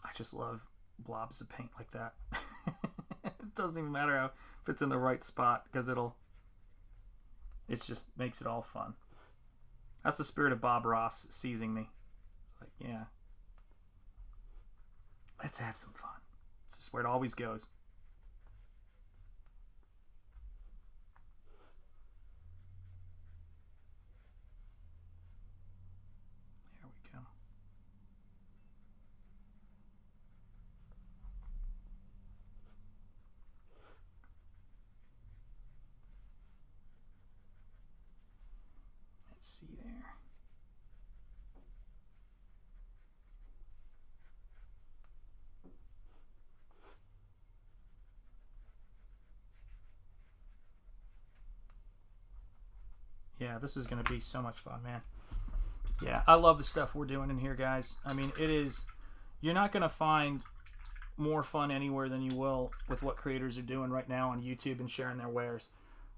I just love blobs of paint like that. It doesn't even matter if it's in the right spot, because it just makes it all fun. That's the spirit of Bob Ross seizing me. It's like, yeah, let's have some fun. This is where it always goes. There we go. Yeah, this is going to be so much fun, man. Yeah, I love the stuff we're doing in here, guys. I mean, it is... You're not going to find more fun anywhere than you will with what creators are doing right now on YouTube and sharing their wares.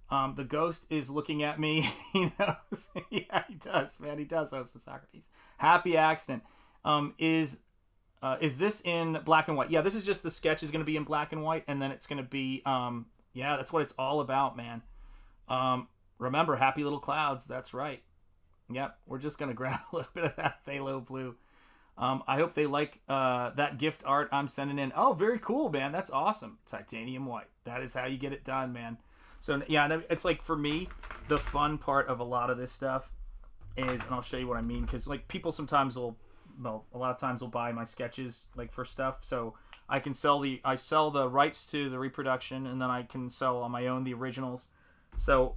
The ghost is looking at me. He knows. Yeah, he does, man. He does host with Socrates. Happy accident. Is this in black and white? Yeah, this is just the sketch is going to be in black and white, and then it's going to be... yeah, that's what it's all about, man. Remember, happy little clouds. That's right. Yep, we're just going to grab a little bit of that phthalo blue. I hope they like that gift art I'm sending in. Oh, very cool, man. That's awesome. Titanium white. That is how you get it done, man. So, yeah, it's like, for me, the fun part of a lot of this stuff is, and I'll show you what I mean, because, like, people sometimes will, well, a lot of times will buy my sketches, like, for stuff, so I can sell the rights to the reproduction, and then I can sell on my own the originals. So,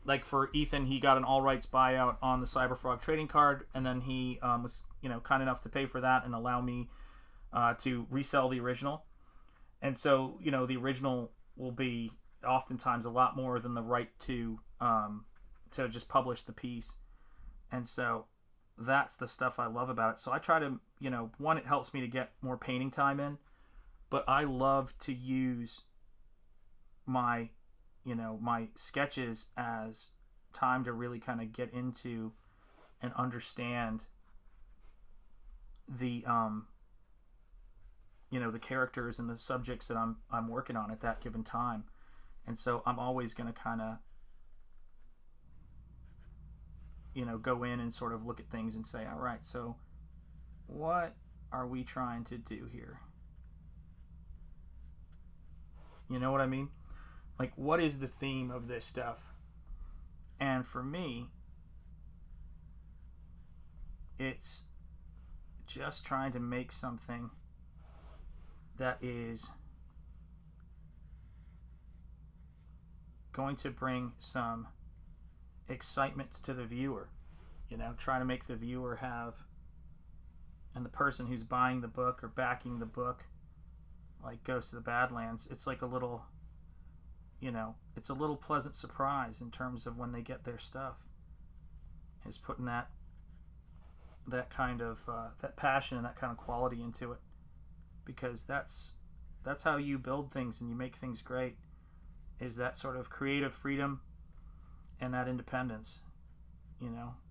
like, for Ethan, he got an all rights buyout on the Cyberfrog trading card, and then he was, kind enough to pay for that and allow me to resell the original. And so, the original will be oftentimes a lot more than the right to just publish the piece. And so that's the stuff I love about it. So I try to, one, it helps me to get more painting time in, but I love to use my my sketches as time to really kind of get into and understand the the characters and the subjects that I'm working on at that given time. And so I'm always going to kind of go in and sort of look at things and say, all right, so what are we trying to do here? You know what I mean? Like, what is the theme of this stuff? And for me, it's just trying to make something that is going to bring some excitement to the viewer. Try to make the viewer have, and the person who's buying the book or backing the book, like Ghost of the Badlands, it's like a little... it's a little pleasant surprise in terms of when they get their stuff. Is putting that kind of that passion and that kind of quality into it, because that's how you build things and you make things great. Is that sort of creative freedom and that independence,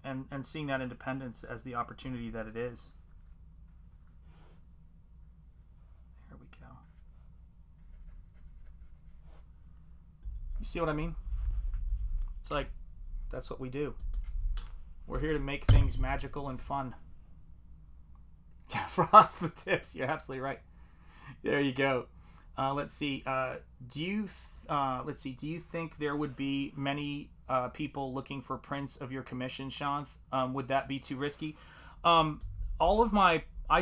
and seeing that independence as the opportunity that it is. There we go. You see what I mean? It's like, that's what we do. We're here to make things magical and fun. Frost the tips. You're absolutely right. There you go. Let's see. Do you think there would be many people looking for prints of your commission, Shanth? Would that be too risky? I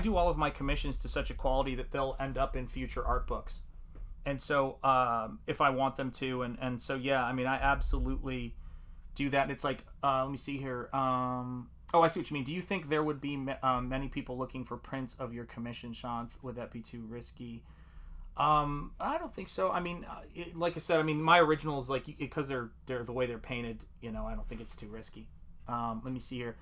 do all of my commissions to such a quality that they'll end up in future art books. And so, if I want them to, and so, yeah, I mean, I absolutely do that. It's like, let me see here. Oh, I see what you mean. Do you think there would be many people looking for prints of your commission, Shanth? Would that be too risky? I don't think so. I mean, like I said, I mean, my originals, like, because they're the way they're painted, I don't think it's too risky. Let me see here.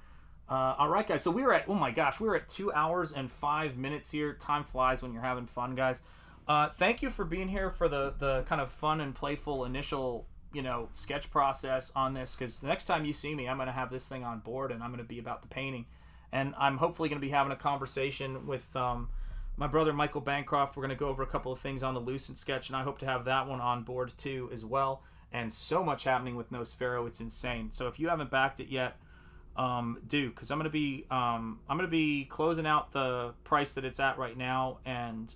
All right, guys. So we were at 2 hours and 5 minutes here. Time flies when you're having fun, guys. Thank you for being here for the kind of fun and playful initial, sketch process on this, because the next time you see me, I'm going to have this thing on board and I'm going to be about the painting. And I'm hopefully going to be having a conversation with my brother Michael Bancroft. We're going to go over a couple of things on the Lucent sketch, and I hope to have that one on board too as well. And so much happening with Nosfero, it's insane. So if you haven't backed it yet, do, because I'm going to be closing out the price that it's at right now, and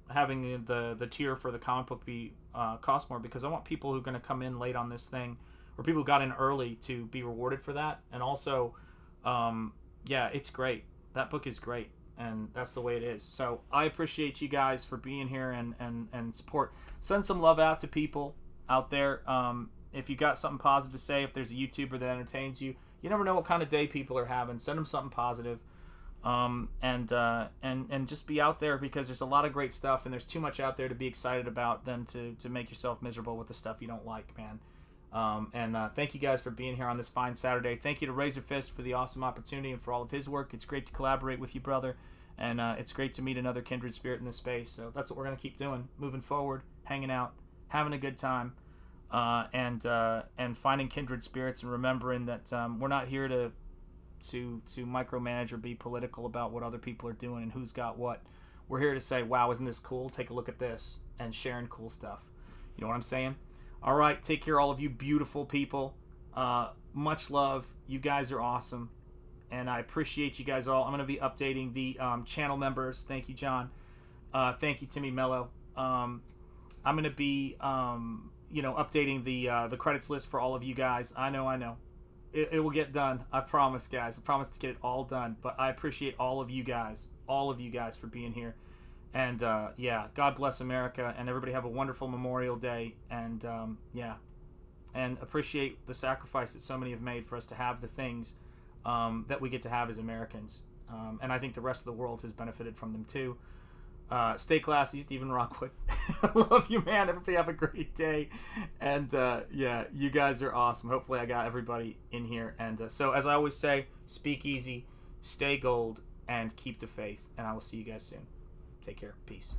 having the tier for the comic book be cost more, because I want people who are going to come in late on this thing, or people who got in early, to be rewarded for that. And also, yeah, it's great. That book is great, and that's the way it is. So I appreciate you guys for being here and support. Send some love out to people out there. If you got something positive to say, if there's a YouTuber that entertains you, you never know what kind of day people are having. Send them something positive. And just be out there, because there's a lot of great stuff, and there's too much out there to be excited about than to make yourself miserable with the stuff you don't like, man. And thank you guys for being here on this fine Saturday. Thank you to Razörfist for the awesome opportunity and for all of his work. It's great to collaborate with you, brother. And it's great to meet another kindred spirit in this space. So that's what we're going to keep doing, moving forward, hanging out, having a good time, and finding kindred spirits and remembering that we're not here to micromanage or be political about what other people are doing and who's got what. We're here to say, wow, isn't this cool? Take a look at this, and sharing cool stuff. You know what I'm saying? All right, take care, all of you beautiful people. Much love. You guys are awesome, and I appreciate you guys all. I'm going to be updating the channel members. Thank you, John. Thank you, Timmy Mello. I'm going to be, updating the credits list for all of you guys. I know. It will get done. I promise, guys. I promise to get it all done. But I appreciate all of you guys for being here. And, God bless America, and everybody have a wonderful Memorial Day, and, and appreciate the sacrifice that so many have made for us to have the things that we get to have as Americans. And I think the rest of the world has benefited from them, too. Stay classy, Stephen Rockwood. I love you, man. Everybody have a great day. And, you guys are awesome. Hopefully I got everybody in here. And so, as I always say, speak easy, stay gold, and keep the faith. And I will see you guys soon. Take care. Peace.